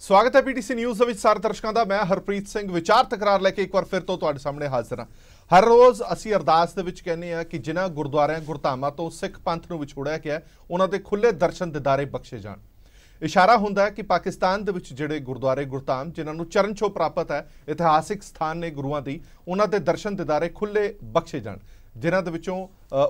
स्वागत है PTC news ਦੇ ਵਿੱਚ ਸਾਰੇ ਦਰਸ਼ਕਾਂ ਦਾ। ਮੈਂ ਹਰਪ੍ਰੀਤ ਸਿੰਘ ਵਿਚਾਰ ਤਕਰਾਰ ਲੈ ਕੇ ਇੱਕ ਵਾਰ ਫਿਰ ਤੋਂ ਤੁਹਾਡੇ ਸਾਹਮਣੇ ਹਾਜ਼ਰ ਹਾਂ। ਹਰ ਰੋਜ਼ ਅਸੀਂ ਅਰਦਾਸ ਦੇ ਵਿੱਚ ਕਹਿੰਦੇ ਆ ਕਿ ਜਿਨ੍ਹਾਂ ਗੁਰਦੁਆਰਿਆਂ ਗੁਰਧਾਮਾਂ ਤੋਂ ਸਿੱਖ ਪੰਥ ਨੂੰ ਵਿਛੋੜਿਆ ਗਿਆ ਉਹਨਾਂ ਦੇ ਖੁੱਲੇ ਦਰਸ਼ਨ ਦਿਦਾਰੇ ਬਖਸ਼ੇ ਜਾਣ। ਇਸ਼ਾਰਾ ਹੁੰਦਾ ਹੈ ਕਿ ਪਾਕਿਸਤਾਨ ਦੇ ਵਿੱਚ ਜਿਹੜੇ ਗੁਰਦੁਆਰੇ ਗੁਰਧਾਮ ਜਿਨ੍ਹਾਂ ਨੂੰ ਚਰਨ ਛੋਹ ਪ੍ਰਾਪਤ ਹੈ, ਇਤਿਹਾਸਿਕ ਸਥਾਨ ਨੇ ਗੁਰੂਆਂ ਦੀ, ਉਹਨਾਂ ਦੇ ਦਰਸ਼ਨ ਦਿਦਾਰੇ ਖੁੱਲੇ ਬਖਸ਼ੇ ਜਾਣ। ਜਿਨ੍ਹਾਂ ਦੇ ਵਿੱਚੋਂ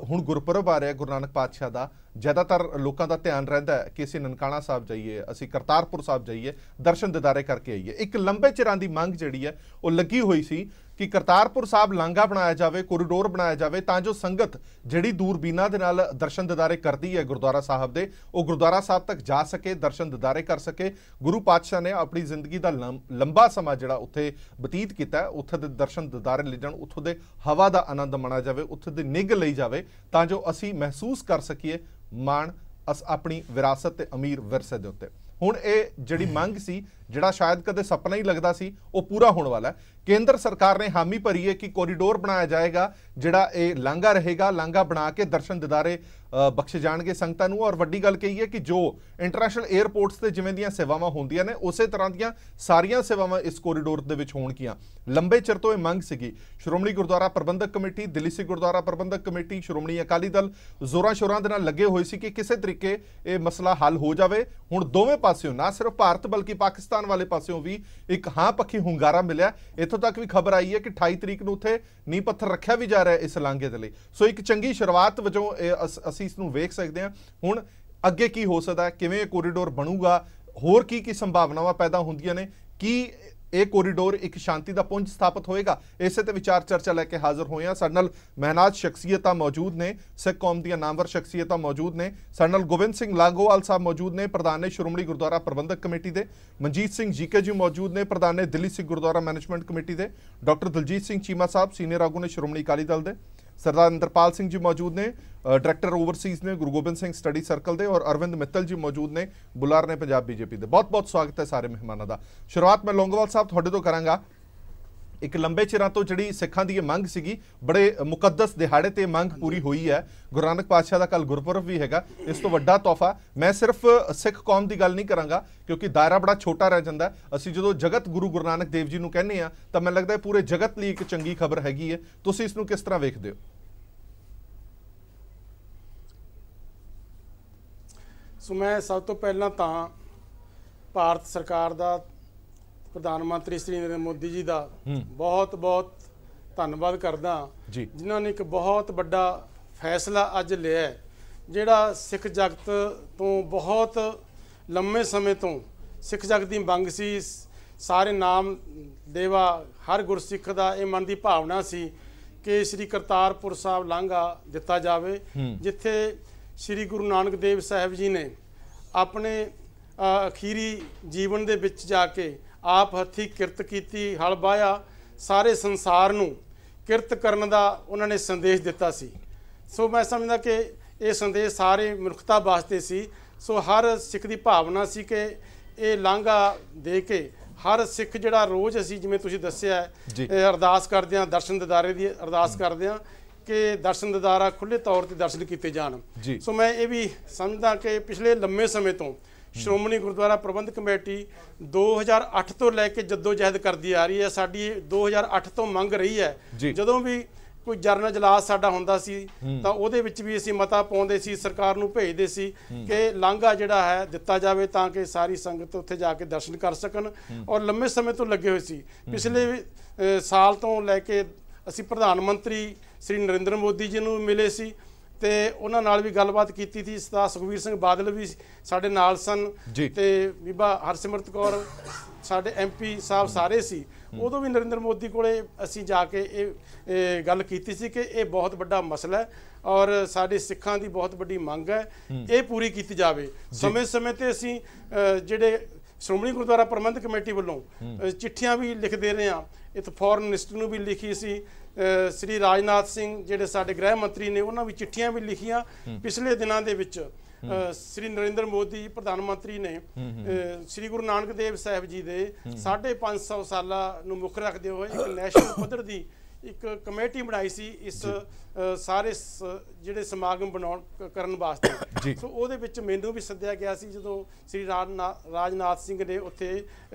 ਹੁਣ ਗੁਰਪੁਰਬ ਆ ਰਿਹਾ ਗੁਰੂ ਨਾਨਕ ਪਾਤਸ਼ਾਹ ਦਾ। ਜ਼ਿਆਦਾਤਰ ਲੋਕਾਂ ਦਾ ਧਿਆਨ ਰਹਿੰਦਾ ਹੈ ਕਿ ਅਸੀਂ ਨਨਕਾਣਾ ਸਾਹਿਬ ਜਾਈਏ, ਅਸੀਂ ਕਰਤਾਰਪੁਰ ਸਾਹਿਬ ਜਾਈਏ, ਦਰਸ਼ਨ ਦਿਦਾਰੇ ਕਰਕੇ ਆਈਏ। ਇੱਕ ਲੰਬੇ ਚਿਰਾਂ ਦੀ ਮੰਗ ਜਿਹੜੀ ਹੈ ਉਹ ਲੱਗੀ ਹੋਈ ਸੀ ਕਿ ਕਰਤਾਰਪੁਰ ਸਾਹਿਬ ਲਾਂਘਾ ਬਣਾਇਆ ਜਾਵੇ, ਕੋਰੀਡੋਰ ਬਣਾਇਆ ਜਾਵੇ, ਤਾਂ ਜੋ ਸੰਗਤ ਜਿਹੜੀ ਦੂਰਬੀਨਾਂ ਦੇ ਨਾਲ ਦਰਸ਼ਨ ਦਿਦਾਰੇ ਕਰਦੀ ਹੈ ਗੁਰਦੁਆਰਾ ਸਾਹਿਬ ਦੇ, ਉਹ ਗੁਰਦੁਆਰਾ ਸਾਹਿਬ ਤੱਕ ਜਾ ਸਕੇ, ਦਰਸ਼ਨ ਦਿਦਾਰੇ ਕਰ ਸਕੇ। ਗੁਰੂ ਪਾਤਸ਼ਾਹ ਨੇ ਆਪਣੀ ਜ਼ਿੰਦਗੀ ਦਾ ਲੰਬਾ ਸਮਾਂ ਜਿਹੜਾ ਉੱਥੇ ਬਤੀਤ ਕੀਤਾ, ਉੱਥੇ ਦੇ ਦਰਸ਼ਨ ਦਿਦਾਰੇ ਲੈ ਜਾਣ, ਉੱਥੋਂ ਦੇ ਹਵਾ ਦਾ ਆਨੰਦ ਮਾਣਾ ਜਾਵੇ, ਉੱਥੇ ਦੀ ਨਿੱਘ ਲਈ ਜਾਵੇ, ਤਾਂ ਜੋ ਅਸੀਂ ਮਹਿਸੂਸ ਕਰ ਸਕੀਏ ਮਾਣ ਆਪਣੀ ਵਿਰਾਸਤ ਤੇ ਅਮੀਰ ਵਿਰਸੇ ਦੇ ਉੱਤੇ। ਹੁਣ ਇਹ ਜਿਹੜੀ ਮੰਗ ਸੀ, ਜਿਹੜਾ ਸ਼ਾਇਦ ਕਦੇ ਸੁਪਨਾ ਹੀ ਲੱਗਦਾ ਸੀ, ਉਹ ਪੂਰਾ ਹੋਣ ਵਾਲਾ ਹੈ। ਕੇਂਦਰ ਸਰਕਾਰ ਨੇ ਹਾਮੀ ਭਰੀ ਹੈ ਕਿ ਕੋਰੀਡੋਰ ਬਣਾਇਆ ਜਾਏਗਾ, ਜਿਹੜਾ ਇਹ ਲਾਂਘਾ ਰਹੇਗਾ, ਲਾਂਘਾ ਬਣਾ ਕੇ ਦਰਸ਼ਨ ਦਿਦਾਰੇ ਬਖਸ਼ੇ ਜਾਣਗੇ ਸੰਗਤਾਂ ਨੂੰ। ਔਰ ਵੱਡੀ ਗੱਲ ਕਹੀ ਹੈ ਕਿ ਜੋ ਇੰਟਰਨੈਸ਼ਨਲ 에ਅਰਪੋਰਟਸ ਤੇ ਜਿਵੇਂ ਦੀਆਂ ਸੇਵਾਵਾਂ ਹੁੰਦੀਆਂ ਨੇ, ਉਸੇ ਤਰ੍ਹਾਂ ਦੀਆਂ ਸਾਰੀਆਂ ਸੇਵਾਵਾਂ ਇਸ ਕੋਰੀਡੋਰ ਦੇ ਵਿੱਚ ਹੋਣਗੀਆਂ। ਲੰਬੇ ਚਿਰ ਤੋਂ ਇਹ ਮੰਗ ਸੀਗੀ। ਸ਼੍ਰੋਮਣੀ ਗੁਰਦੁਆਰਾ ਪ੍ਰਬੰਧਕ ਕਮੇਟੀ, ਦਿੱਲੀ ਸਿੱਖ ਗੁਰਦੁਆਰਾ ਪ੍ਰਬੰਧਕ ਕਮੇਟੀ, ਸ਼੍ਰੋਮਣੀ ਅਕਾਲੀ ਦਲ ਜ਼ੋਰਾਂ ਸ਼ੋਰਾਂ ਦੇ ਨਾਲ ਲੱਗੇ ਹੋਏ ਸੀ ਕਿ ਕਿਸੇ ਤਰੀਕੇ ਇਹ ਮਸਲਾ ਹੱਲ ਹੋ ਜਾਵੇ। ਹੁਣ ਦੋਵੇਂ ਪਾਸਿਓਂ, ਨਾ ਸਿਰਫ ਭਾਰਤ ਬਲਕਿ ਪਾਕਿਸਤਾਨ ਵਾਲੇ ਪਾਸਿਓਂ ਵੀ ਇੱਕ ਹਾਂ ਪੱਖੀ ਹੁੰਗਾਰਾ ਮਿਲਿਆ। ਇੱਥੋਂ ਤੱਕ ਵੀ ਖਬਰ ਆਈ ਹੈ ਕਿ 28 ਤਰੀਕ ਨੂੰ ਉੱਥੇ ਨੀਂਹ ਪੱਥਰ ਰੱਖਿਆ ਵੀ ਜਾ ਰਿਹਾ ਇਸ ਲਾਂਘੇ ਦੇ ਲਈ। ਸੋ ਇੱਕ ਚੰਗੀ ਸ਼ੁਰੂਆਤ ਵਜੋਂ ਅਸੀਂ ਇਸ ਨੂੰ ਵੇਖ ਸਕਦੇ ਹਾਂ। ਹੁਣ ਅੱਗੇ ਕੀ ਹੋ ਸਕਦਾ, ਕਿਵੇਂ ਇਹ ਕੋਰੀਡੋਰ ਬਣੂਗਾ, ਹੋਰ ਕੀ ਸੰਭਾਵਨਾਵਾਂ ਪੈਦਾ ਹੁੰਦੀਆਂ ਨੇ, ਕੀ ਇਹ ਕੋਰੀਡੋਰ ਇੱਕ ਸ਼ਾਂਤੀ ਦਾ ਪੁੰਜ ਸਥਾਪਿਤ ਹੋਏਗਾ, ਇਸੇ ਤੇ ਵਿਚਾਰ ਚਰਚਾ ਲੈ ਕੇ ਹਾਜ਼ਰ ਹੋਏ ਹਾਂ। ਸਾਡੇ ਨਾਲ ਮਹਿਨਾਜ਼ ਸ਼ਖਸੀਅਤਾਂ ਮੌਜੂਦ ਨੇ, ਸਿੱਖ ਕੌਮ ਦੀਆਂ ਨਾਮਵਰ ਸ਼ਖਸੀਅਤਾਂ ਮੌਜੂਦ ਨੇ। ਸਾਡੇ ਨਾਲ ਗੋਬਿੰਦ ਸਿੰਘ ਲਾਂਗੋਵਾਲ ਸਾਹਿਬ ਮੌਜੂਦ ਨੇ, ਪ੍ਰਧਾਨ ਨੇ ਸ਼੍ਰੋਮਣੀ ਗੁਰਦੁਆਰਾ ਪ੍ਰਬੰਧਕ ਕਮੇਟੀ ਦੇ। ਮਨਜੀਤ ਸਿੰਘ ਜੀਕੇ ਜੀ ਮੌਜੂਦ ਨੇ, ਪ੍ਰਧਾਨ ਨੇ ਦਿੱਲੀ ਸਿੱਖ ਗੁਰਦੁਆਰਾ ਮੈਨੇਜਮੈਂਟ ਕਮੇਟੀ ਦੇ। ਡਾਕਟਰ ਦਲਜੀਤ ਸਿੰਘ ਚੀਮਾ ਸਾਹਿਬ ਸੀਨੀਅਰ ਆਗੂ ਨੇ ਸ਼੍ਰੋਮਣੀ ਅਕਾਲੀ ਦਲ ਦੇ। सरदार इंद्रपाल सिंह जी मौजूद ने, डायरेक्टर ओवरसीज ने गुरु गोबिंद सिंह स्टडी सर्कल दे। और अरविंद मित्तल जी मौजूद ने, बुलार ने पंजाब बीजेपी दे। बहुत बहुत स्वागत है सारे मेहमानों का। शुरुआत मैं लौंगोवाल साहब तुहाडे तो करांगा। एक लंबे चिरां तो जिहड़ी सिखां दी मंग सीगी, बड़े मुकद्दस दिहाड़े ते मंग पूरी हुई है। गुरु नानक पातशाह दा कल गुरपुरब भी हैगा, इस तो वड्डा तोहफा। मैं सिर्फ सिख कौम की गल नहीं करांगा क्योंकि दायरा बड़ा छोटा रह जाता है। असीं जदों जगत गुरु गुरु नानक देव जी नूं कहने आ तां मैनूं लगदा है पूरे जगत लई एक चंगी खबर हैगी है। तुसीं इस नूं किस तरह वेखदे हो? सो मैं सब तो पहला तो भारत सरकार का प्रधान मंत्री श्री नरेंद्र मोदी जी का बहुत बहुत धन्यवाद करदा जिन्होंने एक बहुत बड़ा फैसला अज लिया है, जिहड़ा सिख जगत तो बहुत लंबे समय तो सिख जगत की मंग सी। सारे नाम देवा हर गुरसिख का यह मन की भावना सी कि श्री करतारपुर साहब लांघा दिता जाए, जिथे श्री गुरु नानक देव साहब जी ने अपने अखीरी जीवन दे विच जाके आप हथी किरत की, हल बाया, सारे संसार नूं किरत करन दा उन्होंने संदेश दिता सी। सो मैं समझदा कि ये संदेश सारे मनुखता वास्ते सी। सो हर सिख की भावना सी कि ये लांघा दे के हर सिख जिहड़ा रोज़ असीं जिवें तुसीं दस्सिआ अरदास करदे हां, दर्शन दिदारे की अरदास करदे हां कि दर्शन दिदारा खुले तौर पर दर्शन किए जाण। सो मैं ये भी समझदा कि पिछले लंबे समय तो श्रोमणी गुरुद्वारा प्रबंध कमेटी 2008 तो लैके जद्दोजहद करती आ रही है। साडी 2008 तो मंग रही है। जदों भी कोई जरनल इजलास साडा हुंदा सी तां उहदे विच भी असीं मता पाउंदे सी, सरकार नूं भेजदे सी कि लांघा जिहड़ा है दिता जावे तां कि सारी संगत उत्थे जाके दर्शन कर सकन। और लंबे समय तो लगे हुए सी। पिछले साल तो लैके असीं प्रधानमंत्री श्री नरेंद्र मोदी जी नूं मिले सी ते उन्हां नाल भी गलबात कीती थी। सरदार सुखबीर सिंह बादल भी साडे नाल सन ते बीबा हरसिमरत कौर साडे MP साहब सारे सी। उदों भी नरेंद्र मोदी कोले असीं जाके ये गल कीती सी कि ये बहुत बड़ा मसला है और साडे सिखां दी बहुत बड़ी मंग है, ये पूरी कीती जावे। समय समय ते असीं जिहड़े श्रोमणी गुरुद्वारा प्रबंध कमेटी वालों चिट्ठियां भी लिखते रहे हैं। इत्थे फॉरेन मिनिस्टर नूं भी लिखी सी, श्री राजनाथ सिंह जिहड़े साडे गृह मंत्री ने उन्हां भी चिट्ठियां भी लिखियां। पिछले दिनां दे विच श्री नरेंद्र मोदी प्रधानमंत्री ने श्री गुरु नानक देव साहब जी दे 550 सालां नूं मुख रखदे होए एक नैशनल पद्धर दी ਇੱਕ ਕਮੇਟੀ ਬਣਾਈ ਸੀ ਇਸ ਸਾਰੇ ਜਿਹੜੇ ਸਮਾਗਮ ਕਰਨ ਵਾਸਤੇ। ਸੋ ਉਹਦੇ ਵਿੱਚ ਮੈਨੂੰ ਵੀ ਸੱਦਿਆ ਗਿਆ ਸੀ ਜਦੋਂ ਸ੍ਰੀ ਰਾਜਨਾਥ ਸਿੰਘ ਨੇ ਉੱਥੇ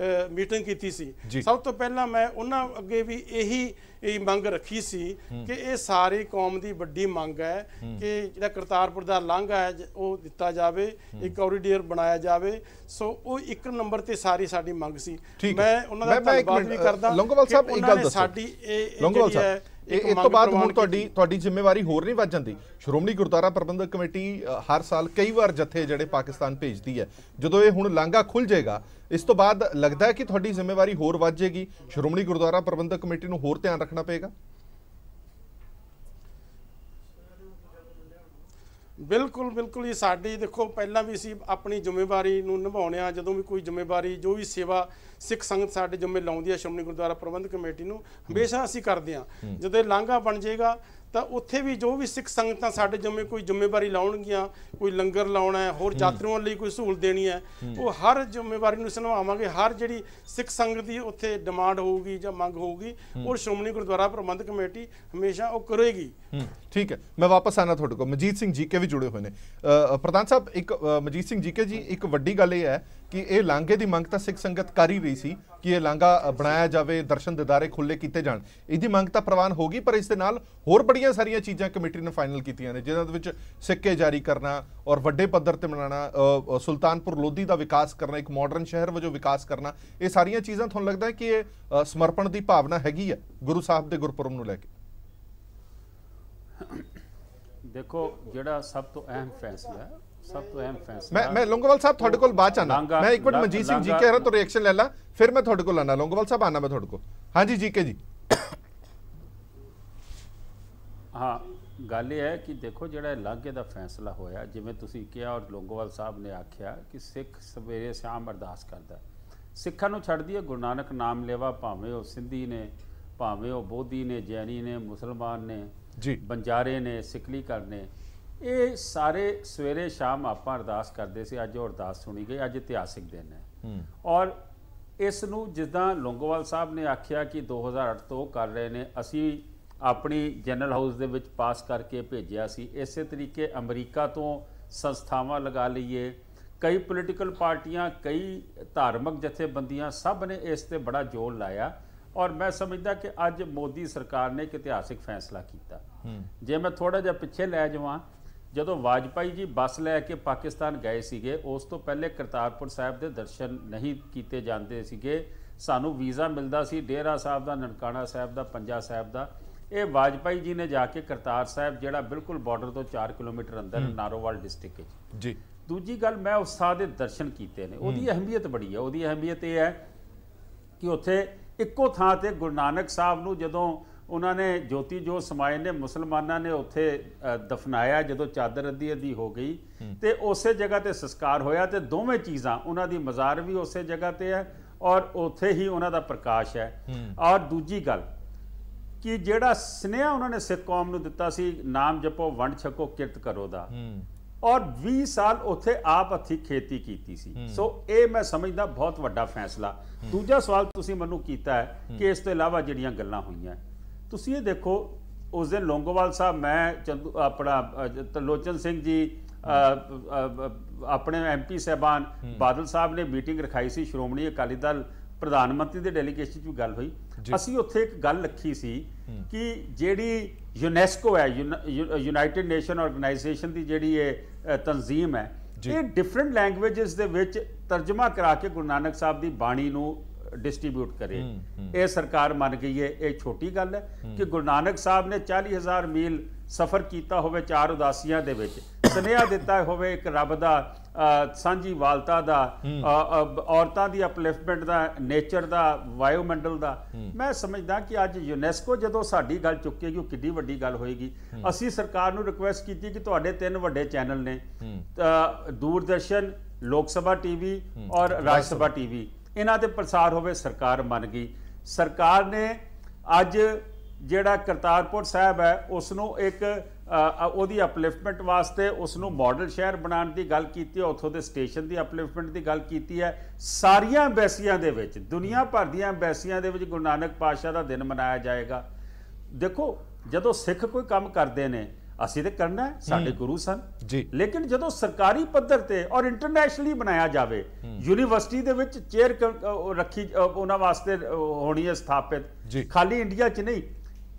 ਮੀਟਿੰਗ ਕੀਤੀ ਸੀ। ਸਭ ਤੋਂ ਪਹਿਲਾਂ ਮੈਂ ਉਹਨਾਂ ਅੱਗੇ ਵੀ ਇਹੀ ਮੰਗ ਰੱਖੀ ਸੀ ਕਿ ਇਹ ਸਾਰੀ ਕੌਮ ਦੀ ਵੱਡੀ ਮੰਗ ਹੈ ਕਿ ਜਿਹੜਾ ਕਰਤਾਰਪੁਰ ਦਾ ਲਾਂਘਾ ਹੈ ਉਹ ਦਿੱਤਾ ਜਾਵੇ, ਇੱਕ ਕੋਰੀਡੋਰ ਬਣਾਇਆ ਜਾਵੇ। ਸੋ ਉਹ ਇੱਕ ਨੰਬਰ ਤੇ ਸਾਰੀ ਸਾਡੀ ਮੰਗ ਸੀ। ਮੈਂ ਉਹਨਾਂ ਦਾ ਧੰਨਵਾਦ ਵੀ ਕਰਦਾ। ਲੌਂਗੋਵਾਲ ਸਾਹਿਬ ਇੱਕ ਗੱਲ ਦੱਸੋ, ਸਾਡੀ ਲੌਂਗੋਵਾਲ ਸਾਹਿਬ ਇਸ ਤੋਂ ਬਾਅਦ ਹੁਣ ਤੁਹਾਡੀ ਜ਼ਿੰਮੇਵਾਰੀ ਹੋਰ ਨਹੀਂ ਵੱਧ ਜਾਂਦੀ? ਸ਼੍ਰੋਮਣੀ ਗੁਰਦੁਆਰਾ ਪ੍ਰਬੰਧਕ ਕਮੇਟੀ ਹਰ ਸਾਲ ਕਈ ਵਾਰ ਜਥੇ ਜਿਹੜੇ ਪਾਕਿਸਤਾਨ ਭੇਜਦੀ ਹੈ, ਜਦੋਂ ਇਹ ਹੁਣ ਲਾਂਘਾ ਖੁੱਲ ਜਾਏਗਾ ਇਸ ਤੋਂ ਬਾਅਦ ਲੱਗਦਾ ਹੈ ਕਿ ਤੁਹਾਡੀ ਜ਼ਿੰਮੇਵਾਰੀ ਹੋਰ ਵੱਧ ਜਾਏਗੀ, ਸ਼੍ਰੋਮਣੀ ਗੁਰਦੁਆਰਾ ਪ੍ਰਬੰਧਕ ਕਮੇਟੀ ਨੂੰ ਹੋਰ ਧਿਆਨ ਰੱਖਣਾ ਪਏਗਾ? ਬਿਲਕੁਲ ਬਿਲਕੁਲ ਜੀ। ਸਾਡੀ ਦੇਖੋ ਪਹਿਲਾਂ ਵੀ ਅਸੀਂ ਆਪਣੀ ਜ਼ਿੰਮੇਵਾਰੀ ਨੂੰ ਨਿਭਾਉਂਦੇ ਹਾਂ। ਜਦੋਂ ਵੀ ਕੋਈ ਜ਼ਿੰਮੇਵਾਰੀ ਜੋ ਵੀ ਸੇਵਾ ਸਿੱਖ ਸੰਗਤ ਸਾਡੇ ਜ਼ਿੰਮੇ ਲਾਉਂਦੀ ਹੈ ਸ਼੍ਰੋਮਣੀ ਗੁਰਦੁਆਰਾ ਪ੍ਰਬੰਧਕ ਕਮੇਟੀ ਨੂੰ, ਹਮੇਸ਼ਾ ਅਸੀਂ ਕਰਦੇ ਹਾਂ। ਜਦੋਂ ਇਹ ਲਾਂਘਾ ਬਣ ਜਾਏਗਾ ਤਾਂ ਉੱਥੇ ਵੀ ਜੋ ਵੀ ਸਿੱਖ ਸੰਗਤਾਂ ਸਾਡੇ ਜ਼ਿੰਮੇ ਕੋਈ ਜ਼ਿੰਮੇਵਾਰੀ ਲਾਉਣਗੀਆਂ, ਕੋਈ ਲੰਗਰ ਲਾਉਣਾ ਹੈ, ਹੋਰ ਯਾਤਰੂਆਂ ਲਈ ਕੋਈ ਸਹੂਲਤ ਦੇਣੀ ਹੈ, ਉਹ ਹਰ ਜ਼ਿੰਮੇਵਾਰੀ ਨੂੰ ਨਿਭਾਵਾਂਗੇ। ਹਰ ਜਿਹੜੀ ਸਿੱਖ ਸੰਗਤ ਦੀ ਉੱਥੇ ਡਿਮਾਂਡ ਹੋਊਗੀ ਜਾਂ ਮੰਗ ਹੋਊਗੀ ਉਹ ਸ਼੍ਰੋਮਣੀ ਗੁਰਦੁਆਰਾ ਪ੍ਰਬੰਧਕ ਕਮੇਟੀ ਹਮੇਸ਼ਾ ਉਹ ਕਰੇਗੀ। ਠੀਕ ਹੈ, ਮੈਂ ਵਾਪਸ ਆਣਾ ਤੁਹਾਡੇ ਕੋਲ। ਮਨਜੀਤ ਸਿੰਘ ਜੀਕੇ ਵੀ ਜੁੜੇ ਹੋਏ ਨੇ। ਪ੍ਰਧਾਨ ਸਾਹਿਬ, ਇੱਕ ਮਨਜੀਤ ਸਿੰਘ ਜੀਕੇ ਜੀ, ਇੱਕ ਵੱਡੀ ਗੱਲ ਇਹ ਹੈ ਕਿ ਇਹ ਲਾਂਘੇ ਦੀ ਮੰਗ ਤਾਂ ਸਿੱਖ ਸੰਗਤ ਕਰ ਹੀ ਰਹੀ ਸੀ ਕਿ ਇਹ ਲਾਂਘਾ ਬਣਾਇਆ ਜਾਵੇ, ਦਰਸ਼ਨ ਦਿਦਾਰੇ ਖੁੱਲੇ ਕੀਤੇ ਜਾਣ, ਇਹਦੀ ਮੰਗ ਤਾਂ ਪ੍ਰਵਾਨ ਹੋ ਗਈ। ਪਰ ਇਸ ਦੇ ਨਾਲ ਹੋਰ ਬੜੀਆਂ ਸਾਰੀਆਂ ਚੀਜ਼ਾਂ ਕਮੇਟੀ ਨੇ ਫਾਈਨਲ ਕੀਤੀਆਂ ਨੇ, ਜਿਨ੍ਹਾਂ ਦੇ ਵਿੱਚ ਸਿੱਕੇ ਜਾਰੀ ਕਰਨਾ ਔਰ ਵੱਡੇ ਪੱਧਰ ਤੇ ਬਣਾਉਣਾ, ਸੁਲਤਾਨਪੁਰ ਲੋਧੀ ਦਾ ਵਿਕਾਸ ਕਰਨਾ, ਇੱਕ ਮਾਡਰਨ ਸ਼ਹਿਰ ਵਜੋਂ ਵਿਕਾਸ ਕਰਨਾ। ਇਹ ਸਾਰੀਆਂ ਚੀਜ਼ਾਂ ਤੁਹਾਨੂੰ ਲੱਗਦਾ ਹੈ ਕਿ ਇਹ ਸਮਰਪਣ ਦੀ ਭਾਵਨਾ ਹੈਗੀ ਹੈ ਗੁਰੂ ਸਾਹਿਬ ਦੇ ਗੁਰਪੁਰਬ ਨੂੰ ਲੈ ਕੇ? ਦੇਖੋ, ਜਿਹੜਾ ਸਭ ਤੋਂ ਅਹਿਮ ਫੈਸਲਾ ਮੈਂ ਲੌਂਗੋਵਾਲ ਸਾਹਿਬ ਤੁਹਾਡੇ ਕੋਲ ਬਾਅਦ ਚ ਆਣਾ। ਮੈਂ ਇੱਕ ਮਿੰਟ ਮਨਜੀਤ ਸਿੰਘ ਜੀ ਕਹਿ ਰਿਹਾ ਤਾਂ ਰਿਐਕਸ਼ਨ ਲੈ ਲਾ, ਫਿਰ ਮੈਂ ਤੁਹਾਡੇ ਕੋਲ ਆਣਾ। ਲੌਂਗੋਵਾਲ ਸਾਹਿਬ ਆਣਾ ਮੈਂ ਤੁਹਾਡੇ ਕੋਲ। ਹਾਂਜੀ ਜੀਕੇ ਜੀ। ਹਾਂ, ਗੱਲ ਇਹ ਹੈ ਕਿ ਦੇਖੋ ਜਿਹੜਾ ਲਾਂਘੇ ਦਾ ਫੈਸਲਾ ਹੋਇਆ, ਜਿਵੇਂ ਤੁਸੀਂ ਕਿਹਾ ਔਰ ਲੌਂਗੋਵਾਲ ਸਾਹਿਬ ਨੇ ਆਖਿਆ ਕਿ ਸਿੱਖ ਸਵੇਰੇ ਸ਼ਾਮ ਅਰਦਾਸ ਕਰਦਾ। ਸਿੱਖਾਂ ਨੂੰ ਛੱਡਦੀ ਹੈ ਗੁਰੂ ਨਾਨਕ ਨਾਮ ਲੈਵਾ, ਭਾਵੇਂ ਉਹ ਸਿੰਧੀ ਨੇ, ਭਾਵੇਂ ਉਹ ਬੋਧੀ ਨੇ, ਜੈਨੀ ਨੇ, ਮੁਸਲਮਾਨ ਨੇ ਜੀ, ਬੰਜਾਰੇ ਨੇ, ਸਿੱਖਲੀਕਰ ਨੇ, ਇਹ ਸਾਰੇ ਸਵੇਰੇ ਸ਼ਾਮ ਆਪਾਂ ਅਰਦਾਸ ਕਰਦੇ ਸੀ। ਅੱਜ ਉਹ ਅਰਦਾਸ ਸੁਣੀ ਗਈ। ਅੱਜ ਇਤਿਹਾਸਿਕ ਦਿਨ ਹੈ। ਔਰ ਇਸ ਨੂੰ ਜਿੱਦਾਂ ਲੌਂਗੋਵਾਲ ਸਾਹਿਬ ਨੇ ਆਖਿਆ ਕਿ 2008 ਤੋਂ ਕਰ ਰਹੇ ਨੇ, ਅਸੀਂ ਆਪਣੀ ਜਨਰਲ ਹਾਊਸ ਦੇ ਵਿੱਚ ਪਾਸ ਕਰਕੇ ਭੇਜਿਆ ਸੀ। ਇਸੇ ਤਰੀਕੇ ਅਮਰੀਕਾ ਤੋਂ ਸੰਸਥਾਵਾਂ ਲਗਾ ਲਈਏ, ਕਈ ਪੋਲੀਟੀਕਲ ਪਾਰਟੀਆਂ, ਕਈ ਧਾਰਮਿਕ ਜਥੇਬੰਦੀਆਂ, ਸਭ ਨੇ ਇਸ ਤੇ ਬੜਾ ਜ਼ੋਰ ਲਾਇਆ। ਔਰ ਮੈਂ ਸਮਝਦਾ ਕਿ ਅੱਜ ਮੋਦੀ ਸਰਕਾਰ ਨੇ ਇੱਕ ਇਤਿਹਾਸਿਕ ਫੈਸਲਾ ਕੀਤਾ। ਜੇ ਮੈਂ ਥੋੜਾ ਜਿਹਾ ਪਿੱਛੇ ਲੈ ਜਾਵਾਂ, ਜਦੋਂ ਵਾਜਪਾਈ ਜੀ ਬੱਸ ਲੈ ਕੇ ਪਾਕਿਸਤਾਨ ਗਏ ਸੀਗੇ, ਉਸ ਤੋਂ ਪਹਿਲੇ ਕਰਤਾਰਪੁਰ ਸਾਹਿਬ ਦੇ ਦਰਸ਼ਨ ਨਹੀਂ ਕੀਤੇ ਜਾਂਦੇ ਸੀਗੇ। ਸਾਨੂੰ ਵੀਜ਼ਾ ਮਿਲਦਾ ਸੀ ਡੇਰਾ ਸਾਹਿਬ ਦਾ, ਨਨਕਾਣਾ ਸਾਹਿਬ ਦਾ, ਪੰਜਾ ਸਾਹਿਬ ਦਾ। ਇਹ ਵਾਜਪਾਈ ਜੀ ਨੇ ਜਾ ਕੇ ਕਰਤਾਰ ਸਾਹਿਬ, ਜਿਹੜਾ ਬਿਲਕੁਲ ਬਾਰਡਰ ਤੋਂ 4 ਕਿਲੋਮੀਟਰ ਅੰਦਰ ਨਾਰੋਵਾਲ ਡਿਸਟ੍ਰਿਕਟ ਵਿੱਚ ਜੀ। ਦੂਜੀ ਗੱਲ, ਮੈਂ ਉਸ ਥਾਂ ਦੇ ਦਰਸ਼ਨ ਕੀਤੇ ਨੇ। ਉਹਦੀ ਅਹਿਮੀਅਤ ਬੜੀ ਹੈ। ਉਹਦੀ ਅਹਿਮੀਅਤ ਇਹ ਹੈ ਕਿ ਉੱਥੇ ਇੱਕੋ ਥਾਂ ਤੇ ਗੁਰੂ ਨਾਨਕ ਸਾਹਿਬ ਨੂੰ ਜਦੋਂ ਉਹਨਾਂ ਨੇ ਜੋਤੀ ਜੋਤ ਸਮਾਏ ਨੇ, ਮੁਸਲਮਾਨਾਂ ਨੇ ਉੱਥੇ ਦਫਨਾਇਆ ਜਦੋਂ ਚਾਦਰ ਅੱਧੀ ਅੱਧੀ ਹੋ ਗਈ, ਤੇ ਉਸੇ ਜਗ੍ਹਾ ਤੇ ਸੰਸਕਾਰ ਹੋਇਆ। ਤੇ ਦੋਵੇਂ ਚੀਜ਼ਾਂ, ਉਹਨਾਂ ਦੀ ਮਜ਼ਾਰ ਵੀ ਉਸੇ ਜਗ੍ਹਾ ਤੇ ਹੈ ਔਰ ਉੱਥੇ ਹੀ ਉਹਨਾਂ ਦਾ ਪ੍ਰਕਾਸ਼ ਹੈ। ਔਰ ਦੂਜੀ ਗੱਲ ਕਿ ਜਿਹੜਾ ਸੁਨੇਹਾ ਉਹਨਾਂ ਨੇ ਸਿੱਖ ਕੌਮ ਨੂੰ ਦਿੱਤਾ ਸੀ, ਨਾਮ ਜਪੋ, ਵੰਡ ਛਕੋ, ਕਿਰਤ ਕਰੋ ਦਾ, ਔਰ 20 ਸਾਲ ਉੱਥੇ ਆਪ ਹੱਥੀਂ ਖੇਤੀ ਕੀਤੀ ਸੀ। ਸੋ ਇਹ ਮੈਂ ਸਮਝਦਾ ਬਹੁਤ ਵੱਡਾ ਫੈਸਲਾ। ਦੂਜਾ ਸਵਾਲ ਤੁਸੀਂ ਮੈਨੂੰ ਕੀਤਾ ਹੈ ਕਿ ਇਸ ਤੋਂ ਇਲਾਵਾ ਜਿਹੜੀਆਂ ਗੱਲਾਂ ਹੋਈਆਂ, ਤੁਸੀਂ ਇਹ ਦੇਖੋ, ਉਸ ਦਿਨ ਲੌਂਗੋਵਾਲ ਸਾਹਿਬ, ਮੈਂ ਆਪਣਾ ਤਰਲੋਚਨ ਸਿੰਘ ਜੀ, ਆਪਣੇ MP ਸਾਹਿਬਾਨ, ਬਾਦਲ ਸਾਹਿਬ ਨੇ ਮੀਟਿੰਗ ਰਖਾਈ ਸੀ, ਸ਼੍ਰੋਮਣੀ ਅਕਾਲੀ ਦਲ ਪ੍ਰਧਾਨ ਮੰਤਰੀ ਦੇ ਡੈਲੀਗੇਸ਼ਨ 'ਚ ਵੀ ਗੱਲ ਹੋਈ। ਅਸੀਂ ਉੱਥੇ ਇੱਕ ਗੱਲ ਰੱਖੀ ਸੀ ਕਿ ਜਿਹੜੀ ਯੂਨੈਸਕੋ ਹੈ, ਯੂਨਾਈਟਿਡ ਨੇਸ਼ਨ ਆਰਗੇਨਾਈਜੇਸ਼ਨ ਦੀ ਜਿਹੜੀ ਇਹ ਤਨਜ਼ੀਮ ਹੈ, ਇਹ ਡਿਫਰੈਂਟ ਲੈਂਗੁਏਜਸ ਦੇ ਵਿੱਚ ਤਰਜਮਾ ਕਰਾ ਕੇ ਗੁਰੂ ਨਾਨਕ ਸਾਹਿਬ ਦੀ ਬਾਣੀ ਨੂੰ ਡਿਸਟ੍ਰੀਬਿਊਟ ਕਰੇ। ਇਹ ਸਰਕਾਰ ਮੰਨ ਗਈ ਹੈ। ਇਹ ਛੋਟੀ ਗੱਲ ਹੈ ਕਿ ਗੁਰੂ ਨਾਨਕ ਸਾਹਿਬ ਨੇ 40,000 ਮੀਲ ਸਫ਼ਰ ਕੀਤਾ ਹੋਵੇ, 4 ਉਦਾਸੀਆਂ ਦੇ ਵਿੱਚ ਸੁਨੇਹਾ ਦਿੱਤਾ ਹੋਵੇ ਇੱਕ ਰੱਬ ਦਾ, ਸਾਂਝੀ ਵਾਲਤਾ ਦਾ, ਔਰਤਾਂ ਦੀ ਅਪਲਿਫਟਮੈਂਟ ਦਾ, ਨੇਚਰ ਦਾ, ਵਾਯੂਮੰਡਲ ਦਾ। ਮੈਂ ਸਮਝਦਾ ਕਿ ਅੱਜ ਯੂਨੈਸਕੋ ਜਦੋਂ ਸਾਡੀ ਗੱਲ ਚੁੱਕੇਗੀ, ਉਹ ਕਿੰਨੀ ਵੱਡੀ ਗੱਲ ਹੋਏਗੀ। ਅਸੀਂ ਸਰਕਾਰ ਨੂੰ ਰਿਕੁਐਸਟ ਕੀਤੀ ਕਿ ਤੁਹਾਡੇ 3 ਵੱਡੇ ਚੈਨਲ ਨੇ, ਦੂਰਦਰਸ਼ਨ, ਲੋਕ ਸਭਾ TV ਔਰ ਰਾਜ ਸਭਾ TV, ਇਹਨਾਂ ਦੇ ਪ੍ਰਸਾਰ ਹੋਵੇ। ਸਰਕਾਰ ਮੰਨ ਗਈ। ਸਰਕਾਰ ਨੇ ਅੱਜ ਜਿਹੜਾ ਕਰਤਾਰਪੁਰ ਸਾਹਿਬ ਹੈ ਉਸ ਨੂੰ ਇੱਕ ਉਹਦੀ ਅਪਲਿਫਟਮੈਂਟ ਵਾਸਤੇ ਉਸ ਨੂੰ ਮਾਡਲ ਸ਼ਹਿਰ ਬਣਾਉਣ ਦੀ ਗੱਲ ਕੀਤੀ ਹੈ, ਉੱਥੋਂ ਦੇ ਸਟੇਸ਼ਨ ਦੀ ਅਪਲਿਫਟਮੈਂਟ ਦੀ ਗੱਲ ਕੀਤੀ ਹੈ। ਸਾਰੀਆਂ ਐਮਬੈਸੀਆਂ ਦੇ ਵਿੱਚ, ਦੁਨੀਆ ਭਰ ਦੀਆਂ ਐਮਬੈਸੀਆਂ ਦੇ ਵਿੱਚ ਗੁਰੂ ਨਾਨਕ ਪਾਤਸ਼ਾਹ ਦਾ ਦਿਨ ਮਨਾਇਆ ਜਾਏਗਾ। देखो ਜਦੋਂ ਸਿੱਖ ਕੋਈ ਕੰਮ ਕਰਦੇ ਨੇ ਅਸੀਂ ਤੇ ਕਰਨਾ ਹੈ, ਸਾਡੇ ਗੁਰੂ ਸਨ ਜੀ, ਲੇਕਿਨ ਜਦੋਂ ਸਰਕਾਰੀ ਪੱਧਰ ਤੇ ਔਰ ਇੰਟਰਨੈਸ਼ਨਲੀ ਬਣਾਇਆ ਜਾਵੇ, ਯੂਨੀਵਰਸਿਟੀ ਦੇ ਵਿੱਚ ਚੇਅਰ ਰੱਖੀ ਉਹਨਾਂ ਵਾਸਤੇ ਹੋਣੀ ਹੈ ਸਥਾਪਿਤ, ਖਾਲੀ ਇੰਡੀਆ 'ਚ ਨਹੀਂ।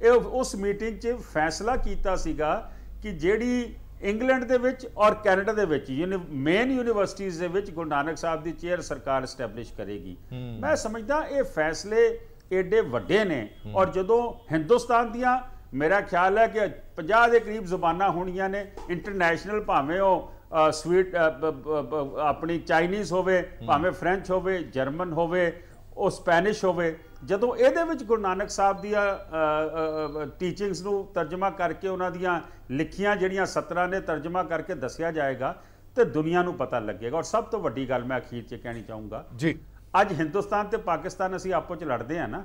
ਇਹ ਉਸ ਮੀਟਿੰਗ 'ਚ ਫੈਸਲਾ ਕੀਤਾ ਸੀਗਾ ਕਿ ਜਿਹੜੀ ਇੰਗਲੈਂਡ ਦੇ ਵਿੱਚ ਔਰ ਕੈਨੇਡਾ ਦੇ ਵਿੱਚ ਮੇਨ ਯੂਨੀਵਰਸਿਟੀਜ਼ ਦੇ ਵਿੱਚ ਗੁਰੂ ਨਾਨਕ ਸਾਹਿਬ ਦੀ ਚੇਅਰ ਸਰਕਾਰ ਐਸਟੈਬਲਿਸ਼ ਕਰੇਗੀ। ਮੈਂ ਸਮਝਦਾ ਇਹ ਫੈਸਲੇ ਏਡੇ ਵੱਡੇ ਨੇ, ਔਰ ਜਦੋਂ ਹਿੰਦੁਸਤਾਨ ਦੀਆਂ ਮੇਰਾ ਖਿਆਲ ਹੈ ਕਿ 50 ਦੇ ਕਰੀਬ ਜ਼ੁਬਾਨਾਂ ਹੋਣੀਆਂ ਨੇ, ਇੰਟਰਨੈਸ਼ਨਲ ਭਾਵੇਂ ਉਹ ਸਵੀਟ ਆਪਣੀ ਚਾਈਨੀਜ਼ ਹੋਵੇ, ਭਾਵੇਂ ਫ੍ਰੈਂਚ ਹੋਵੇ, ਜਰਮਨ ਹੋਵੇ, ਉਹ ਸਪੈਨਿਸ਼ ਹੋਵੇ, ਜਦੋਂ ਇਹਦੇ ਵਿੱਚ ਗੁਰੂ ਨਾਨਕ ਸਾਹਿਬ ਦੀਆਂ ਟੀਚਿੰਗਸ ਨੂੰ ਤਰਜਮਾ ਕਰਕੇ ਉਹਨਾਂ ਦੀਆਂ ਲਿਖੀਆਂ ਜਿਹੜੀਆਂ ਸਤਰਾਂ ਨੇ ਤਰਜਮਾ ਕਰਕੇ ਦੱਸਿਆ ਜਾਏਗਾ ਤੇ ਦੁਨੀਆ ਨੂੰ ਪਤਾ ਲੱਗੇਗਾ। ਔਰ ਸਭ ਤੋਂ ਵੱਡੀ ਗੱਲ ਮੈਂ ਅਖੀਰ 'ਚ ਕਹਿਣੀ ਚਾਹੂੰਗਾ ਜੀ, ਅੱਜ ਹਿੰਦੁਸਤਾਨ ਤੇ ਪਾਕਿਸਤਾਨ ਅਸੀਂ ਆਪੋ 'ਚ ਲੜਦੇ ਆ ਨਾ,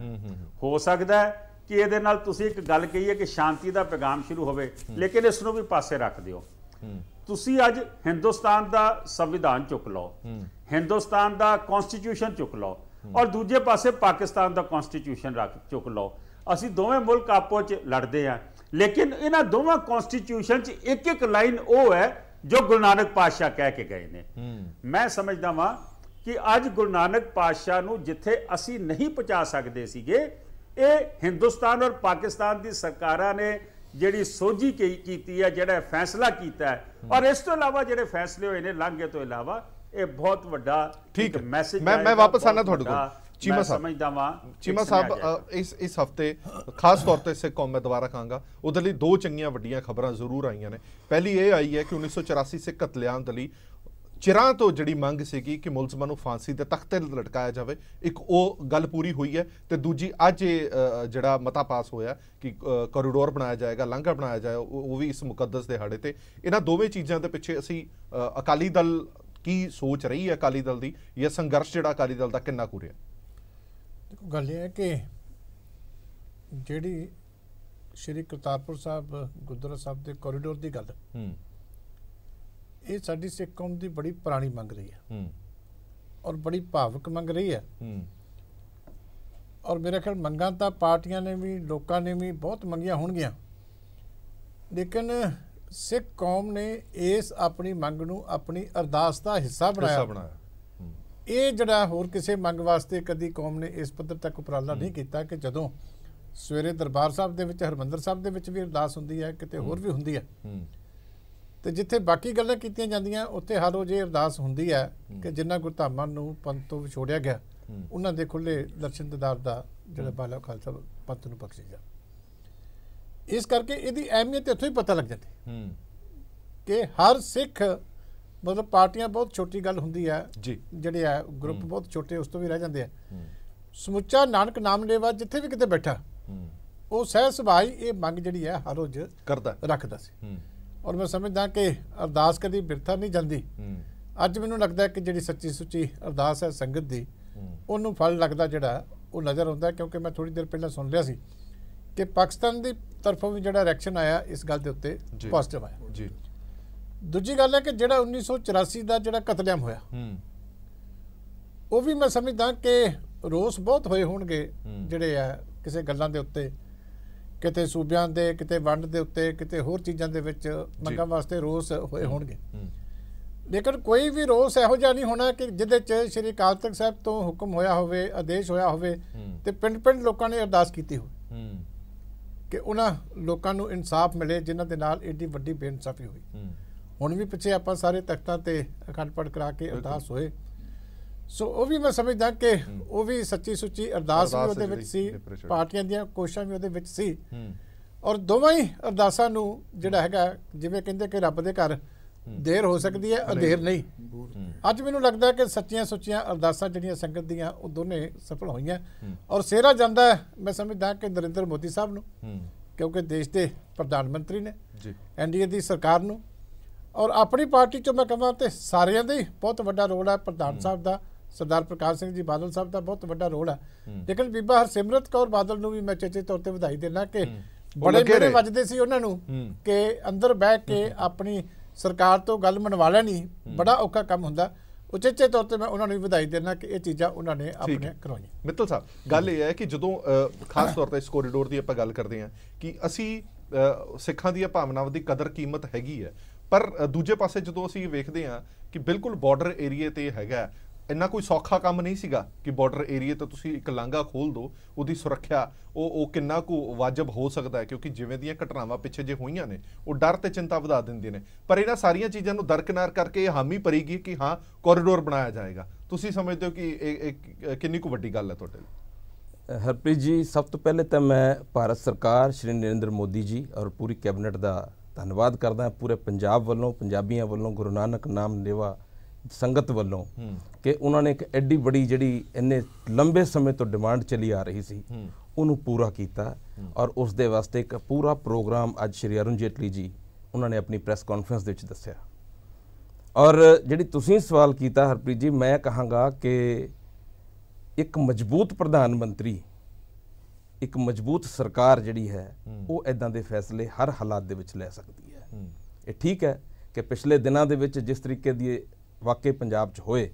ਹੋ ਸਕਦਾ ਹੈ ਕਿ ਇਹਦੇ ਨਾਲ ਤੁਸੀਂ ਇੱਕ ਗੱਲ ਕਹੀ ਹੈ ਕਿ ਸ਼ਾਂਤੀ ਦਾ ਪੈਗਾਮ ਸ਼ੁਰੂ ਹੋਵੇ, ਲੇਕਿਨ ਇਸ ਨੂੰ ਵੀ ਪਾਸੇ ਰੱਖ ਦਿਓ। ਤੁਸੀਂ ਅੱਜ ਹਿੰਦੁਸਤਾਨ ਦਾ ਸੰਵਿਧਾਨ ਚੁੱਕ ਲਓ, ਹਿੰਦੁਸਤਾਨ ਦਾ ਕਨਸਟੀਟਿਊਸ਼ਨ ਚੁੱਕ ਲਓ, ਔਰ ਦੂਜੇ ਪਾਸੇ ਪਾਕਿਸਤਾਨ ਦਾ ਕਨਸਟੀਟਿਊਸ਼ਨ ਚੁੱਕ ਲਓ। ਅਸੀਂ ਦੋਵੇਂ ਮੁਲਕ ਆਪੋ 'ਚ ਲੜਦੇ ਆ, ਲੇਕਿਨ ਇਹਨਾਂ ਦੋਵਾਂ ਕਨਸਟੀਟਿਊਸ਼ਨ 'ਚ ਇੱਕ ਇੱਕ ਲਾਈਨ ਉਹ ਹੈ ਜੋ ਗੁਰੂ ਨਾਨਕ ਪਾਤਸ਼ਾਹ ਕਹਿ ਕੇ ਗਏ ਨੇ। ਮੈਂ ਸਮਝਦਾ ਵਾਂ ਕਿ ਅੱਜ ਗੁਰੂ ਨਾਨਕ ਪਾਤਸ਼ਾਹ ਨੂੰ ਜਿੱਥੇ ਅਸੀਂ ਨਹੀਂ ਪਹੁੰਚਾ ਸਕਦੇ ਸੀਗੇ, ਇਹ ਹਿੰਦੁਸਤਾਨ ਔਰ ਪਾਕਿਸਤਾਨ ਦੀ ਸਰਕਾਰਾਂ ਨੇ ਜਿਹੜੀ ਸੋਝੀ ਕੀਤੀ ਹੈ, ਜਿਹੜਾ ਫੈਸਲਾ ਕੀਤਾ ਹੈ, ਔਰ ਇਸ ਤੋਂ ਇਲਾਵਾ ਜਿਹੜੇ ਫੈਸਲੇ ਹੋਏ ਨੇ ਲਾਂਘੇ ਤੋਂ ਇਲਾਵਾ, ਇਹ ਬਹੁਤ ਵੱਡਾ ਮੈਸੇਜ। ਮੈਂ ਵਾਪਸ ਆਣਾ ਤੁਹਾਡੇ ਕੋਲ ਚੀਮਾ ਸਾਹਿਬ। ਸਮਝਦਾ ਵਾਂ ਚੀਮਾ ਸਾਹਿਬ, ਇਸ ਹਫਤੇ ਖਾਸ ਤੌਰ ਤੇ ਸਿੱਖ ਕੌਮ ਮੈਂ ਦੁਬਾਰਾ ਕਹਾਂਗਾ, ਉਹਦੇ ਲਈ ਦੋ ਚੰਗੀਆਂ ਵੱਡੀਆਂ ਖਬਰਾਂ ਜ਼ਰੂਰ ਆਈਆਂ ਨੇ। ਪਹਿਲੀ ਇਹ ਆਈ ਹੈ ਕਿ 1984 ਸਿੱਖ ਕਤਲੇਆਮ ਦੇ ਲਈ ਚਿਰਾਂ ਤੋਂ ਜਿਹੜੀ ਮੰਗ ਸੀਗੀ ਕਿ ਮੁਲਜ਼ਮਾਂ ਨੂੰ ਫਾਂਸੀ ਦੇ ਤਖਤ ਤੇ ਲਟਕਾਇਆ ਜਾਵੇ, ਇੱਕ ਉਹ ਗੱਲ ਪੂਰੀ ਹੋਈ ਹੈ। ਤੇ ਦੂਜੀ ਅੱਜ ਇਹ ਜਿਹੜਾ ਮਤਾ ਪਾਸ ਹੋਇਆ ਕਿ ਕੋਰੀਡੋਰ ਬਣਾਇਆ ਜਾਏਗਾ, ਲਾਂਘਾ ਬਣਾਇਆ ਜਾਏ, ਉਹ ਵੀ ਇਸ ਮੁਕੱਦਸ ਦਿਹਾੜੇ ਤੇ। ਇਹਨਾਂ ਦੋਵੇਂ ਚੀਜ਼ਾਂ ਦੇ ਪਿੱਛੇ ਅਸੀਂ ਅਕਾਲੀ ਦਲ ਕੀ ਸੋਚ ਰਹੀ ਹੈ, ਅਕਾਲੀ ਦਲ ਦੀ, ਜਾਂ ਸੰਘਰਸ਼ ਜਿਹੜਾ ਅਕਾਲੀ ਦਲ ਦਾ ਕਿੰਨਾ ਕੁ ਰਿਹਾ? ਦੇਖੋ, ਗੱਲ ਇਹ ਹੈ ਕਿ ਜਿਹੜੀ ਸ਼੍ਰੀ ਕਰਤਾਰਪੁਰ ਸਾਹਿਬ ਗੁਰਦੁਆਰਾ ਸਾਹਿਬ ਦੇ ਕੋਰੀਡੋਰ ਦੀ ਗੱਲ, ਇਹ ਸਾਡੀ ਸਿੱਖ ਕੌਮ ਦੀ ਬੜੀ ਪੁਰਾਣੀ ਮੰਗ ਰਹੀ ਹੈ, ਔਰ ਬੜੀ ਭਾਵਕ ਮੰਗ ਰਹੀ ਹੈ। ਔਰ ਮੇਰੇ ਖਿਆਲ ਮੰਗਾਂ ਤਾਂ ਪਾਰਟੀਆਂ ਨੇ ਵੀ, ਲੋਕਾਂ ਨੇ ਵੀ ਬਹੁਤ ਮੰਗੀਆਂ ਹੋਣਗੀਆਂ, ਲੇਕਿਨ ਸਿੱਖ ਕੌਮ ਨੇ ਇਸ ਆਪਣੀ ਮੰਗ ਨੂੰ ਆਪਣੀ ਅਰਦਾਸ ਦਾ ਹਿੱਸਾ ਬਣਾਇਆ। ਇਹ ਜਿਹੜਾ ਹੋਰ ਕਿਸੇ ਮੰਗ ਵਾਸਤੇ ਕਦੀ ਕੌਮ ਨੇ ਇਸ ਪੱਧਰ ਤੱਕ ਉਪਰਾਲਾ ਨਹੀਂ ਕੀਤਾ ਕਿ ਜਦੋਂ ਸਵੇਰੇ ਦਰਬਾਰ ਸਾਹਿਬ ਦੇ ਵਿੱਚ, ਹਰਿਮੰਦਰ ਸਾਹਿਬ ਦੇ ਵਿੱਚ ਵੀ ਅਰਦਾਸ ਹੁੰਦੀ ਹੈ, ਕਿਤੇ ਹੋਰ ਵੀ ਹੁੰਦੀ ਹੈ, ਤੇ ਜਿੱਥੇ ਬਾਕੀ ਗੱਲਾਂ ਕੀਤੀਆਂ ਜਾਂਦੀਆਂ ਉੱਥੇ ਹਰ ਰੋਜ਼ ਇਹ ਅਰਦਾਸ ਹੁੰਦੀ ਹੈ ਕਿ ਜਿਨ੍ਹਾਂ ਗੁਰਧਾਮਾਂ ਨੂੰ ਪੰਥ ਤੋਂ ਵਿਛੋੜਿਆ ਗਿਆ, ਉਹਨਾਂ ਦੇ ਖੁੱਲੇ ਦਰਸ਼ਨ ਦੀਦਾਰ ਦਾ ਜਿਹੜਾ ਬਾਲਾ ਖਾਲਸਾ ਪੰਥ ਨੂੰ ਬਖਸ਼ੇ ਜਾ। ਇਸ ਕਰਕੇ ਇਹਦੀ ਅਹਿਮੀਅਤ ਇੱਥੋਂ ਹੀ ਪਤਾ ਲੱਗ ਜਾਂਦੀ ਕਿ ਹਰ ਸਿੱਖ, ਮਤਲਬ ਪਾਰਟੀਆਂ ਬਹੁਤ ਛੋਟੀ ਗੱਲ ਹੁੰਦੀ ਹੈ, ਜਿਹੜੇ ਆ ਗਰੁੱਪ ਬਹੁਤ ਛੋਟੇ, ਉਸ ਤੋਂ ਵੀ ਰਹਿ ਜਾਂਦੇ ਆ। ਸਮੁੱਚਾ ਨਾਨਕ ਨਾਮ ਲੇਵਾ ਜਿੱਥੇ ਵੀ ਕਿਤੇ ਬੈਠਾ, ਉਹ ਸਹਿ ਸੁਭਾਅ ਹੀ ਇਹ ਮੰਗ ਜਿਹੜੀ ਹੈ ਹਰ ਰੋਜ਼ ਰੱਖਦਾ ਸੀ। ਔਰ ਮੈਂ ਸਮਝਦਾ ਕਿ ਅਰਦਾਸ ਕਦੀ ਬਿਰਥਾ ਨਹੀਂ ਜਾਂਦੀ। ਅੱਜ ਮੈਨੂੰ ਲੱਗਦਾ ਕਿ ਜਿਹੜੀ ਸੱਚੀ ਸੁੱਚੀ ਅਰਦਾਸ ਹੈ ਸੰਗਤ ਦੀ, ਉਹਨੂੰ ਫਲ ਲੱਗਦਾ ਜਿਹੜਾ ਉਹ ਨਜ਼ਰ ਆਉਂਦਾ। ਕਿਉਂਕਿ ਮੈਂ ਥੋੜੀ ਦੇਰ ਪਹਿਲਾਂ ਸੁਣ ਲਿਆ ਸੀ ਕਿ ਪਾਕਿਸਤਾਨ ਦੀ ਤਰਫੋਂ ਵੀ ਜਿਹੜਾ ਰਿਐਕਸ਼ਨ ਆਇਆ ਇਸ ਗੱਲ ਦੇ ਉੱਤੇ ਪੋਜ਼ਿਟਿਵ ਆਇਆ। ਦੂਜੀ ਗੱਲ ਹੈ ਕਿ ਜਿਹੜਾ 1984 ਦਾ ਜਿਹੜਾ ਕਤਲੇਆਮ ਹੋਇਆ, ਉਹ ਵੀ ਮੈਂ ਸਮਝਦਾ ਕਿ ਰੋਸ ਬਹੁਤ ਹੋਏ ਹੋਣਗੇ ਜਿਹੜੇ ਆ ਕਿਸੇ ਗੱਲਾਂ ਦੇ ਉੱਤੇ, ਕਿਤੇ ਸੂਬਿਆਂ ਦੇ, ਕਿਤੇ ਵੰਡ ਦੇ ਉੱਤੇ, ਕਿਤੇ ਹੋਰ ਚੀਜ਼ਾਂ ਦੇ ਵਿੱਚ ਮੰਗਾਂ ਵਾਸਤੇ ਰੋਸ ਹੋਏ ਹੋਣਗੇ, ਲੇਕਿਨ ਕੋਈ ਵੀ ਰੋਸ ਇਹੋ ਜਿਹਾ ਨਹੀਂ ਹੋਣਾ ਕਿ ਜਿਹਦੇ 'ਚ ਸ਼੍ਰੀ ਅਕਾਲ ਤਖਤ ਸਾਹਿਬ ਤੋਂ ਹੁਕਮ ਹੋਇਆ ਹੋਵੇ, ਆਦੇਸ਼ ਹੋਇਆ ਹੋਵੇ ਤੇ ਪਿੰਡ ਲੋਕਾਂ ਨੇ ਅਰਦਾਸ ਕੀਤੀ ਹੋਵੇ ਕਿ ਉਹਨਾਂ ਲੋਕਾਂ ਨੂੰ ਇਨਸਾਫ ਮਿਲੇ ਜਿਨ੍ਹਾਂ ਦੇ ਨਾਲ ਏਡੀ ਵੱਡੀ ਬੇਇਨਸਾਫੀ ਹੋਈ। ਹੁਣ ਵੀ ਪਿੱਛੇ ਆਪਾਂ ਸਾਰੇ ਤਖਤਾਂ ਤੇ ਅਖੰਡ ਪਾਠ ਕਰਾ ਕੇ ਅਰਦਾਸ ਹੋਏ, ਸੋ ਉਹ ਵੀ ਮੈਂ ਸਮਝਦਾ ਕਿ ਉਹ ਵੀ ਸੱਚੀ ਸੁੱਚੀ ਅਰਦਾਸ ਵੀ ਉਹਦੇ ਵਿੱਚ ਸੀ, ਪਾਰਟੀਆਂ ਦੀਆਂ ਕੋਸ਼ਿਸ਼ਾਂ ਵੀ ਉਹਦੇ ਵਿੱਚ ਸੀ, ਔਰ ਦੋਵਾਂ ਹੀ ਅਰਦਾਸਾਂ ਨੂੰ ਜਿਹੜਾ ਹੈਗਾ, ਜਿਵੇਂ ਕਹਿੰਦੇ ਕਿ ਰੱਬ ਦੇ ਘਰ ਦੇਰ ਹੋ ਸਕਦੀ ਹੈ, ਅੰਧੇਰ ਨਹੀਂ। ਅੱਜ ਮੈਨੂੰ ਲੱਗਦਾ ਕਿ ਸੱਚੀਆਂ ਸੁੱਚੀਆਂ ਅਰਦਾਸਾਂ ਜਿਹੜੀਆਂ ਸੰਗਤ ਦੀਆਂ, ਉਹ ਦੋਨੇ ਸਫਲ ਹੋਈਆਂ। ਔਰ ਸਿਹਰਾ ਜਾਂਦਾ ਮੈਂ ਸਮਝਦਾ ਕਿ ਨਰਿੰਦਰ ਮੋਦੀ ਸਾਹਿਬ ਨੂੰ, ਕਿਉਂਕਿ ਦੇਸ਼ ਦੇ ਪ੍ਰਧਾਨ ਮੰਤਰੀ ਨੇ, ਐਨਡੀਏ ਦੀ ਸਰਕਾਰ ਨੂੰ, ਔਰ ਆਪਣੀ ਪਾਰਟੀ 'ਚੋਂ ਮੈਂ ਕਹਾਂ ਤੇ ਸਾਰਿਆਂ ਦਾ ਹੀ ਬਹੁਤ ਵੱਡਾ ਰੋਲ ਹੈ। ਪ੍ਰਧਾਨ ਸਾਹਿਬ ਦਾ, ਸਰਦਾਰ ਪ੍ਰਕਾਸ਼ ਸਿੰਘ ਜੀ ਬਾਦਲ ਸਾਹਿਬ ਦਾ ਬਹੁਤ ਵੱਡਾ ਰੋਲ ਹੈ, ਲੇਕਿਨ ਬੀਬਾ ਹਰਸਿਮਰਤ ਕੌਰ ਬਾਦਲ ਨੂੰ ਵੀ ਮੈਂ ਚੇਚੇ ਤੌਰ ਤੇ ਵਧਾਈ ਦੇਣਾ ਕਿ ਬੜੇ ਮੇਰੇ ਵੱਜਦੇ ਸੀ ਉਹਨਾਂ ਨੂੰ ਕਿ ਅੰਦਰ ਬਹਿ ਕੇ ਆਪਣੀ ਸਰਕਾਰ ਤੋਂ ਗੱਲ ਮਨਵਾ ਲੈਣੀ ਬੜਾ ਔਖਾ ਕੰਮ ਹੁੰਦਾ, ਉਚੇਚੇ ਤੌਰ ਤੇ ਮੈਂ ਉਹਨਾਂ ਨੂੰ ਵੀ ਵਧਾਈ ਦੇਣਾ ਕਿ ਇਹ ਚੀਜ਼ਾਂ ਉਹਨਾਂ ਨੇ ਆਪਣੇ ਕਰਵਾਈਆਂ। ਮਿੱਤਲ ਸਾਹਿਬ, ਗੱਲ ਇਹ ਹੈ ਕਿ ਜਦੋਂ ਖਾਸ ਤੌਰ ਤੇ ਇਸ ਕੋਰੀਡੋਰ ਦੀ ਆਪਾਂ ਗੱਲ ਕਰਦੇ ਹਾਂ ਕਿ ਅਸੀਂ ਸਿੱਖਾਂ ਦੀਆਂ ਭਾਵਨਾਵਾਂ ਦੀ ਕਦਰ ਕੀਮਤ ਹੈਗੀ ਹੈ, ਪਰ ਦੂਜੇ ਪਾਸੇ ਜਦੋਂ ਅਸੀਂ ਵੇਖਦੇ ਹਾਂ ਕਿ ਬਿਲਕੁਲ ਬਾਰਡਰ ਏਰੀਏ ਤੇ ਹੈਗਾ, ਇੰਨਾ ਕੋਈ ਸੌਖਾ ਕੰਮ ਨਹੀਂ ਸੀਗਾ ਕਿ ਬਾਰਡਰ ਏਰੀਏ ਤੇ ਤੁਸੀਂ ਇੱਕ ਲਾਂਘਾ ਖੋਲ ਦਿਓ, ਉਹਦੀ ਸੁਰੱਖਿਆ ਉਹ ਕਿੰਨਾ ਕੁ ਵਾਜਬ ਹੋ ਸਕਦਾ ਹੈ, ਕਿਉਂਕਿ ਜਿਵੇਂ ਦੀਆਂ ਘਟਨਾਵਾਂ ਪਿੱਛੇ ਜੇ ਹੋਈਆਂ ਨੇ ਉਹ ਡਰ ਤੇ ਚਿੰਤਾ ਵਧਾ ਦਿੰਦੀਆਂ ਨੇ। ਪਰ ਇਹਨਾਂ ਸਾਰੀਆਂ ਚੀਜ਼ਾਂ ਨੂੰ ਦਰਕਿਨਾਰ ਕਰਕੇ ਇਹ ਹਾਮੀ ਭਰੀਗੀ ਕਿ ਹਾਂ ਕੋਰੀਡੋਰ ਬਣਾਇਆ ਜਾਏਗਾ। ਤੁਸੀਂ ਸਮਝਦੇ ਹੋ ਕਿ ਇਹ ਕਿੰਨੀ ਕੁ ਵੱਡੀ ਗੱਲ ਹੈ ਤੁਹਾਡੇ ਲਈ? ਹਰਪ੍ਰੀਤ ਜੀ, ਸਭ ਤੋਂ ਪਹਿਲੇ ਤਾਂ ਮੈਂ ਭਾਰਤ ਸਰਕਾਰ ਸ਼੍ਰੀ ਨਰਿੰਦਰ ਮੋਦੀ ਜੀ ਔਰ ਪੂਰੀ ਕੈਬਨਿਟ ਦਾ ਧੰਨਵਾਦ ਕਰਦਾ, ਪੂਰੇ ਪੰਜਾਬ ਵੱਲੋਂ, ਪੰਜਾਬੀਆਂ ਵੱਲੋਂ, ਗੁਰੂ ਨਾਨਕ ਨਾਮ ਲੇਵਾ ਸੰਗਤ ਵੱਲੋਂ, ਕਿ ਉਹਨਾਂ ਨੇ ਇੱਕ ਐਡੀ ਬੜੀ ਜਿਹੜੀ ਇੰਨੇ ਲੰਬੇ ਸਮੇਂ ਤੋਂ ਡਿਮਾਂਡ ਚਲੀ ਆ ਰਹੀ ਸੀ ਉਹਨੂੰ ਪੂਰਾ ਕੀਤਾ। ਔਰ ਉਸ ਦੇ ਵਾਸਤੇ ਇੱਕ ਪੂਰਾ ਪ੍ਰੋਗਰਾਮ ਅੱਜ ਸ਼੍ਰੀ ਅਰੁਣ ਜੇਟਲੀ ਜੀ ਉਹਨਾਂ ਨੇ ਆਪਣੀ ਪ੍ਰੈਸ ਕਾਨਫਰੰਸ ਦੇ ਵਿੱਚ ਦੱਸਿਆ। ਔਰ ਜਿਹੜੀ ਤੁਸੀਂ ਸਵਾਲ ਕੀਤਾ ਹਰਪ੍ਰੀਤ ਜੀ, ਮੈਂ ਕਹਾਂਗਾ ਕਿ ਇੱਕ ਮਜ਼ਬੂਤ ਪ੍ਰਧਾਨ ਮੰਤਰੀ, ਇੱਕ ਮਜ਼ਬੂਤ ਸਰਕਾਰ ਜਿਹੜੀ ਹੈ ਉਹ ਇਦਾਂ ਦੇ ਫੈਸਲੇ ਹਰ ਹਾਲਾਤ ਦੇ ਵਿੱਚ ਲੈ ਸਕਦੀ ਹੈ। ਇਹ ਠੀਕ ਹੈ ਕਿ ਪਿਛਲੇ ਦਿਨਾਂ ਦੇ ਵਿੱਚ ਜਿਸ ਤਰੀਕੇ ਦੀ ਵਾਕਈ ਪੰਜਾਬ 'ਚ ਹੋਏ,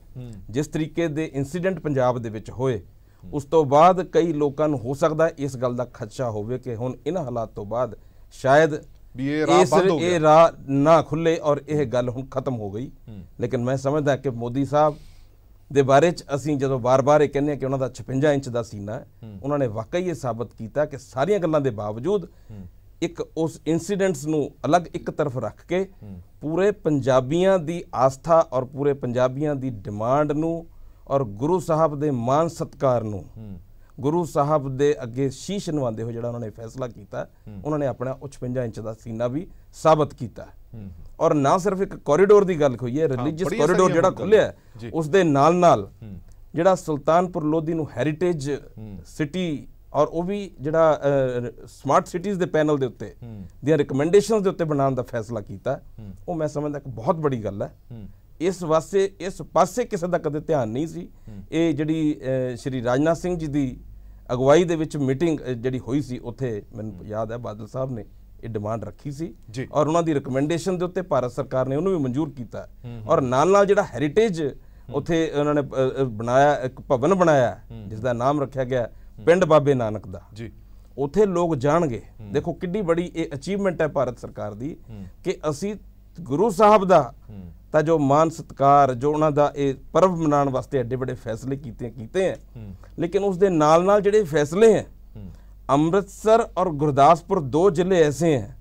ਜਿਸ ਤਰੀਕੇ ਦੇ ਇੰਸੀਡੈਂਟ ਪੰਜਾਬ ਦੇ ਵਿੱਚ ਹੋਏ, ਉਸ ਤੋਂ ਬਾਅਦ ਕਈ ਲੋਕਾਂ ਨੂੰ ਹੋ ਸਕਦਾ ਇਸ ਗੱਲ ਦਾ ਖਦਸ਼ਾ ਹੋਵੇ ਕਿ ਹੁਣ ਇਹਨਾਂ ਹਾਲਾਤ ਤੋਂ ਬਾਅਦ ਸ਼ਾਇਦ ਇਹ ਰਾਹ ਨਾ ਖੁੱਲੇ ਔਰ ਇਹ ਗੱਲ ਹੁਣ ਖਤਮ ਹੋ ਗਈ। ਲੇਕਿਨ ਮੈਂ ਸਮਝਦਾ ਕਿ ਮੋਦੀ ਸਾਹਿਬ ਦੇ ਬਾਰੇ 'ਚ ਅਸੀਂ ਜਦੋਂ ਬਾਰ-ਬਾਰ ਇਹ ਕਹਿੰਦੇ ਹਾਂ ਕਿ ਉਹਨਾਂ ਦਾ 56 ਇੰਚ ਦਾ ਸੀਨਾ ਹੈ, ਉਹਨਾਂ ਨੇ ਵਾਕਈ ਇਹ ਸਾਬਤ ਕੀਤਾ ਕਿ ਸਾਰੀਆਂ ਗੱਲਾਂ ਦੇ ਬਾਵਜੂਦ ਇੱਕ ਉਸ ਇਨਸੀਡੈਂਟਸ ਨੂੰ ਅਲੱਗ ਇੱਕ ਤਰਫ ਰੱਖ ਕੇ ਪੂਰੇ ਪੰਜਾਬੀਆਂ ਦੀ ਆਸਥਾ ਔਰ ਪੂਰੇ ਪੰਜਾਬੀਆਂ ਦੀ ਡਿਮਾਂਡ ਨੂੰ ਔਰ ਗੁਰੂ ਸਾਹਿਬ ਦੇ ਮਾਨ ਸਤਿਕਾਰ ਨੂੰ, ਗੁਰੂ ਸਾਹਿਬ ਦੇ ਅੱਗੇ ਸ਼ੀਸ਼ ਨਵਾਉਂਦੇ ਹੋਏ ਜਿਹੜਾ ਉਹਨਾਂ ਨੇ ਫੈਸਲਾ ਕੀਤਾ, ਉਹਨਾਂ ਨੇ ਆਪਣਾ 56 ਇੰਚ ਦਾ ਸੀਨਾ ਵੀ ਸਾਬਤ ਕੀਤਾ। ਔਰ ਨਾ ਸਿਰਫ ਇੱਕ ਕੋਰੀਡੋਰ ਦੀ ਗੱਲ ਹੋਈ ਹੈ, ਰਿਲੀਜੀਅਸ ਕੋਰੀਡੋਰ ਜਿਹੜਾ ਖੁੱਲਿਆ ਉਸ ਦੇ ਨਾਲ ਨਾਲ ਜਿਹੜਾ ਸੁਲਤਾਨਪੁਰ ਲੋਧੀ ਨੂੰ ਹੈਰੀਟੇਜ ਸਿਟੀ ਔਰ ਉਹ ਵੀ ਜਿਹੜਾ ਸਮਾਰਟ ਸਿਟੀਜ਼ ਦੇ ਪੈਨਲ ਦੇ ਉੱਤੇ ਦੀਆਂ ਰਿਕਮੈਂਡੇਸ਼ਨਸ ਦੇ ਉੱਤੇ ਬਣਾਉਣ ਦਾ ਫੈਸਲਾ ਕੀਤਾ, ਉਹ ਮੈਂ ਸਮਝਦਾ ਕਿ ਬਹੁਤ ਬੜੀ ਗੱਲ ਹੈ। ਇਸ ਪਾਸੇ ਕਿਸੇ ਦਾ ਕਦੇ ਧਿਆਨ ਨਹੀਂ ਸੀ। ਇਹ ਜਿਹੜੀ ਸ਼੍ਰੀ ਰਾਜਨਾਥ ਸਿੰਘ ਜੀ ਦੀ ਅਗਵਾਈ ਦੇ ਵਿੱਚ ਮੀਟਿੰਗ ਜਿਹੜੀ ਹੋਈ ਸੀ, ਉੱਥੇ ਮੈਨੂੰ ਯਾਦ ਹੈ ਬਾਦਲ ਸਾਹਿਬ ਨੇ ਇਹ ਡਿਮਾਂਡ ਰੱਖੀ ਸੀ ਔਰ ਉਹਨਾਂ ਦੀ ਰਿਕਮੈਂਡੇਸ਼ਨ ਦੇ ਉੱਤੇ ਭਾਰਤ ਸਰਕਾਰ ਨੇ ਉਹਨੂੰ ਵੀ ਮਨਜ਼ੂਰ ਕੀਤਾ। ਔਰ ਨਾਲ ਜਿਹੜਾ ਹੈਰੀਟੇਜ ਉੱਥੇ ਉਹਨਾਂ ਨੇ ਬਣਾਇਆ, ਇੱਕ ਭਵਨ ਬਣਾਇਆ ਜਿਸ ਦਾ ਨਾਮ ਰੱਖਿਆ ਗਿਆ ਪਿੰਡ ਬਾਬੇ ਨਾਨਕ ਦਾ, ਉੱਥੇ ਲੋਕ ਜਾਣਗੇ। ਦੇਖੋ ਕਿੰਨੀ ਬੜੀ ਇਹ ਅਚੀਵਮੈਂਟ ਹੈ ਭਾਰਤ ਸਰਕਾਰ ਦੀ ਕਿ ਅਸੀਂ ਗੁਰੂ ਸਾਹਿਬ ਦਾ ਤਾਂ ਜੋ ਮਾਨ ਸਤਿਕਾਰ, ਜੋ ਉਹਨਾਂ ਦਾ ਇਹ ਪਰਵ ਮਨਾਉਣ ਵਾਸਤੇ ਐਡੇ ਵੱਡੇ ਫੈਸਲੇ ਕੀਤੇ ਹੈ, ਲੇਕਿਨ ਉਸ ਦੇ ਨਾਲ ਜਿਹੜੇ ਫੈਸਲੇ ਹੈ, ਅੰਮ੍ਰਿਤਸਰ ਔਰ ਗੁਰਦਾਸਪੁਰ 2 ਜ਼ਿਲ੍ਹੇ ਐਸੇ ਹੈ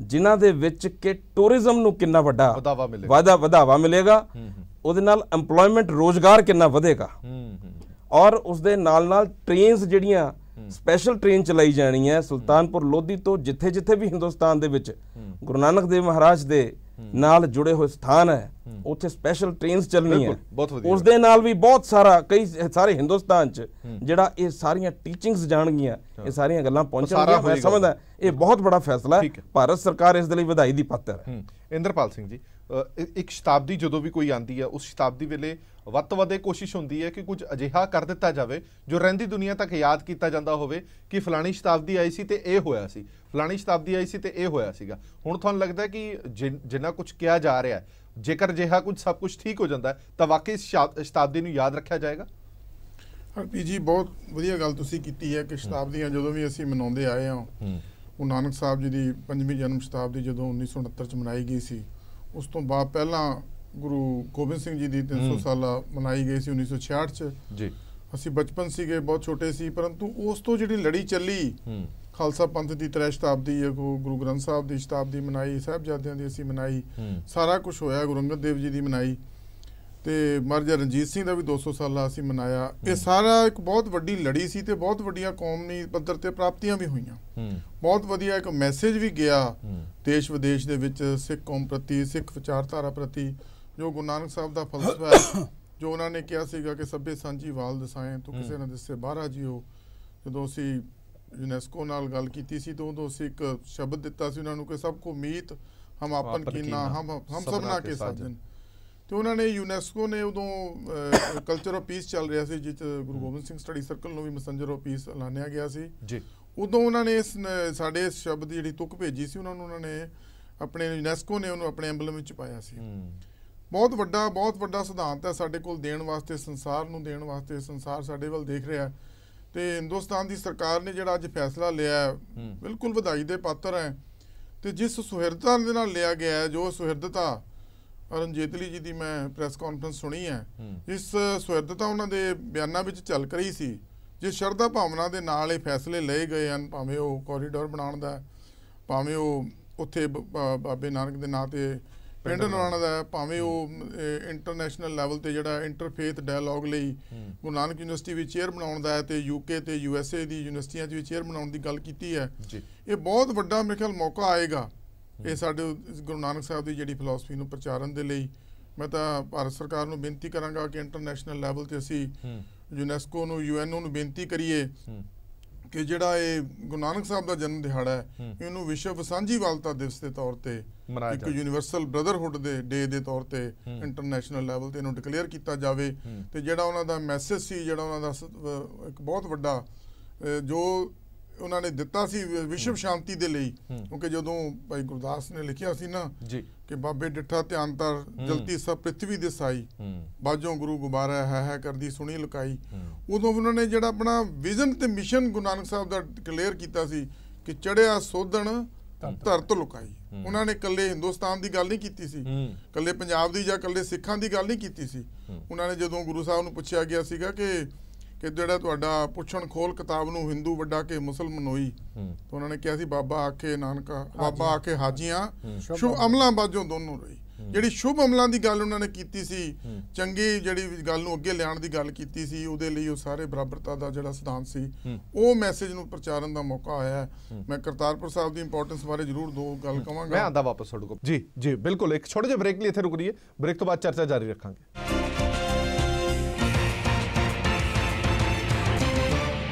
ਜਿਨ੍ਹਾਂ ਦੇ ਵਿੱਚ ਕਿ ਟੂਰਿਜ਼ਮ ਨੂੰ ਕਿੰਨਾ ਵੱਡਾ ਵਧਾਵਾ ਮਿਲੇਗਾ, ਉਹਦੇ ਨਾਲ ਐਮਪਲੋਇਮੈਂਟ ਰੋਜ਼ਗਾਰ ਕਿੰਨਾ ਵਧੇਗਾ। ਔਰ ਉਸ ਦੇ ਨਾਲ ਟ੍ਰੇਨਸ ਜਿਹੜੀਆਂ ਸਪੈਸ਼ਲ ਟ੍ਰੇਨ ਚਲਾਈ ਜਾਣੀ ਹੈ ਸੁਲਤਾਨਪੁਰ ਲੋਧੀ ਤੋਂ ਜਿੱਥੇ ਵੀ ਹਿੰਦੁਸਤਾਨ ਦੇ ਵਿੱਚ ਗੁਰੂ ਨਾਨਕ ਦੇਵ ਮਹਾਰਾਜ ਦੇ ਨਾਲ ਜੁੜੇ ਹੋਏ ਸਥਾਨ ਹੈ, ਉੱਥੇ ਸਪੈਸ਼ਲ ਟ੍ਰੇਨਸ ਚੱਲਣੀ ਹੈ। ਉਸ ਦੇ ਨਾਲ ਵੀ ਬਹੁਤ ਕਈ ਸਾਰੇ ਹਿੰਦੁਸਤਾਨ 'ਚ ਜਿਹੜਾ ਇਹ ਸਾਰੀਆਂ ਟੀਚਿੰਗਸ ਜਾਣਗੀਆਂ, ਇਹ ਸਾਰੀਆਂ ਗੱਲਾਂ ਪਹੁੰਚਣਗੀਆਂ। ਮੈਂ ਸਮਝਦਾ ਇਹ ਬਹੁਤ ਬੜਾ ਫੈਸਲਾ ਹੈ, ਭਾਰਤ ਸਰਕਾਰ ਇਸ ਦੇ ਲਈ ਵਧਾਈ ਦੀ ਪਾਤਰ ਹੈ। ਇੰਦਰਪਾਲ ਸਿੰਘ ਜੀ, ਇੱਕ ਸ਼ਤਾਬਦੀ ਜਦੋਂ ਵੀ ਕੋਈ ਆਉਂਦੀ ਹੈ, ਉਸ ਸ਼ਤਾਬਦੀ ਵੇਲੇ ਵੱਧ ਤੋਂ ਵੱਧ ਇਹ ਕੋਸ਼ਿਸ਼ ਹੁੰਦੀ ਹੈ ਕਿ ਕੁਝ ਅਜਿਹਾ ਕਰ ਦਿੱਤਾ ਜਾਵੇ ਜੋ ਰਹਿੰਦੀ ਦੁਨੀਆ ਤੱਕ ਯਾਦ ਕੀਤਾ ਜਾਂਦਾ ਹੋਵੇ ਕਿ ਫਲਾਣੀ ਸ਼ਤਾਬਦੀ ਆਈ ਸੀ ਤੇ ਇਹ ਹੋਇਆ ਸੀ, ਫਲਾਣੀ ਸ਼ਤਾਬਦੀ ਆਈ ਸੀ ਤੇ ਇਹ ਹੋਇਆ ਸੀਗਾ। ਹੁਣ ਤੁਹਾਨੂੰ ਲੱਗਦਾ ਹੈ ਕਿ ਜਿੰਨਾ ਕੁਝ ਕਿਹਾ ਜਾ ਰਿਹਾ ਹੈ, ਜੇਕਰ ਅਜਿਹਾ ਕੁਝ ਸਭ ਕੁਝ ਠੀਕ ਹੋ ਜਾਂਦਾ ਤਾਂ ਵਾਕਈ ਸ਼ਤਾਬਦੀ ਨੂੰ ਯਾਦ ਰੱਖਿਆ ਜਾਏਗਾ? ਹਰਪ੍ਰੀਤ ਜੀ, ਬਹੁਤ ਵਧੀਆ ਗੱਲ ਤੁਸੀਂ ਕੀਤੀ ਹੈ ਕਿ ਸ਼ਤਾਬਦੀਆਂ ਜਦੋਂ ਵੀ ਅਸੀਂ ਮਨਾਉਂਦੇ ਆਏ ਹਾਂ, ਉਹ ਨਾਨਕ ਸਾਹਿਬ ਜੀ ਦੀ 5ਵੀਂ ਜਨਮ ਸ਼ਤਾਬਦੀ ਜਦੋਂ 1969 'ਚ ਮਨਾਈ ਗਈ ਸੀ, ਉਸ ਤੋਂ ਬਾਅਦ ਪਹਿਲਾਂ ਗੁਰੂ ਗੋਬਿੰਦ ਸਿੰਘ ਜੀ ਦੀ 300 ਸਾਲਾ ਮਨਾਈ ਗਈ ਸੀ 1966 'ਚ। ਜੀ ਅਸੀਂ ਬਚਪਨ ਸੀਗੇ, ਬਹੁਤ ਛੋਟੇ ਸੀ, ਪਰੰਤੂ ਉਸ ਤੋਂ ਜਿਹੜੀ ਲੜੀ ਚੱਲੀ, ਖਾਲਸਾ ਪੰਥ ਦੀ 3 ਸ਼ਤਾਬਦੀ, ਗੁਰੂ ਗ੍ਰੰਥ ਸਾਹਿਬ ਦੀ ਸ਼ਤਾਬਦੀ ਮਨਾਈ, ਸਾਹਿਬਜ਼ਾਦਿਆਂ ਦੀ ਅਸੀਂ ਮਨਾਈ, ਸਾਰਾ ਕੁਝ ਹੋਇਆ, ਗੁਰੂ ਅੰਗਦ ਦੇਵ ਜੀ ਦੀ ਮਨਾਈ, ਤੇ ਮਹਾਰਾਜਾ ਰਣਜੀਤ ਸਿੰਘ ਦਾ ਵੀ 200 ਸਾਲਾ ਅਸੀਂ ਮਨਾਇਆ। ਇਹ ਸਾਰਾ ਇੱਕ ਬਹੁਤ ਵੱਡੀ ਲੜੀ ਸੀ ਤੇ ਬਹੁਤ ਵੱਡੀਆਂ ਕੌਮੀ ਪੱਧਰ ਤੇ ਪ੍ਰਾਪਤੀਆਂ ਵੀ ਹੋਈਆਂ। ਬਹੁਤ ਵਧੀਆ ਇੱਕ ਮੈਸੇਜ ਵੀ ਗਿਆ ਦੇਸ਼ ਵਿਦੇਸ਼ ਦੇ ਵਿੱਚ ਸਿੱਖ ਕੌਮ ਪ੍ਰਤੀ, ਸਿੱਖ ਵਿਚਾਰਧਾਰਾ ਪ੍ਰਤੀ, ਜੋ ਗੁਰੂ ਨਾਨਕ ਸਾਹਿਬ ਦਾ ਫਲਸਫਾ ਹੈ, ਜੋ ਉਹਨਾਂ ਨੇ ਕਿਹਾ ਸੀਗਾ ਕਿ ਸਭੇ ਸਾਂਝੀ ਵਾਲ ਦਸਾਏ ਤੂੰ ਕਿਸੇ ਨਾ ਦਿਸੇ ਬਾਹਰਾ ਜੀਓ। ਜਦੋਂ ਅਸੀਂ ਯੂਨੈਸਕੋ ਨਾਲ ਗੱਲ ਕੀਤੀ ਸੀ ਤਾਂ ਉਦੋਂ ਅਸੀਂ ਇੱਕ ਸ਼ਬਦ ਦਿੱਤਾ ਸੀ ਉਹਨਾਂ ਨੂੰ ਕਿ ਸਭ ਕੋ ਮੀਤ ਹਮ ਆਪਨ ਕੀਨਾ ਹਮ ਸਭਨਾ ਕੇ ਸਾਜਨ। ਤੇ ਉਹਨਾਂ ਨੇ ਯੂਨੈਸਕੋ ਨੇ ਉਦੋਂ ਕਲਚਰ ਆਫ ਪੀਸ ਚੱਲ ਰਿਹਾ ਸੀ, ਜਿਸ 'ਚ ਗੁਰੂ ਗੋਬਿੰਦ ਸਿੰਘ ਸਟੱਡੀ ਸਰਕਲ ਨੂੰ ਵੀ ਮੈਸੇਂਜਰ ਆਫ ਪੀਸ ਐਲਾਨਿਆ ਗਿਆ ਸੀ। ਉਦੋਂ ਉਹਨਾਂ ਨੇ ਸਾਡੇ ਇਸ ਸ਼ਬਦ ਦੀ ਜਿਹੜੀ ਤੁਕ ਭੇਜੀ ਸੀ, ਉਹਨਾਂ ਨੇ ਆਪਣੇ ਯੂਨੈਸਕੋ ਨੇ ਉਹਨੂੰ ਆਪਣੇ ਐਂਬਲਮ ਵਿੱਚ ਪਾਇਆ ਸੀ। ਬਹੁਤ ਵੱਡਾ ਸਿਧਾਂਤ ਹੈ ਸਾਡੇ ਕੋਲ ਦੇਣ ਵਾਸਤੇ, ਸੰਸਾਰ ਨੂੰ ਦੇਣ ਵਾਸਤੇ। ਸੰਸਾਰ ਸਾਡੇ ਵੱਲ ਦੇਖ ਰਿਹਾ ਤੇ ਹਿੰਦੁਸਤਾਨ ਦੀ ਸਰਕਾਰ ਨੇ ਜਿਹੜਾ ਅੱਜ ਫੈਸਲਾ ਲਿਆ ਬਿਲਕੁਲ ਵਧਾਈ ਦੇ ਪਾਤਰ ਹੈ। ਤੇ ਜਿਸ ਸੁਹਿਰਦਤਾ ਦੇ ਨਾਲ ਲਿਆ ਗਿਆ ਹੈ, ਜੋ ਸੁਹਿਰਦਤਾ ਅਰੁਣ ਜੇਤਲੀ ਜੀ ਦੀ ਮੈਂ ਪ੍ਰੈਸ ਕਾਨਫਰੰਸ ਸੁਣੀ ਹੈ, ਇਸ ਸੁਹਿਰਦਤਾ ਉਹਨਾਂ ਦੇ ਬਿਆਨਾਂ ਵਿੱਚ ਝਲਕ ਰਹੀ ਸੀ। ਜਿਸ ਸ਼ਰਧਾ ਭਾਵਨਾ ਦੇ ਨਾਲ ਇਹ ਫੈਸਲੇ ਲਏ ਗਏ ਹਨ, ਭਾਵੇਂ ਉਹ ਕੋਰੀਡੋਰ ਬਣਾਉਣ ਦਾ, ਭਾਵੇਂ ਉਹ ਉੱਥੇ ਬਾਬੇ ਨਾਨਕ ਦੇ ਨਾਂ ਤੇ ਪਿੰਡ ਬਣਾਉਣ ਦਾ, ਭਾਵੇਂ ਉਹ ਇੰਟਰਨੈਸ਼ਨਲ ਲੈਵਲ ਤੇ ਜਿਹੜਾ ਇੰਟਰਫੇਥ ਡਾਇਲੋਗ ਲਈ ਗੁਰੂ ਨਾਨਕ ਯੂਨੀਵਰਸਿਟੀ ਵਿੱਚ ਚੇਅਰ ਬਣਾਉਣ ਦਾ ਹੈ ਤੇ UK ਤੇ USA ਦੀ ਯੂਨੀਵਰਸਿਟੀਆਂ 'ਚ ਵੀ ਚੇਅਰ ਬਣਾਉਣ ਦੀ ਗੱਲ ਕੀਤੀ ਹੈ। ਇਹ ਬਹੁਤ ਵੱਡਾ ਮੇਰੇ ਖਿਆਲ ਮੌਕਾ ਆਏਗਾ ਇਹ ਸਾਡੇ ਗੁਰੂ ਨਾਨਕ ਸਾਹਿਬ ਦੀ ਜਿਹੜੀ ਫਿਲਾਸਫੀ ਨੂੰ ਪ੍ਰਚਾਰਨ ਦੇ ਲਈ। ਮੈਂ ਤਾਂ ਭਾਰਤ ਸਰਕਾਰ ਨੂੰ ਬੇਨਤੀ ਕਰਾਂਗਾ ਕਿ ਇੰਟਰਨੈਸ਼ਨਲ ਲੈਵਲ ਤੇ ਅਸੀਂ UNESCO ਨੂੰ, UN ਨੂੰ ਬੇਨਤੀ ਕਰੀਏ ਕਿ ਜਿਹੜਾ ਇਹ ਗੁਰੂ ਨਾਨਕ ਸਾਹਿਬ ਦਾ ਜਨਮ ਦਿਹਾੜਾ ਹੈ, ਇਹਨੂੰ ਵਿਸ਼ਵ ਸਾਂਝੀਵਾਲਤਾ ਦਿਵਸ ਦੇ ਤੌਰ ਤੇ, ਇੱਕ ਯੂਨੀਵਰਸਲ ਬ੍ਰਦਰਹੁੱਡ ਦੇ ਡੇ ਦੇ ਤੌਰ ਤੇ ਇੰਟਰਨੈਸ਼ਨਲ ਲੈਵਲ ਤੇ ਇਹਨੂੰ ਡਿਕਲੇਅਰ ਕੀਤਾ ਜਾਵੇ। ਤੇ ਜਿਹੜਾ ਉਹਨਾਂ ਦਾ ਮੈਸੇਜ ਸੀ, ਜਿਹੜਾ ਉਹਨਾਂ ਦਾ ਇੱਕ ਬਹੁਤ ਵੱਡਾ ਜੋ ਉਹਨਾਂ ਨੇ ਦਿੱਤਾ ਸੀ ਵਿਸ਼ਵ ਸ਼ਾਂਤੀ ਦੇ ਲਈ, ਕਿਉਂਕਿ ਜਦੋਂ ਭਾਈ ਗੁਰਦਾਸ ਨੇ ਲਿਖਿਆ ਸੀ ਨਾ ਕਿ ਬਾਬੇ ਡਿੱਠਾ ਧਿਆਨ ਧਰ ਜਲਤੀ ਸਭ ਪ੍ਰਿਥਵੀ ਦੇ ਸਾਈ, ਬਾਜੋਂ ਗੁਰੂ ਗੁਬਾਰਾ ਹੈ ਕਰਦੀ ਸੁਣੀ ਲੁਕਾਈ, ਉਦੋਂ ਉਹਨਾਂ ਨੇ ਜਿਹੜਾ ਆਪਣਾ ਵਿਜ਼ਨ ਤੇ ਮਿਸ਼ਨ ਗੁਰੂ ਨਾਨਕ ਸਾਹਿਬ ਦਾ ਡਿਕਲੇਅਰ ਕੀਤਾ ਸੀ ਕਿ ਚੜਿਆ ਸੋਧਣ ਧਰਤ ਲੁਕਾਈ। ਉਹਨਾਂ ਨੇ ਇਕੱਲੇ ਹਿੰਦੁਸਤਾਨ ਦੀ ਗੱਲ ਨਹੀਂ ਕੀਤੀ ਸੀ, ਇਕੱਲੇ ਪੰਜਾਬ ਦੀ ਜਾਂ ਇਕੱਲੇ ਸਿੱਖਾਂ ਦੀ ਗੱਲ ਨਹੀਂ ਕੀਤੀ ਸੀ। ਉਹਨਾਂ ਨੇ ਜਦੋਂ ਗੁਰੂ ਸਾਹਿਬ ਨੂੰ ਪੁੱਛਿਆ ਗਿਆ ਸੀਗਾ ਕਿ ਜਿਹੜਾ ਤੁਹਾਡਾ ਪੁੱਛਣ ਖੋਲ ਕਿਤਾਬ ਨੂੰ ਹਿੰਦੂ ਵੱਡਾ ਕੇ ਮੁਸਲਮਾਨ ਹੋਈ, ਤਾਂ ਉਹਨਾਂ ਨੇ ਕਿਹਾ ਸੀ ਬਾਬਾ ਆਖੇ ਨਾਨਕਾ, ਬਾਬਾ ਆਖੇ ਹਾਜੀਆਂ, ਸ਼ੁਭ ਅਮਲਾਂ ਬਾਝੋਂ ਦੋਨੋਂ ਰਹੀ। ਜਿਹੜੀ ਸ਼ੁਭ ਅਮਲਾਂ ਦੀ ਗੱਲ ਉਹਨਾਂ ਨੇ ਕੀਤੀ ਸੀ, ਚੰਗੀ ਜਿਹੜੀ ਗੱਲ ਨੂੰ ਅੱਗੇ ਲਿਆਉਣ ਦੀ ਗੱਲ ਕੀਤੀ ਸੀ, ਉਹਦੇ ਲਈ ਉਹ ਸਾਰੇ ਬਰਾਬਰਤਾ ਦਾ ਜਿਹੜਾ ਸਿਧਾਂਤ ਸੀ, ਉਹ ਮੈਸੇਜ ਨੂੰ ਪ੍ਰਚਾਰਨ ਦਾ ਮੌਕਾ ਆਇਆ। ਮੈਂ ਕਰਤਾਰਪੁਰ ਸਾਹਿਬ ਦੀ ਇੰਪੋਰਟੈਂਸ ਬਾਰੇ ਜ਼ਰੂਰ ਦੋ ਗੱਲ ਕਵਾਂਗਾ। ਮੈਂ ਆਂਦਾ ਵਾਪਸ ਤੁਹਾਡੇ ਕੋਲ। ਜੀ ਬਿਲਕੁਲ, ਇੱਕ ਛੋਟੇ ਜਿਹੇ ਬ੍ਰੇਕ ਲਈ ਇੱਥੇ ਰੁਕ ਰਹੀਏ, ਬ੍ਰੇਕ ਤੋਂ ਬਾਅਦ ਚਰਚਾ ਜਾਰੀ ਰੱਖਾਂਗੇ।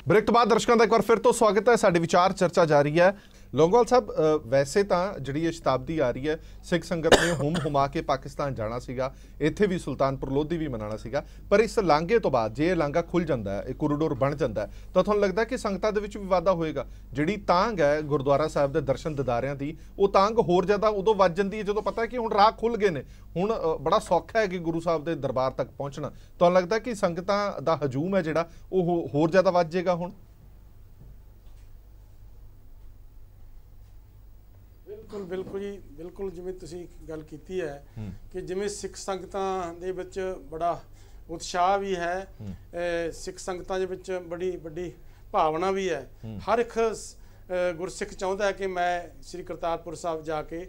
ਬ੍ਰੇਕ ਤੋਂ ਬਾਅਦ ਦਰਸ਼ਕਾਂ ਦਾ ਇੱਕ ਵਾਰ ਫਿਰ ਤੋਂ ਸਵਾਗਤ ਹੈ। ਸਾਡੀ ਵਿਚਾਰ ਚਰਚਾ ਜਾਰੀ ਹੈ। ਲੌਂਗੋਵਾਲ ਸਾਹਿਬ, ਵੈਸੇ ਤਾਂ ਜਿਹੜੀ ਇਹ ਸ਼ਤਾਬਦੀ ਆ ਰਹੀ ਹੈ, ਸਿੱਖ ਸੰਗਤ ਨੇ ਹੁਮਾ ਕੇ ਪਾਕਿਸਤਾਨ ਜਾਣਾ ਸੀਗਾ, ਇੱਥੇ ਵੀ ਸੁਲਤਾਨਪੁਰ ਲੋਧੀ ਵੀ ਮਨਾਉਣਾ ਸੀਗਾ, ਪਰ ਇਸ ਲਾਂਘੇ ਤੋਂ ਬਾਅਦ ਜੇ ਇਹ ਲਾਂਘਾ ਖੁੱਲ ਜਾਂਦਾ ਹੈ, ਇਹ ਕੋਰੀਡੋਰ ਬਣ ਜਾਂਦਾ ਹੈ, ਤਾਂ ਤੁਹਾਨੂੰ ਲੱਗਦਾ ਕਿ ਸੰਗਤਾਂ ਦੇ ਵਿੱਚ ਵੀ ਵਾਧਾ ਹੋਏਗਾ? ਜਿਹੜੀ ਤਾਂਘ ਹੈ ਗੁਰਦੁਆਰਾ ਸਾਹਿਬ ਦੇ ਦਰਸ਼ਨ ਦਿਦਾਰਿਆਂ ਦੀ, ਉਹ ਤਾਂਘ ਹੋਰ ਜ਼ਿਆਦਾ ਉਦੋਂ ਵੱਧ ਜਾਂਦੀ ਹੈ ਜਦੋਂ ਪਤਾ ਹੈ ਕਿ ਹੁਣ ਰਾਹ ਖੁੱਲ ਗਏ ਨੇ, ਹੁਣ ਬੜਾ ਸੌਖਾ ਹੈ ਕਿ ਗੁਰੂ ਸਾਹਿਬ ਦੇ ਦਰਬਾਰ ਤੱਕ ਪਹੁੰਚਣਾ। ਤੁਹਾਨੂੰ ਲੱਗਦਾ ਕਿ ਸੰਗਤਾਂ ਦਾ ਹਜੂਮ ਹੈ ਜਿਹੜਾ ਉਹ ਹੋਰ ਜ਼ਿਆਦਾ ਵੱਧ ਜਾਏਗਾ ਹੁਣ? ਬਿਲਕੁਲ ਜੀ, ਬਿਲਕੁਲ। ਜਿਵੇਂ ਤੁਸੀਂ ਗੱਲ ਕੀਤੀ ਹੈ ਕਿ ਜਿਵੇਂ ਸਿੱਖ ਸੰਗਤਾਂ ਦੇ ਵਿੱਚ ਬੜਾ ਉਤਸ਼ਾਹ ਵੀ ਹੈ, ਸਿੱਖ ਸੰਗਤਾਂ ਦੇ ਵਿੱਚ ਬੜੀ ਵੱਡੀ ਭਾਵਨਾ ਵੀ ਹੈ। ਹਰ ਇੱਕ ਗੁਰਸਿੱਖ ਚਾਹੁੰਦਾ ਹੈ ਕਿ ਮੈਂ ਸ੍ਰੀ ਕਰਤਾਰਪੁਰ ਸਾਹਿਬ ਜਾ ਕੇ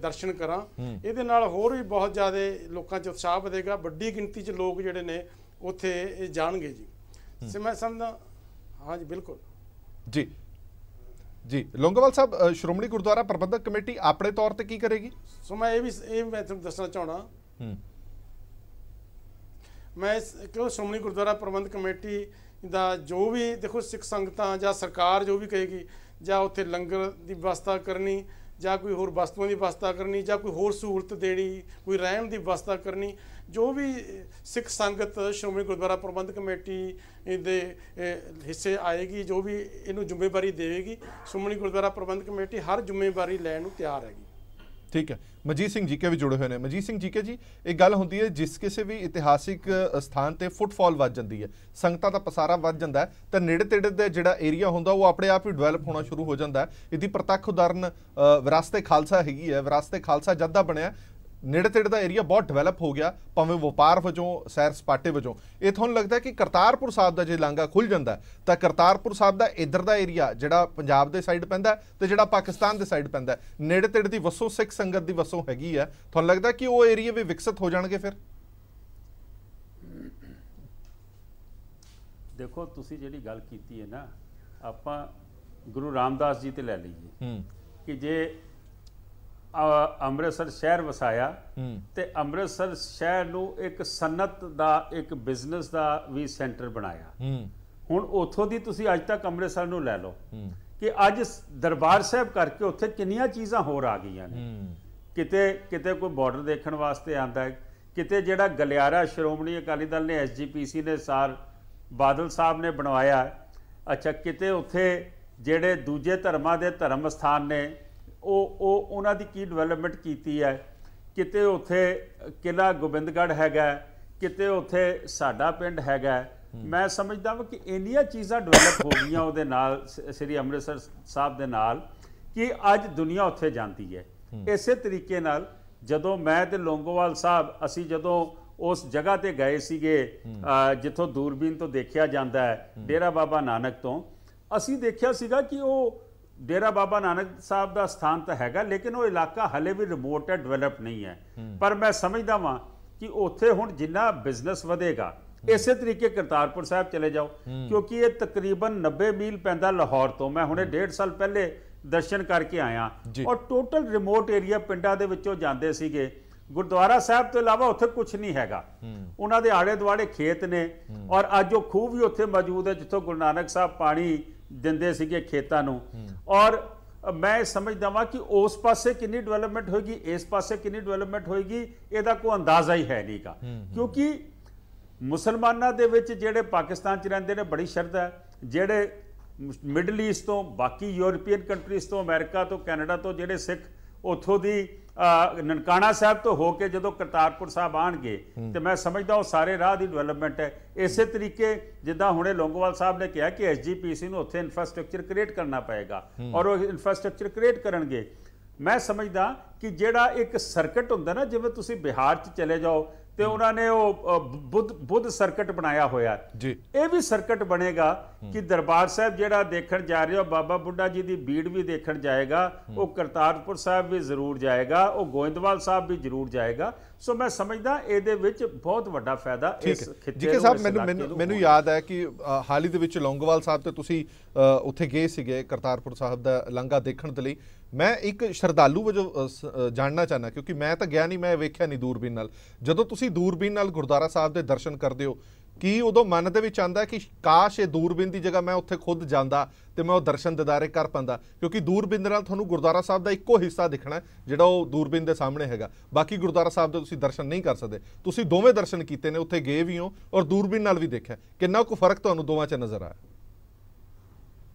ਦਰਸ਼ਨ ਕਰਾਂ। ਇਹਦੇ ਨਾਲ ਹੋਰ ਵੀ ਬਹੁਤ ਜ਼ਿਆਦਾ ਲੋਕਾਂ 'ਚ ਉਤਸ਼ਾਹ ਵਧੇਗਾ, ਵੱਡੀ ਗਿਣਤੀ 'ਚ ਲੋਕ ਜਿਹੜੇ ਨੇ ਉੱਥੇ ਜਾਣਗੇ ਜੀ। ਮੈਂ ਸਮਝਦਾ ਹਾਂਜੀ ਬਿਲਕੁਲ ਜੀ। ਲੌਂਗੋਵਾਲ ਸਾਹਿਬ, ਸ਼੍ਰੋਮਣੀ ਗੁਰਦੁਆਰਾ ਪ੍ਰਬੰਧਕ ਕਮੇਟੀ ਆਪਣੇ ਤੌਰ ਤੇ ਕੀ ਕਰੇਗੀ? ਸੋ ਮੈਂ ਮੈਂ ਤੁਹਾਨੂੰ ਦੱਸਣਾ ਚਾਹਣਾ, ਮੈਂ ਕਿਉਂ ਸ਼੍ਰੋਮਣੀ ਗੁਰਦੁਆਰਾ ਪ੍ਰਬੰਧਕ ਕਮੇਟੀ ਦਾ ਜੋ ਵੀ ਦੇਖੋ ਸਿੱਖ ਸੰਗਤਾਂ ਜਾਂ ਸਰਕਾਰ ਜੋ ਵੀ ਕਹੇਗੀ, ਜਾਂ ਉੱਥੇ ਲੰਗਰ ਦੀ ਵਿਵਸਥਾ ਕਰਨੀ, ਜਾਂ ਕੋਈ ਹੋਰ ਵਸਤੂਆਂ ਦੀ ਵਿਵਸਥਾ ਕਰਨੀ, ਜਾਂ ਕੋਈ ਹੋਰ ਸਹੂਲਤ ਦੇਣੀ, ਕੋਈ ਰਹਿਣ ਦੀ ਵਿਵਸਥਾ ਕਰਨੀ, ਜੋ ਵੀ ਸਿੱਖ ਸੰਗਤ ਸ਼੍ਰੋਮਣੀ ਗੁਰਦੁਆਰਾ ਪ੍ਰਬੰਧਕ ਕਮੇਟੀ ਦੇ ਹਿੱਸੇ ਆਏਗੀ, ਜੋ ਵੀ ਇਹਨੂੰ ਜ਼ਿੰਮੇਵਾਰੀ ਦੇਵੇਗੀ, ਸ਼੍ਰੋਮਣੀ ਗੁਰਦੁਆਰਾ ਪ੍ਰਬੰਧਕ ਕਮੇਟੀ ਹਰ ਜ਼ਿੰਮੇਵਾਰੀ ਲੈਣ ਨੂੰ ਤਿਆਰ ਹੈਗੀ। ਠੀਕ ਹੈ। ਮਨਜੀਤ ਸਿੰਘ ਜੀਕੇ ਵੀ ਜੁੜੇ ਹੋਏ ਨੇ। ਮਨਜੀਤ ਸਿੰਘ ਜੀਕੇ ਜੀ, ਇੱਕ ਗੱਲ ਹੁੰਦੀ ਹੈ, ਜਿਸ ਕਿਸੇ ਵੀ ਇਤਿਹਾਸਿਕ ਸਥਾਨ ਤੇ ਫੁੱਟਫਾਲ ਵੱਧ ਜਾਂਦੀ ਹੈ, ਸੰਗਤਾਂ ਦਾ ਪਸਾਰਾ ਵੱਧ ਜਾਂਦਾ ਹੈ, ਤਾਂ ਨੇੜੇ ਤੇੜੇ ਦਾ ਜਿਹੜਾ ਏਰੀਆ ਹੁੰਦਾ ਉਹ ਆਪਣੇ ਆਪ ਹੀ ਡਿਵੈਲਪ ਹੋਣਾ ਸ਼ੁਰੂ ਹੋ ਜਾਂਦਾ ਹੈ। ਇਹਦੀ ਪ੍ਰਤੱਖ ਉਦਾਹਰਨ ਵਿਰਾਸਤ-ਏ ਖਾਲਸਾ ਹੈਗੀ ਹੈ। ਵਿਰਾਸਤ-ਏ ਖਾਲਸਾ ਜਦ ਦਾ ਬਣਿਆ, ਨੇੜੇ ਤੇੜੇ ਦਾ ਏਰੀਆ ਬਹੁਤ ਡਿਵੈਲਪ ਹੋ ਗਿਆ, ਭਾਵੇਂ ਵਪਾਰ ਵਜੋਂ, ਸੈਰ ਸਪਾਟੇ ਵਜੋਂ। ਇਹ ਤੁਹਾਨੂੰ ਲੱਗਦਾ ਕਿ ਕਰਤਾਰਪੁਰ ਸਾਹਿਬ ਦਾ ਜੇ ਲਾਂਘਾ ਖੁੱਲ ਜਾਂਦਾ ਤਾਂ ਕਰਤਾਰਪੁਰ ਸਾਹਿਬ ਦਾ ਇੱਧਰ ਦਾ ਏਰੀਆ ਜਿਹੜਾ ਪੰਜਾਬ ਦੇ ਸਾਈਡ ਪੈਂਦਾ ਤੇ ਜਿਹੜਾ ਪਾਕਿਸਤਾਨ ਦੇ ਸਾਈਡ ਪੈਂਦਾ, ਨੇੜੇ ਤੇੜੇ ਦੀ ਵਸੋਂ ਸਿੱਖ ਸੰਗਤ ਦੀ ਵਸੋਂ ਹੈਗੀ ਹੈ, ਤੁਹਾਨੂੰ ਲੱਗਦਾ ਕਿ ਉਹ ਏਰੀਆ ਵੀ ਵਿਕਸਿਤ ਹੋ ਜਾਣਗੇ? ਫਿਰ ਦੇਖੋ, ਤੁਸੀਂ ਜਿਹੜੀ ਗੱਲ ਕੀਤੀ ਹੈ ਨਾ, ਆਪਾਂ ਗੁਰੂ ਰਾਮਦਾਸ ਜੀ ਤੇ ਲੈ ਲਈਏ ਕਿ ਜੇ ਅੰਮ੍ਰਿਤਸਰ ਸ਼ਹਿਰ ਵਸਾਇਆ ਤੇ ਅੰਮ੍ਰਿਤਸਰ ਸ਼ਹਿਰ ਨੂੰ ਇੱਕ ਸਨਅਤ ਦਾ, ਇੱਕ ਬਿਜ਼ਨਸ ਦਾ ਵੀ ਸੈਂਟਰ ਬਣਾਇਆ। ਹੁਣ ਉੱਥੋਂ ਦੀ ਤੁਸੀਂ ਅੱਜ ਤੱਕ ਅੰਮ੍ਰਿਤਸਰ ਨੂੰ ਲੈ ਲਓ ਕਿ ਅੱਜ ਦਰਬਾਰ ਸਾਹਿਬ ਕਰਕੇ ਉੱਥੇ ਕਿੰਨੀਆਂ ਚੀਜ਼ਾਂ ਹੋਰ ਆ ਗਈਆਂ ਨੇ। ਕਿਤੇ ਕੋਈ ਬਾਰਡਰ ਦੇਖਣ ਵਾਸਤੇ ਆਂਦਾ ਹੈ, ਕਿਤੇ ਜਿਹੜਾ ਗਲਿਆਰਾ ਸ਼੍ਰੋਮਣੀ ਅਕਾਲੀ ਦਲ ਨੇ, SGPC ਨੇ, ਬਾਦਲ ਸਾਹਿਬ ਨੇ ਬਣਵਾਇਆ। ਅੱਛਾ, ਕਿਤੇ ਉੱਥੇ ਜਿਹੜੇ ਦੂਜੇ ਧਰਮਾਂ ਦੇ ਧਰਮ ਸਥਾਨ ਨੇ, ਉਹਨਾਂ ਦੀ ਕੀ ਡਿਵੈਲਪਮੈਂਟ ਕੀਤੀ ਹੈ। ਕਿਤੇ ਉੱਥੇ ਕਿਲਾ ਗੋਬਿੰਦਗੜ੍ਹ ਹੈਗਾ, ਕਿਤੇ ਉੱਥੇ ਸਾਡਾ ਪਿੰਡ ਹੈਗਾ। ਮੈਂ ਸਮਝਦਾ ਹਾਂ ਕਿ ਇੰਨੀਆਂ ਚੀਜ਼ਾਂ ਡਿਵੈਲਪ ਹੋ ਗਈਆਂ ਉਹਦੇ ਨਾਲ, ਸ੍ਰੀ ਅੰਮ੍ਰਿਤਸਰ ਸਾਹਿਬ ਦੇ ਨਾਲ, ਕਿ ਅੱਜ ਦੁਨੀਆ ਉੱਥੇ ਜਾਂਦੀ ਹੈ। ਇਸੇ ਤਰੀਕੇ ਨਾਲ ਜਦੋਂ ਮੈਂ ਤੇ ਲੌਂਗੋਵਾਲ ਸਾਹਿਬ ਅਸੀਂ ਜਦੋਂ ਉਸ ਜਗ੍ਹਾ ਤੇ ਗਏ ਸੀਗੇ ਜਿੱਥੋਂ ਦੂਰਬੀਨ ਤੋਂ ਦੇਖਿਆ ਜਾਂਦਾ ਹੈ, ਡੇਰਾ ਬਾਬਾ ਨਾਨਕ ਤੋਂ, ਅਸੀਂ ਦੇਖਿਆ ਸੀਗਾ ਕਿ ਉਹ ਡੇਰਾ ਬਾਬਾ ਨਾਨਕ ਸਾਹਿਬ ਦਾ ਸਥਾਨ ਤਾਂ ਹੈਗਾ, ਲੇਕਿਨ ਉਹ ਇਲਾਕਾ ਹਲੇ ਵੀ ਰਿਮੋਟ ਹੈ, ਡਿਵੈਲਪ ਨਹੀਂ ਹੈ। ਪਰ ਮੈਂ ਸਮਝਦਾ ਵਾਂ ਕਿ ਉੱਥੇ ਹੁਣ ਜਿੰਨਾ ਬਿਜ਼ਨਸ ਵਧੇਗਾ, ਇਸੇ ਤਰੀਕੇ ਕਰਤਾਰਪੁਰ ਸਾਹਿਬ ਚਲੇ ਜਾਓ, ਕਿਉਂਕਿ ਇਹ ਤਕਰੀਬਨ 90 ਮੀਲ ਪੈਂਦਾ ਲਾਹੌਰ ਤੋਂ। ਮੈਂ ਹੁਣੇ 1.5 ਸਾਲ ਪਹਿਲੇ ਦਰਸ਼ਨ ਕਰਕੇ ਆਇਆ, ਔਰ ਟੋਟਲ ਰਿਮੋਟ ਏਰੀਆ ਪਿੰਡਾਂ ਦੇ ਵਿੱਚੋਂ ਜਾਂਦੇ ਸੀਗੇ। ਗੁਰਦੁਆਰਾ ਸਾਹਿਬ ਤੋਂ ਇਲਾਵਾ ਉੱਥੇ ਕੁਝ ਨਹੀਂ ਹੈਗਾ, ਉਹਨਾਂ ਦੇ ਆਲੇ ਦੁਆਲੇ ਖੇਤ ਨੇ, ਔਰ ਅੱਜ ਉਹ ਖੂਹ ਵੀ ਉੱਥੇ ਮੌਜੂਦ ਹੈ ਜਿੱਥੋਂ ਗੁਰੂ ਨਾਨਕ ਸਾਹਿਬ ਪਾਣੀ ਦਿੰਦੇ ਸੀਗੇ ਖੇਤਾਂ ਨੂੰ। ਔਰ ਮੈਂ ਸਮਝਦਾ ਵਾਂ ਕਿ ਉਸ ਪਾਸੇ ਕਿੰਨੀ ਡਿਵੈਲਪਮੈਂਟ ਹੋਏਗੀ, ਇਸ ਪਾਸੇ ਕਿੰਨੀ ਡਿਵੈਲਪਮੈਂਟ ਹੋਏਗੀ, ਇਹਦਾ ਕੋਈ ਅੰਦਾਜ਼ਾ ਹੀ ਹੈ ਨਹੀਂਗਾ। ਕਿਉਂਕਿ ਮੁਸਲਮਾਨਾਂ ਦੇ ਵਿੱਚ ਜਿਹੜੇ ਪਾਕਿਸਤਾਨ 'ਚ ਰਹਿੰਦੇ ਨੇ ਬੜੀ ਸ਼ਰਧਾ ਹੈ, ਜਿਹੜੇ ਮਿਡਲ ਈਸਟ ਤੋਂ, ਬਾਕੀ ਯੂਰਪੀਅਨ ਕੰਟਰੀਜ਼ ਤੋਂ, ਅਮਰੀਕਾ ਤੋਂ, ਕੈਨੇਡਾ ਤੋਂ ਜਿਹੜੇ ਸਿੱਖ ਉੱਥੋਂ ਦੀ ਨਨਕਾਣਾ ਸਾਹਿਬ ਤੋਂ ਹੋ ਕੇ ਜਦੋਂ ਕਰਤਾਰਪੁਰ ਸਾਹਿਬ ਆਣਗੇ, ਤੇ ਮੈਂ ਸਮਝਦਾ ਉਹ ਸਾਰੇ ਰਾਹ ਦੀ ਡਿਵੈਲਪਮੈਂਟ ਹੈ। ਇਸੇ ਤਰੀਕੇ ਜਿੱਦਾਂ ਹੁਣੇ ਲੌਂਗੋਵਾਲ ਸਾਹਿਬ ਨੇ ਕਿਹਾ ਕਿ SGPC ਨੂੰ ਉੱਥੇ ਇਨਫਰਾਸਟ੍ਰਕਚਰ ਕ੍ਰੀਏਟ ਕਰਨਾ ਪਏਗਾ, ਔਰ ਉਹ ਇਨਫਰਾਸਟ੍ਰਕਚਰ ਕ੍ਰੀਏਟ ਕਰਨਗੇ। ਮੈਂ ਸਮਝਦਾ ਕਿ ਜਿਹੜਾ ਇੱਕ ਸਰਕਟ ਹੁੰਦਾ ਨਾ, ਜਿਵੇਂ ਤੁਸੀਂ ਬਿਹਾਰ 'ਚ ਚਲੇ ਜਾਓ ਤੇ ਉਹਨਾਂ ਨੇ ਉਹ ਬੁੱਧ ਸਰਕਟ ਬਣਾਇਆ ਹੋਇਆ ਜੀ, ਇਹ ਵੀ ਸਰਕਟ ਬਣੇਗਾ ਕਿ ਦਰਬਾਰ ਸਾਹਿਬ ਜਿਹੜਾ ਦੇਖਣ ਜਾ ਰਹੇ ਹੋ, ਬਾਬਾ ਬੁੱਢਾ ਜੀ ਦੀ ਬੀੜ ਵੀ ਦੇਖਣ ਜਾਏਗਾ, ਉਹ ਕਰਤਾਰਪੁਰ ਸਾਹਿਬ ਵੀ ਜ਼ਰੂਰ ਜਾਏਗਾ, ਉਹ ਗੋਇੰਦਵਾਲ ਸਾਹਿਬ ਵੀ ਜ਼ਰੂਰ ਜਾਏਗਾ। ਸੋ ਮੈਂ ਸਮਝਦਾ ਇਹਦੇ ਵਿੱਚ ਬਹੁਤ ਵੱਡਾ ਫਾਇਦਾ ਇਸ ਖਿੱਤੇ ਨੂੰ। ਜੀ ਸਾਹਿਬ, ਮੈਨੂੰ ਯਾਦ ਹੈ ਕਿ ਹਾਲ ਹੀ ਦੇ ਵਿੱਚ ਲੌਂਗੋਵਾਲ ਸਾਹਿਬ ਤੇ ਤੁਸੀਂ ਉੱਥੇ ਗਏ ਸੀਗੇ ਕਰਤਾਰਪੁਰ ਸਾਹਿਬ ਦਾ ਲੰਗਾ ਦੇਖਣ ਦੇ ਲਈ। ਮੈਂ ਇੱਕ ਸ਼ਰਧਾਲੂ ਵਜੋਂ ਜਾਣਨਾ ਚਾਹੁੰਦਾ, ਕਿਉਂਕਿ ਮੈਂ ਤਾਂ ਗਿਆ ਨਹੀਂ, ਮੈਂ ਵੇਖਿਆ ਨਹੀਂ ਦੂਰਬੀਨ ਨਾਲ। ਜਦੋਂ ਤੁਸੀਂ ਦੂਰਬੀਨ ਨਾਲ ਗੁਰਦੁਆਰਾ ਸਾਹਿਬ ਦੇ ਦਰਸ਼ਨ ਕਰਦੇ ਹੋ, ਕੀ ਉਦੋਂ ਮਨ ਦੇ ਵਿੱਚ ਆਉਂਦਾ ਕਿ ਕਾਸ਼ ਇਹ ਦੂਰਬੀਨ ਦੀ ਜਗ੍ਹਾ ਮੈਂ ਉੱਥੇ ਖੁਦ ਜਾਂਦਾ ਤੇ ਮੈਂ ਉਹ ਦਰਸ਼ਨ ਦਿਦਾਰੇ ਕਰ ਪਾਉਂਦਾ? ਕਿਉਂਕਿ ਦੂਰਬੀਨ ਨਾਲ ਤੁਹਾਨੂੰ ਗੁਰਦੁਆਰਾ ਸਾਹਿਬ ਦਾ ਇੱਕੋ ਹਿੱਸਾ ਦਿਖਣਾ ਜਿਹੜਾ ਉਹ ਦੂਰਬੀਨ ਦੇ ਸਾਹਮਣੇ ਹੈਗਾ, ਬਾਕੀ ਗੁਰਦੁਆਰਾ ਸਾਹਿਬ ਦੇ ਤੁਸੀਂ ਦਰਸ਼ਨ ਨਹੀਂ ਕਰ ਸਕਦੇ। ਤੁਸੀਂ ਦੋਵੇਂ ਦਰਸ਼ਨ ਕੀਤੇ ਨੇ, ਉੱਥੇ ਗਏ ਵੀ ਹੋ ਔਰ ਦੂਰਬੀਨ ਨਾਲ ਵੀ ਦੇਖਿਆ, ਕਿੰਨਾ ਕੁ ਫਰਕ ਤੁਹਾਨੂੰ ਦੋਵਾਂ 'ਚ ਨਜ਼ਰ ਆਇਆ?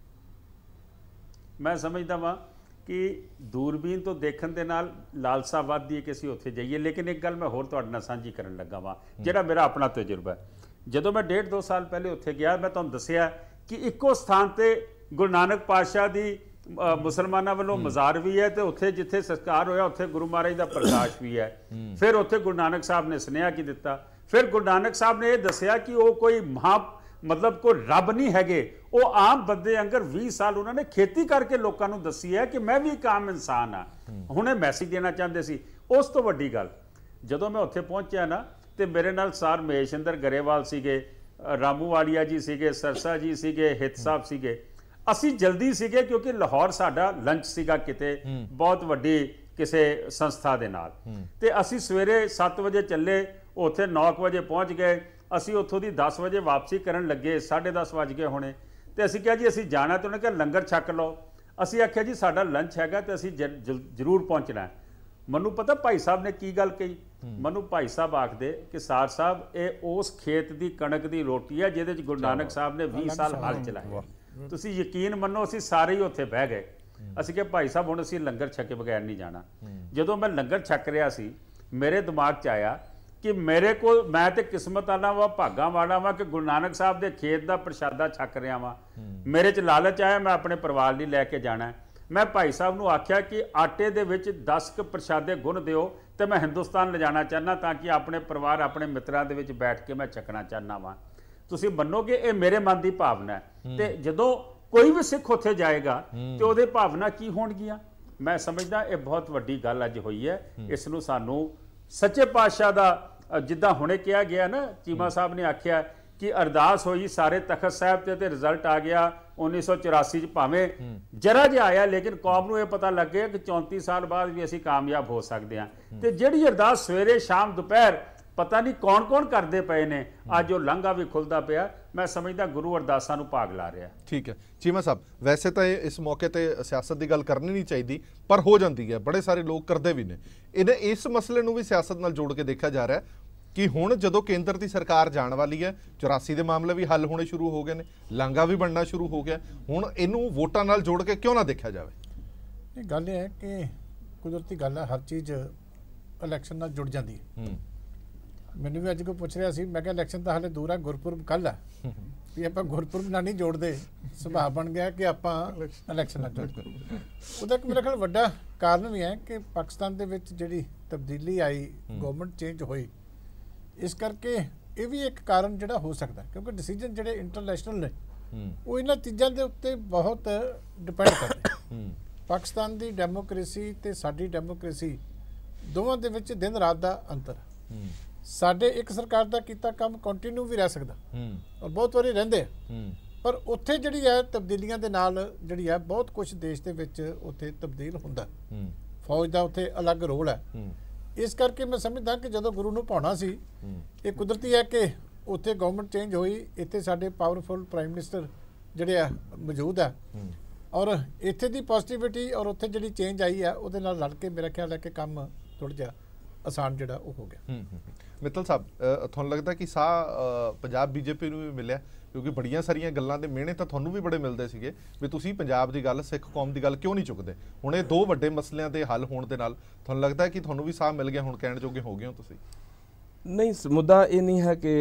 ਮੈਂ ਸਮਝਦਾ ਵਾਂ ਕਿ ਦੂਰਬੀਨ ਤੋਂ ਦੇਖਣ ਦੇ ਨਾਲ ਲਾਲਸਾ ਵੱਧਦੀ ਹੈ ਕਿ ਅਸੀਂ ਉੱਥੇ ਜਾਈਏ। ਲੇਕਿਨ ਇੱਕ ਗੱਲ ਮੈਂ ਹੋਰ ਤੁਹਾਡੇ ਨਾਲ ਸਾਂਝੀ ਕਰਨ ਲੱਗਾ ਵਾਂ, ਜਿਹੜਾ ਮੇਰਾ ਆਪਣਾ ਤਜਰਬਾ ਹੈ। ਜਦੋਂ ਮੈਂ 1.5-2 ਸਾਲ ਪਹਿਲੇ ਉੱਥੇ ਗਿਆ, ਮੈਂ ਤੁਹਾਨੂੰ ਦੱਸਿਆ ਕਿ ਇੱਕੋ ਸਥਾਨ ਤੇ ਗੁਰੂ ਨਾਨਕ ਪਾਤਸ਼ਾਹ ਦੀ ਮੁਸਲਮਾਨਾਂ ਵੱਲੋਂ ਮਜ਼ਾਰ ਵੀ ਹੈ, ਤੇ ਉੱਥੇ ਜਿੱਥੇ ਸੰਸਕਾਰ ਹੋਇਆ ਉੱਥੇ ਗੁਰੂ ਮਹਾਰਾਜ ਦਾ ਪ੍ਰਕਾਸ਼ ਵੀ ਹੈ। ਫਿਰ ਉੱਥੇ ਗੁਰੂ ਨਾਨਕ ਸਾਹਿਬ ਨੇ ਸੁਨੇਹਾ ਕੀ ਦਿੱਤਾ? ਫਿਰ ਗੁਰੂ ਨਾਨਕ ਸਾਹਿਬ ਨੇ ਇਹ ਦੱਸਿਆ ਕਿ ਉਹ ਕੋਈ ਮਤਲਬ ਕੋਈ ਰੱਬ ਨਹੀਂ ਹੈਗੇ, ਉਹ ਆਮ ਬੰਦੇ ਅੰਗਰ 20 ਸਾਲ ਉਹਨਾਂ ਨੇ ਖੇਤੀ ਕਰਕੇ ਲੋਕਾਂ ਨੂੰ ਦੱਸੀ ਹੈ ਕਿ ਮੈਂ ਵੀ ਇੱਕ ਆਮ ਇਨਸਾਨ ਹਾਂ। ਹੁਣ ਇਹ ਮੈਸੇਜ ਦੇਣਾ ਚਾਹੁੰਦੇ ਸੀ। ਉਸ ਤੋਂ ਵੱਡੀ ਗੱਲ, ਜਦੋਂ ਮੈਂ ਉੱਥੇ ਪਹੁੰਚਿਆ ਨਾ, ਤੇ ਮੇਰੇ ਨਾਲ ਸਰ ਮਹੇਸ਼ਿੰਦਰ ਗਰੇਵਾਲ ਸੀਗੇ, ਰਾਮੂ ਵਾਲੀਆ ਜੀ ਸੀਗੇ, ਸਰਸਾ ਜੀ ਸੀਗੇ, ਹਿੱਤ ਸਾਹਿਬ ਸੀਗੇ। ਅਸੀਂ ਜਲਦੀ ਸੀਗੇ ਕਿਉਂਕਿ ਲਾਹੌਰ ਸਾਡਾ ਲੰਚ ਸੀਗਾ ਕਿਤੇ ਬਹੁਤ ਵੱਡੀ ਕਿਸੇ ਸੰਸਥਾ ਦੇ ਨਾਲ, ਤੇ ਅਸੀਂ ਸਵੇਰੇ 7 ਵਜੇ ਚੱਲੇ, ਉੱਥੇ 9 ਵਜੇ ਪਹੁੰਚ ਗਏ। ਅਸੀਂ ਉੱਥੋਂ ਦੀ 10 ਵਜੇ ਵਾਪਸੀ ਕਰਨ ਲੱਗੇ, 10:30 ਵੱਜ ਗਏ ਹੋਣੇ। ਤੇ ਅਸੀਂ ਕਿਹਾ ਜੀ ਅਸੀਂ ਜਾਣਾ, ਤੇ ਉਹਨੇ ਕਿਹਾ ਲੰਗਰ ਛਕ ਲਓ। ਅਸੀਂ ਆਖਿਆ ਜੀ ਸਾਡਾ ਲੰਚ ਹੈਗਾ ਤੇ ਅਸੀਂ ਜ਼ਰੂਰ ਪਹੁੰਚਣਾ। ਮੈਨੂੰ ਪਤਾ ਭਾਈ ਸਾਹਿਬ ਨੇ ਕੀ ਗੱਲ ਕਹੀ? ਮੈਨੂੰ ਭਾਈ ਸਾਹਿਬ ਆਖਦੇ ਕਿ ਸਾਰ ਸਾਹਿਬ, ਇਹ ਉਸ ਖੇਤ ਦੀ ਕਣਕ ਦੀ ਰੋਟੀ ਹੈ ਜਿਹਦੇ 'ਚ ਗੁਰੂ ਨਾਨਕ ਸਾਹਿਬ ਨੇ 20 ਸਾਲ ਹਲ ਚਲਾਏ। ਤੁਸੀਂ ਯਕੀਨ ਮੰਨੋ, ਅਸੀਂ ਸਾਰੇ ਹੀ ਉੱਥੇ ਬਹਿ ਗਏ। ਅਸੀਂ ਕਿਹਾ ਭਾਈ ਸਾਹਿਬ ਹੁਣ ਅਸੀਂ ਲੰਗਰ ਛਕੇ ਬਗੈਰ ਨਹੀਂ ਜਾਣਾ। ਜਦੋਂ ਮੈਂ ਲੰਗਰ ਛਕ ਰਿਹਾ ਸੀ, ਮੇਰੇ ਦਿਮਾਗ 'ਚ ਆਇਆ ਕਿ ਮੇਰੇ ਕੋਲ, ਮੈਂ ਤੇ ਕਿਸਮਤ ਵਾਲਾ ਵਾਂ, ਭਾਗਾਂ ਵਾਲਾ ਵਾਂ ਕਿ ਗੁਰੂ ਨਾਨਕ ਸਾਹਿਬ ਦੇ ਖੇਤ ਦਾ ਪ੍ਰਸ਼ਾਦਾ ਛਕ ਰਿਹਾ ਵਾਂ। ਮੇਰੇ 'ਚ ਲਾਲਚ ਆਇਆ, ਮੈਂ ਆਪਣੇ ਪਰਿਵਾਰ ਲਈ ਲੈ ਕੇ ਜਾਣਾ। ਮੈਂ ਭਾਈ ਸਾਹਿਬ ਨੂੰ ਆਖਿਆ ਕਿ ਆਟੇ ਦੇ ਵਿੱਚ 10 ਕੁ ਪ੍ਰਸ਼ਾਦੇ ਗੁੰਨ ਦਿਓ ਤੇ ਮੈਂ ਹਿੰਦੁਸਤਾਨ ਲਿਜਾਣਾ ਚਾਹੁੰਦਾ, ਤਾਂ ਕਿ ਆਪਣੇ ਪਰਿਵਾਰ, ਆਪਣੇ ਮਿੱਤਰਾਂ ਦੇ ਵਿੱਚ ਬੈਠ ਕੇ ਮੈਂ ਛਕਣਾ ਚਾਹੁੰਦਾ ਵਾਂ। ਤੁਸੀਂ ਮੰਨੋਗੇ ਇਹ ਮੇਰੇ ਮਨ ਦੀ ਭਾਵਨਾ ਹੈ। ਤੇ ਜਦੋਂ ਕੋਈ ਵੀ ਸਿੱਖ ਉੱਥੇ ਜਾਏਗਾ ਤੇ ਉਹਦੇ ਭਾਵਨਾ ਕੀ ਹੋਣਗੀਆਂ? ਮੈਂ ਸਮਝਦਾ ਇਹ ਬਹੁਤ ਵੱਡੀ ਗੱਲ ਅੱਜ ਹੋਈ ਹੈ। ਇਸ ਨੂੰ ਸਾਨੂੰ ਸੱਚੇ ਪਾਤਸ਼ਾਹ ਦਾ, ਜਿੱਦਾਂ ਹੁਣੇ ਕਿਹਾ ਗਿਆ ਨਾ, ਚੀਮਾ ਸਾਹਿਬ ਨੇ ਆਖਿਆ ਕਿ ਅਰਦਾਸ ਹੋਈ ਸਾਰੇ ਤਖਤ ਸਾਹਿਬ ਤੇ ਰਿਜ਼ਲਟ ਆ ਗਿਆ 1984 ਚ, ਭਾਵੇਂ ਜਰਾ ਜਿਹਾ ਆਇਆ, ਲੇਕਿਨ ਕੌਮ ਨੂੰ ਇਹ ਪਤਾ ਲੱਗ ਗਿਆ ਕਿ 34 ਸਾਲ ਬਾਅਦ ਵੀ ਅਸੀਂ ਕਾਮਯਾਬ ਹੋ ਸਕਦੇ ਹਾਂ। ਤੇ ਜਿਹੜੀ ਅਰਦਾਸ ਸਵੇਰੇ ਸ਼ਾਮ ਦੁਪਹਿਰ ਪਤਾ ਨਹੀਂ ਕੌਣ ਕਰਦੇ ਪਏ ਨੇ, ਅੱਜ ਉਹ ਲੰਘਾ ਵੀ ਖੁੱਲਦਾ ਪਿਆ। ਮੈਂ ਸਮਝਦਾ ਗੁਰੂ ਅਰਦਾਸਾਂ ਨੂੰ ਭਾਗ ਲਾ ਰਿਹਾ। ਠੀਕ ਹੈ ਚੀਮਾ ਸਾਹਿਬ, ਵੈਸੇ ਤਾਂ ਇਸ ਮੌਕੇ ਤੇ ਸਿਆਸਤ ਦੀ ਗੱਲ ਕਰਨੀ ਨਹੀਂ ਚਾਹੀਦੀ, ਪਰ ਹੋ ਜਾਂਦੀ ਹੈ, ਬੜੇ ਸਾਰੇ ਲੋਕ ਕਰਦੇ ਵੀ ਨੇ। ਇਸ ਮਸਲੇ ਨੂੰ ਵੀ ਸਿਆਸਤ ਨਾਲ ਜੋੜ ਕੇ ਦੇਖਿਆ ਜਾ ਰਿਹਾ ਕਿ ਹੁਣ ਜਦੋਂ ਕੇਂਦਰ ਦੀ ਸਰਕਾਰ ਜਾਣ ਵਾਲੀ ਹੈ, 84 ਦੇ ਮਾਮਲੇ ਵੀ ਹੱਲ ਹੋਣੇ ਸ਼ੁਰੂ ਹੋ ਗਏ ਨੇ, ਲਾਂਘਾ ਵੀ ਬਣਨਾ ਸ਼ੁਰੂ ਹੋ ਗਿਆ, ਹੁਣ ਇਹਨੂੰ ਵੋਟਾਂ ਨਾਲ ਜੋੜ ਕੇ ਕਿਉਂ ਨਾ ਦੇਖਿਆ ਜਾਵੇ? ਇਹ ਗੱਲ ਇਹ ਹੈ ਕਿ ਕੁਦਰਤੀ ਗੱਲ ਹੈ, ਹਰ ਚੀਜ਼ ਇਲੈਕਸ਼ਨ ਨਾਲ ਜੁੜ ਜਾਂਦੀ ਹੈ। ਮੈਨੂੰ ਵੀ ਅੱਜ ਕੋਈ ਪੁੱਛ ਰਿਹਾ ਸੀ, ਮੈਂ ਕਿਹਾ ਇਲੈਕਸ਼ਨ ਤਾਂ ਹਾਲੇ ਦੂਰ ਆ, ਗੁਰਪੁਰਬ ਕੱਲ੍ਹ ਆ, ਵੀ ਆਪਾਂ ਗੁਰਪੁਰਬ ਨਾਲ ਨਹੀਂ ਜੋੜਦੇ, ਸੁਭਾਅ ਬਣ ਗਿਆ ਕਿ ਆਪਾਂ ਇਲੈਕਸ਼ਨ ਨਾਲ ਜੋੜਦੇ। ਉਹਦਾ ਇੱਕ ਮੇਰਾ ਖਿਆਲ ਵੱਡਾ ਕਾਰਨ ਵੀ ਹੈ ਕਿ ਪਾਕਿਸਤਾਨ ਦੇ ਵਿੱਚ ਜਿਹੜੀ ਤਬਦੀਲੀ ਆਈ, ਗਵਰਨਮੈਂਟ ਚੇਂਜ ਹੋਈ, ਇਸ ਕਰਕੇ ਇਹ ਵੀ ਇੱਕ ਕਾਰਨ ਜਿਹੜਾ ਹੋ ਸਕਦਾ, ਕਿਉਂਕਿ ਡਿਸੀਜਨ ਜਿਹੜੇ ਇੰਟਰਨੈਸ਼ਨਲ ਨੇ ਉਹ ਇਹਨਾਂ ਚੀਜ਼ਾਂ ਦੇ ਉੱਤੇ ਬਹੁਤ ਡਿਪੈਂਡ ਕਰਦੇ। ਪਾਕਿਸਤਾਨ ਦੀ ਡੈਮੋਕ੍ਰੇਸੀ ਤੇ ਸਾਡੀ ਡੈਮੋਕ੍ਰੇਸੀ ਦੋਵਾਂ ਦੇ ਵਿੱਚ ਦਿਨ ਰਾਤ ਦਾ ਅੰਤਰ। ਸਾਡੇ ਇੱਕ ਸਰਕਾਰ ਦਾ ਕੀਤਾ ਕੰਮ ਕੰਟੀਨਿਊ ਵੀ ਰਹਿ ਸਕਦਾ ਔਰ ਬਹੁਤ ਵਾਰੀ ਰਹਿੰਦੇ ਆ, ਪਰ ਉੱਥੇ ਜਿਹੜੀ ਹੈ ਤਬਦੀਲੀਆਂ ਦੇ ਨਾਲ ਜਿਹੜੀ ਹੈ ਬਹੁਤ ਕੁਝ ਦੇਸ਼ ਦੇ ਵਿੱਚ ਉੱਥੇ ਤਬਦੀਲ ਹੁੰਦਾ। ਫੌਜ ਦਾ ਉੱਥੇ ਅਲੱਗ ਰੋਲ ਹੈ। ਇਸ ਕਰਕੇ ਮੈਂ ਸਮਝਦਾ ਕਿ ਜਦੋਂ ਗੁਰੂ ਨੂੰ ਪਾਉਣਾ ਸੀ, ਇਹ ਕੁਦਰਤੀ ਹੈ ਕਿ ਉੱਥੇ ਗਵਰਨਮੈਂਟ ਚੇਂਜ ਹੋਈ, ਇੱਥੇ ਸਾਡੇ ਪਾਵਰਫੁਲ ਪ੍ਰਾਈਮ ਮਿਨਿਸਟਰ ਜਿਹੜੇ ਆ ਮੌਜੂਦ ਆ, ਔਰ ਇੱਥੇ ਦੀ ਪੋਜ਼ਿਟਿਵਿਟੀ ਔਰ ਉੱਥੇ ਜਿਹੜੀ ਚੇਂਜ ਆਈ ਆ ਉਹਦੇ ਨਾਲ ਲੜ ਕੇ ਮੇਰਾ ਖਿਆਲ ਹੈ ਕਿ ਕੰਮ ਥੋੜ੍ਹਾ ਜਿਹਾ ਆਸਾਨ ਜਿਹੜਾ ਉਹ ਹੋ ਗਿਆ। ਮਿੱਤਲ ਸਾਹਿਬ, ਤੁਹਾਨੂੰ ਲੱਗਦਾ ਕਿ ਸਾਹ ਪੰਜਾਬ ਬੀਜੇਪੀ ਨੂੰ ਵੀ ਮਿਲਿਆ? ਕਿਉਂਕਿ ਬੜੀਆਂ ਸਾਰੀਆਂ ਗੱਲਾਂ ਦੇ ਮਿਹਣੇ ਤਾਂ ਤੁਹਾਨੂੰ ਵੀ ਬੜੇ ਮਿਲਦੇ ਸੀਗੇ ਵੀ ਤੁਸੀਂ ਪੰਜਾਬ ਦੀ ਗੱਲ, ਸਿੱਖ ਕੌਮ ਦੀ ਗੱਲ ਕਿਉਂ ਨਹੀਂ ਚੁੱਕਦੇ। ਹੁਣ ਇਹ ਦੋ ਵੱਡੇ ਮਸਲਿਆਂ ਦੇ ਹੱਲ ਹੋਣ ਦੇ ਨਾਲ ਤੁਹਾਨੂੰ ਲੱਗਦਾ ਕਿ ਤੁਹਾਨੂੰ ਵੀ ਸਾਹ ਮਿਲ ਗਿਆ, ਹੁਣ ਕਹਿਣ ਜੋਗੇ ਹੋ ਗਏ ਹੋ ਤੁਸੀਂ? ਨਹੀਂ, ਮੁੱਦਾ ਇਹ ਨਹੀਂ ਹੈ ਕਿ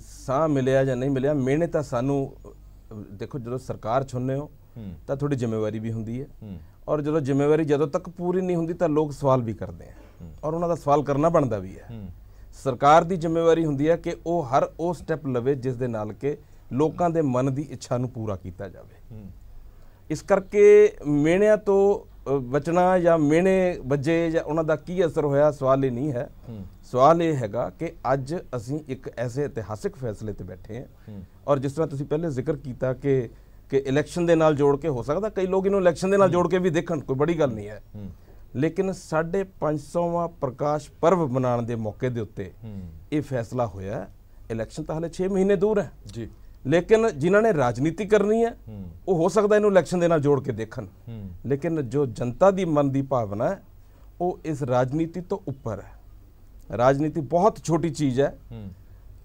ਸਾਹ ਮਿਲਿਆ ਜਾਂ ਨਹੀਂ ਮਿਲਿਆ। ਮਿਹਣੇ ਤਾਂ ਸਾਨੂੰ, ਦੇਖੋ ਜਦੋਂ ਸਰਕਾਰ ਚੁਣਦੇ ਹੋ ਤਾਂ ਥੋੜੀ ਜ਼ਿੰਮੇਵਾਰੀ ਵੀ ਹੁੰਦੀ ਹੈ, ਔਰ ਜਦੋਂ ਜ਼ਿੰਮੇਵਾਰੀ ਜਦੋਂ ਤੱਕ ਪੂਰੀ ਨਹੀਂ ਹੁੰਦੀ ਤਾਂ ਲੋਕ ਸਵਾਲ ਵੀ ਕਰਦੇ ਆ, ਔਰ ਉਹਨਾਂ ਦਾ ਸਵਾਲ ਕਰਨਾ ਬਣਦਾ ਵੀ ਹੈ। ਸਰਕਾਰ ਦੀ ਜ਼ਿੰਮੇਵਾਰੀ ਹੁੰਦੀ ਹੈ ਕਿ ਉਹ ਹਰ ਉਹ ਸਟੈਪ ਲਵੇ ਜਿਸ ਦੇ ਨਾਲ ਕਿ ਲੋਕਾਂ ਦੇ ਮਨ ਦੀ ਇੱਛਾ ਨੂੰ ਪੂਰਾ ਕੀਤਾ ਜਾਵੇ। ਇਸ ਕਰਕੇ ਮਿਹਣਿਆਂ ਤੋਂ ਬਚਣਾ ਜਾਂ ਮਿਹਣੇ ਵੱਜੇ ਜਾਂ ਉਹਨਾਂ ਦਾ ਕੀ ਅਸਰ ਹੋਇਆ, ਸਵਾਲ ਇਹ ਨਹੀਂ ਹੈ। ਸਵਾਲ ਇਹ ਹੈਗਾ ਕਿ ਅੱਜ ਅਸੀਂ ਇੱਕ ਐਸੇ ਇਤਿਹਾਸਿਕ ਫੈਸਲੇ ਤੇ ਬੈਠੇ ਹਾਂ, ਔਰ ਜਿਸ ਤਰ੍ਹਾਂ ਤੁਸੀਂ ਪਹਿਲੇ ਜ਼ਿਕਰ ਕੀਤਾ ਕਿ ਇਲੈਕਸ਼ਨ ਦੇ ਨਾਲ ਜੋੜ ਕੇ ਹੋ ਸਕਦਾ, ਕਈ ਲੋਕ ਇਹਨੂੰ ਇਲੈਕਸ਼ਨ ਦੇ ਨਾਲ ਜੋੜ ਕੇ ਵੀ ਦੇਖਣ, ਕੋਈ ਬੜੀ ਗੱਲ ਨਹੀਂ ਹੈ। ਲੇਕਿਨ 550ਵਾਂ ਪ੍ਰਕਾਸ਼ ਪਰਵ ਮਨਾਉਣ ਦੇ ਮੌਕੇ ਦੇ ਉੱਤੇ ਇਹ ਫੈਸਲਾ ਹੋਇਆ। ਇਲੈਕਸ਼ਨ ਤਾਂ ਹਲੇ 6 ਮਹੀਨੇ ਦੂਰ ਹੈ ਜੀ, ਲੇਕਿਨ ਜਿਨ੍ਹਾਂ ਨੇ ਰਾਜਨੀਤੀ ਕਰਨੀ ਹੈ ਉਹ ਹੋ ਸਕਦਾ ਇਹਨੂੰ ਇਲੈਕਸ਼ਨ ਦੇ ਨਾਲ ਜੋੜ ਕੇ ਦੇਖਣ, ਲੇਕਿਨ ਜੋ ਜਨਤਾ ਦੀ ਮਨ ਦੀ ਭਾਵਨਾ ਹੈ ਉਹ ਇਸ ਰਾਜਨੀਤੀ ਤੋਂ ਉੱਪਰ ਹੈ। ਰਾਜਨੀਤੀ ਬਹੁਤ ਛੋਟੀ ਚੀਜ਼ ਹੈ,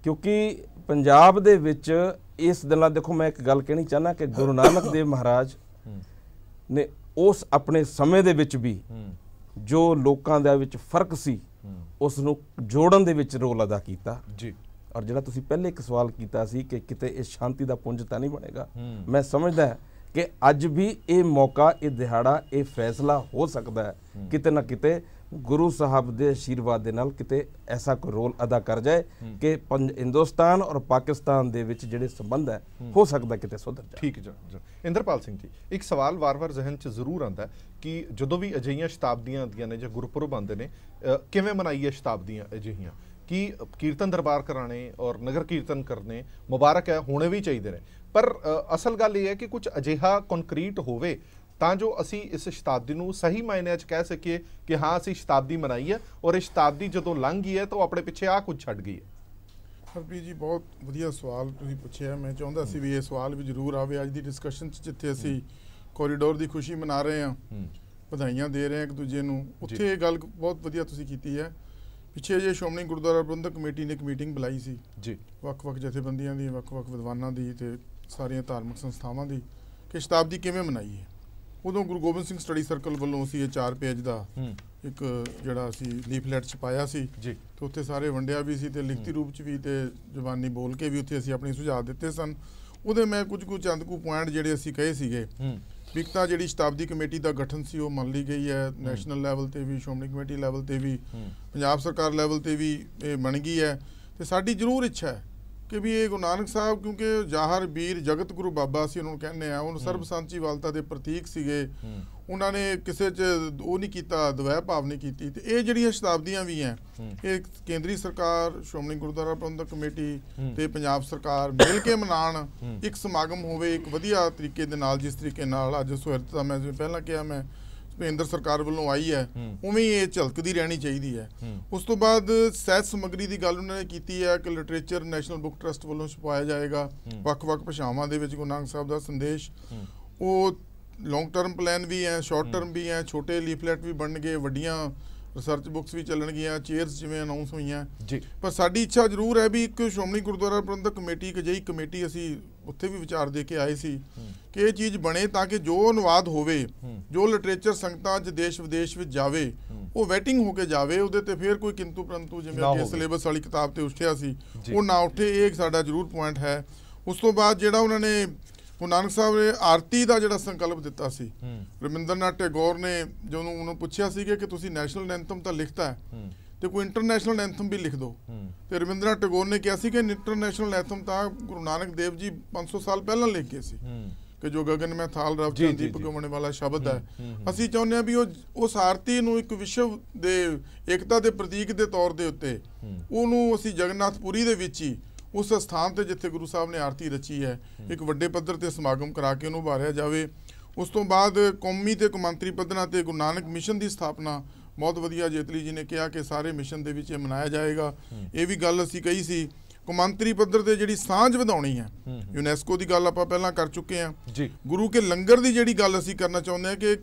ਕਿਉਂਕਿ ਪੰਜਾਬ ਦੇ ਵਿੱਚ ਇਸ ਦਿਨਾਂ, ਦੇਖੋ ਮੈਂ ਇੱਕ ਗੱਲ ਕਹਿਣੀ ਚਾਹੁੰਦਾ ਕਿ ਗੁਰੂ ਨਾਨਕ ਦੇਵ ਮਹਾਰਾਜ ਨੇ ਉਸ ਆਪਣੇ ਸਮੇਂ ਦੇ ਵਿੱਚ ਵੀ ਜੋ ਲੋਕਾਂ ਦੇ ਵਿੱਚ ਫਰਕ ਸੀ ਉਸ ਨੂੰ ਜੋੜਨ ਦੇ ਵਿੱਚ ਰੋਲ ਅਦਾ ਕੀਤਾ ਜੀ। ਔਰ ਜਿਹੜਾ ਤੁਸੀਂ ਪਹਿਲੇ ਇੱਕ ਸਵਾਲ ਕੀਤਾ ਸੀ ਕਿ ਕਿਤੇ ਇਹ ਸ਼ਾਂਤੀ ਦਾ ਪੁੰਜ ਤਾਂ ਨਹੀਂ ਬਣੇਗਾ, ਮੈਂ ਸਮਝਦਾ ਕਿ ਅੱਜ ਵੀ ਇਹ ਮੌਕਾ, ਇਹ ਦਿਹਾੜਾ, ਇਹ ਫੈਸਲਾ ਹੋ ਸਕਦਾ ਹੈ ਕਿਤੇ ਨਾ ਕਿਤੇ ਗੁਰੂ ਸਾਹਿਬ ਦੇ ਆਸ਼ੀਰਵਾਦ ਦੇ ਨਾਲ ਕਿਤੇ ਐਸਾ ਕੋਈ ਰੋਲ ਅਦਾ ਕਰ ਜਾਏ ਕਿ ਹਿੰਦੁਸਤਾਨ ਔਰ ਪਾਕਿਸਤਾਨ ਦੇ ਵਿੱਚ ਜਿਹੜੇ ਸੰਬੰਧ ਹੈ ਹੋ ਸਕਦਾ ਕਿਤੇ ਸੁਧਰ ਜਾਏ। ਠੀਕ ਜੀ। ਇੰਦਰਪਾਲ ਸਿੰਘ ਜੀ, ਇੱਕ ਸਵਾਲ ਵਾਰ-ਵਾਰ ਜ਼ਿਹਨ 'ਚ ਜ਼ਰੂਰ ਆਉਂਦਾ ਕਿ ਜਦੋਂ ਵੀ ਅਜਿਹੀਆਂ ਸ਼ਤਾਬਦੀਆਂ ਆਉਂਦੀਆਂ ਨੇ ਜਾਂ ਗੁਰਪੁਰਬ ਆਉਂਦੇ ਨੇ, ਕਿਵੇਂ ਮਨਾਈਏ ਸ਼ਤਾਬਦੀਆਂ ਅਜਿਹੀਆਂ? ਕਿ ਕੀਰਤਨ ਦਰਬਾਰ ਕਰਾਣੇ ਔਰ ਨਗਰ ਕੀਰਤਨ ਕਰਨੇ ਮੁਬਾਰਕ ਹੈ, ਹੋਣੇ ਵੀ ਚਾਹੀਦੇ ਨੇ, ਪਰ ਅਸਲ ਗੱਲ ਇਹ ਹੈ ਕਿ ਕੁਝ ਅਜਿਹਾ ਕੰਕਰੀਟ ਹੋਵੇ ਤਾਂ ਜੋ ਅਸੀਂ ਇਸ ਸ਼ਤਾਬਦੀ ਨੂੰ ਸਹੀ ਮਾਇਨਿਆਂ 'ਚ ਕਹਿ ਸਕੀਏ ਕਿ ਹਾਂ ਅਸੀਂ ਸ਼ਤਾਬਦੀ ਮਨਾਈ ਹੈ ਔਰ ਇਹ ਸ਼ਤਾਬਦੀ ਜਦੋਂ ਲੰਘ ਗਈ ਹੈ ਤਾਂ ਉਹ ਆਪਣੇ ਪਿੱਛੇ ਆ ਕੁਝ ਛੱਡ ਗਈ ਹੈ। ਹਰਪ੍ਰੀਤ ਜੀ, ਬਹੁਤ ਵਧੀਆ ਸਵਾਲ ਤੁਸੀਂ ਪੁੱਛਿਆ। ਮੈਂ ਚਾਹੁੰਦਾ ਸੀ ਵੀ ਇਹ ਸਵਾਲ ਵੀ ਜ਼ਰੂਰ ਆਵੇ ਅੱਜ ਦੀ ਡਿਸਕਸ਼ਨ 'ਚ, ਜਿੱਥੇ ਅਸੀਂ ਕੋਰੀਡੋਰ ਦੀ ਖੁਸ਼ੀ ਮਨਾ ਰਹੇ ਹਾਂ, ਵਧਾਈਆਂ ਦੇ ਰਹੇ ਹਾਂ ਇੱਕ ਦੂਜੇ ਨੂੰ, ਉੱਥੇ ਇਹ ਗੱਲ ਬਹੁਤ ਵਧੀਆ ਤੁਸੀਂ ਕੀਤੀ ਹੈ। ਪਿੱਛੇ ਜੇ ਸ਼੍ਰੋਮਣੀ ਗੁਰਦੁਆਰਾ ਪ੍ਰਬੰਧਕ ਕਮੇਟੀ ਨੇ ਇੱਕ ਮੀਟਿੰਗ ਬੁਲਾਈ ਸੀ ਜੀ, ਵੱਖ-ਵੱਖ ਜਥੇਬੰਦੀਆਂ ਦੀ, ਵੱਖ-ਵੱਖ ਵਿਦਵਾਨਾਂ ਦੀ ਤੇ ਸਾਰੀਆਂ ਧਾਰਮਿਕ ਸੰਸਥਾਵਾਂ ਦੀ, ਕਿ ਸ਼ਤਾਬਦੀ ਕਿਵੇਂ ਮਨਾਈਏ। ਉਦੋਂ ਗੁਰੂ ਗੋਬਿੰਦ ਸਿੰਘ ਸਟੱਡੀ ਸਰਕਲ ਵੱਲੋਂ ਅਸੀਂ ਇਹ 4 ਪੇਜ ਦਾ ਇੱਕ ਜਿਹੜਾ ਅਸੀਂ ਲੀਫਲੈਟ ਛਪਾਇਆ ਸੀ ਜੀ, ਤੇ ਉੱਥੇ ਸਾਰੇ ਵੰਡਿਆ ਵੀ ਸੀ ਤੇ ਲਿਖਤੀ ਰੂਪ 'ਚ ਵੀ ਤੇ ਜ਼ੁਬਾਨੀ ਬੋਲ ਕੇ ਵੀ ਉੱਥੇ ਅਸੀਂ ਆਪਣੇ ਸੁਝਾਅ ਦਿੱਤੇ ਸਨ। ਉਹਦੇ ਮੈਂ ਕੁਝ ਚੰਦ ਕੁ ਪੁਆਇੰਟ ਜਿਹੜੇ ਅਸੀਂ ਕਹੇ ਸੀਗੇ ਵੀ ਤਾਂ ਜਿਹੜੀ ਸ਼ਤਾਬਦੀ ਕਮੇਟੀ ਦਾ ਗਠਨ ਸੀ ਉਹ ਮੰਨ ਲਈ ਗਈ ਹੈ, ਨੈਸ਼ਨਲ ਲੈਵਲ ਤੇ ਵੀ, ਸ਼੍ਰੋਮਣੀ ਕਮੇਟੀ ਲੈਵਲ ਤੇ ਵੀ, ਪੰਜਾਬ ਸਰਕਾਰ ਲੈਵਲ ਤੇ ਵੀ ਇਹ ਬਣ ਗਈ ਹੈ। ਤੇ ਸਾਡੀ ਜ਼ਰੂਰ ਇੱਛਾ ਹੈ ਕਿ ਵੀ ਇਹ ਗੁਰੂ ਨਾਨਕ ਸਾਹਿਬ, ਕਿਉਂਕਿ ਜ਼ਾਹਰ ਵੀਰ ਜਗਤ ਗੁਰੂ ਬਾਬਾ ਸੀ ਉਹਨੂੰ ਕਹਿੰਦੇ ਆ, ਉਹਨੂੰ ਸਰਬ ਸਾਂਝੀਵਾਲਤਾ ਦੇ ਪ੍ਰਤੀਕ ਸੀਗੇ। ਉਹਨਾਂ ਨੇ ਕਿਸੇ 'ਚ ਉਹ ਨਹੀਂ ਕੀਤਾ, ਦਵੈਹ ਭਾਵ ਨਹੀਂ ਕੀਤੀ। ਤੇ ਇਹ ਜਿਹੜੀਆਂ ਸ਼ਤਾਬਦੀਆਂ ਵੀ ਹੈ, ਇਹ ਕੇਂਦਰੀ ਸਰਕਾਰ, ਸ਼੍ਰੋਮਣੀ ਗੁਰਦੁਆਰਾ ਪ੍ਰਬੰਧਕ ਕਮੇਟੀ ਤੇ ਪੰਜਾਬ ਸਰਕਾਰ ਮਿਲ ਕੇ ਮਨਾਉਣ, ਇੱਕ ਸਮਾਗਮ ਹੋਵੇ ਇੱਕ ਵਧੀਆ ਤਰੀਕੇ ਦੇ ਨਾਲ, ਜਿਸ ਤਰੀਕੇ ਨਾਲ ਅੱਜ ਸੁਹਿਰਦਤਾ ਮੈਂ ਜਿਵੇਂ ਪਹਿਲਾਂ ਕਿਹਾ ਮੈਂ ਕੇਂਦਰ ਸਰਕਾਰ ਵੱਲੋਂ ਆਈ ਹੈ, ਉਵੇਂ ਹੀ ਇਹ ਝਲਕਦੀ ਰਹਿਣੀ ਚਾਹੀਦੀ ਹੈ। ਉਸ ਤੋਂ ਬਾਅਦ ਸਹਿਤ ਸਮੱਗਰੀ ਦੀ ਗੱਲ ਉਹਨਾਂ ਨੇ ਕੀਤੀ ਹੈ ਕਿ ਲਿਟਰੇਚਰ ਨੈਸ਼ਨਲ ਬੁੱਕ ਟਰਸਟ ਵੱਲੋਂ ਛਪਾਇਆ ਜਾਏਗਾ ਵੱਖ-ਵੱਖ ਭਾਸ਼ਾਵਾਂ ਦੇ ਵਿੱਚ ਗੁਰੂ ਨਾਨਕ ਸਾਹਿਬ ਦਾ ਸੰਦੇਸ਼। ਉਹ ਲੌਂਗ ਟਰਮ ਪਲਾਨ ਵੀ ਹੈ, ਸ਼ਾਰਟ ਟਰਮ ਵੀ ਹੈ, ਛੋਟੇ ਲੀਫਲੈਟ ਵੀ ਬਣਨਗੇ, ਵੱਡੀਆਂ ਰਿਸਰਚ ਬੁੱਕਸ ਵੀ ਚੱਲਣਗੀਆਂ, ਚੇਅਰਸ ਜਿਵੇਂ ਅਨਾਉਂਸ ਹੋਈਆਂ ਜੀ। ਪਰ ਸਾਡੀ ਇੱਛਾ ਜ਼ਰੂਰ ਹੈ ਵੀ ਇੱਕ ਸ਼੍ਰੋਮਣੀ ਗੁਰਦੁਆਰਾ ਪ੍ਰਬੰਧਕ ਕਮੇਟੀ, ਇੱਕ ਅਜਿਹੀ ਕਮੇਟੀ ਅਸੀਂ ਉੱਥੇ ਵੀ ਵਿਚਾਰ ਦੇ ਕੇ ਆਏ ਸੀ ਕਿ ਇਹ ਚੀਜ਼ ਬਣੇ ਤਾਂ ਕਿ ਜੋ ਅਨੁਵਾਦ ਹੋਵੇ, ਜੋ ਲਿਟਰੇਚਰ ਸੰਗਤਾਂ 'ਚ ਦੇਸ਼ ਵਿਦੇਸ਼ ਵਿੱਚ ਜਾਵੇ, ਉਹ ਵੈਟਿੰਗ ਹੋ ਕੇ ਜਾਵੇ, ਉਹਦੇ ਤੇ ਫਿਰ ਕੋਈ ਕਿੰਤੂ ਪਰੰਤੂ ਜਿਵੇਂ ਕਿ ਸਿਲੇਬਸ ਵਾਲੀ ਕਿਤਾਬ ਤੇ ਉੱਠਿਆ ਸੀ ਉਹ ਨਾ ਉੱਠੇ, ਇਹ ਸਾਡਾ ਜ਼ਰੂਰ ਪੁਆਇੰਟ ਹੈ। ਉਸ ਤੋਂ ਬਾਅਦ ਜਿਹੜਾ ਉਹਨਾਂ ਨੇ ਗੁਰੂ ਨਾਨਕ ਸਾਹਿਬ ਨੇ ਆਰਤੀ ਦਾ ਜਿਹੜਾ ਸੰਕਲਪ ਦਿੱਤਾ ਸੀ, ਰਵਿੰਦਰਨਾਥ ਟੈਗੋਰ ਨੇ ਜਦੋਂ ਉਹਨੂੰ ਪੁੱਛਿਆ ਸੀਗਾ ਕਿ ਤੁਸੀਂ ਨੈਸ਼ਨਲ ਐਂਥਮ ਤਾਂ ਲਿਖਤਾ ਹੈ ਤੇ ਕੋਈ ਇੰਟਰਨੈਸ਼ਨਲ ਐਂਥਮ ਵੀ ਲਿਖ ਦਿਓ, ਤੇ ਰਵਿੰਦਰਨਾਥ ਟੈਗੋਰ ਨੇ ਕਿਹਾ ਸੀ ਕਿ ਇੰਟਰਨੈਸ਼ਨਲ ਐਂਥਮ ਤਾਂ ਗੁਰੂ ਨਾਨਕ ਦੇਵ ਜੀ 500 ਸਾਲ ਪਹਿਲਾਂ ਲਿਖ ਗਏ ਸੀ ਕਿ ਜੋ ਗਗਨ ਮੈਂ ਥਾਲ ਰਵ ਚੰਦੀਪ ਗਵਣੇ ਵਾਲਾ ਸ਼ਬਦ ਹੈ। ਅਸੀਂ ਚਾਹੁੰਦੇ ਹਾਂ ਵੀ ਉਸ ਆਰਤੀ ਨੂੰ ਇੱਕ ਵਿਸ਼ਵ ਦੇ ਏਕਤਾ ਦੇ ਪ੍ਰਤੀਕ ਦੇ ਤੌਰ ਦੇ ਉੱਤੇ ਉਹਨੂੰ ਅਸੀਂ ਜਗਨਨਾਥਪੁਰੀ ਦੇ ਵਿੱਚ ਹੀ ਉਸ ਸਥਾਨ ਤੇ ਜਿੱਥੇ ਗੁਰੂ ਸਾਹਿਬ ਨੇ ਆਰਤੀ ਰਚੀ ਹੈ ਇੱਕ ਵੱਡੇ ਪੱਧਰ ਤੇ ਸਮਾਗਮ ਕਰਾ ਕੇ ਉਹਨੂੰ ਉਭਾਰਿਆ ਜਾਵੇ। ਉਸ ਤੋਂ ਬਾਅਦ ਕੌਮੀ ਤੇ ਕੌਮਾਂਤਰੀ ਪੱਧਰਾਂ ਤੇ ਗੁਰੂ ਨਾਨਕ ਮਿਸ਼ਨ ਦੀ ਸਥਾਪਨਾ ਬਹੁਤ ਵਧੀਆ ਜੇਤਲੀ ਜੀ ਨੇ ਕਿਹਾ ਕਿ ਸਾਰੇ ਮਿਸ਼ਨ ਦੇ ਵਿੱਚ ਇਹ ਮਨਾਇਆ ਜਾਏਗਾ। ਇਹ ਵੀ ਗੱਲ ਅਸੀਂ ਕਹੀ ਸੀ। ਕੌਮਾਂਤਰੀ ਪੱਧਰ ਤੇ ਜਿਹੜੀ ਸਾਂਝ ਵਧਾਉਣੀ ਹੈ, ਯੂਨੈਸਕੋ ਦੀ ਗੱਲ ਆਪਾਂ ਪਹਿਲਾਂ ਕਰ ਚੁੱਕੇ ਹਾਂ। ਗੁਰੂ ਕੇ ਲੰਗਰ ਦੀ ਜਿਹੜੀ ਗੱਲ ਅਸੀਂ ਕਰਨਾ ਚਾਹੁੰਦੇ ਹਾਂ ਕਿ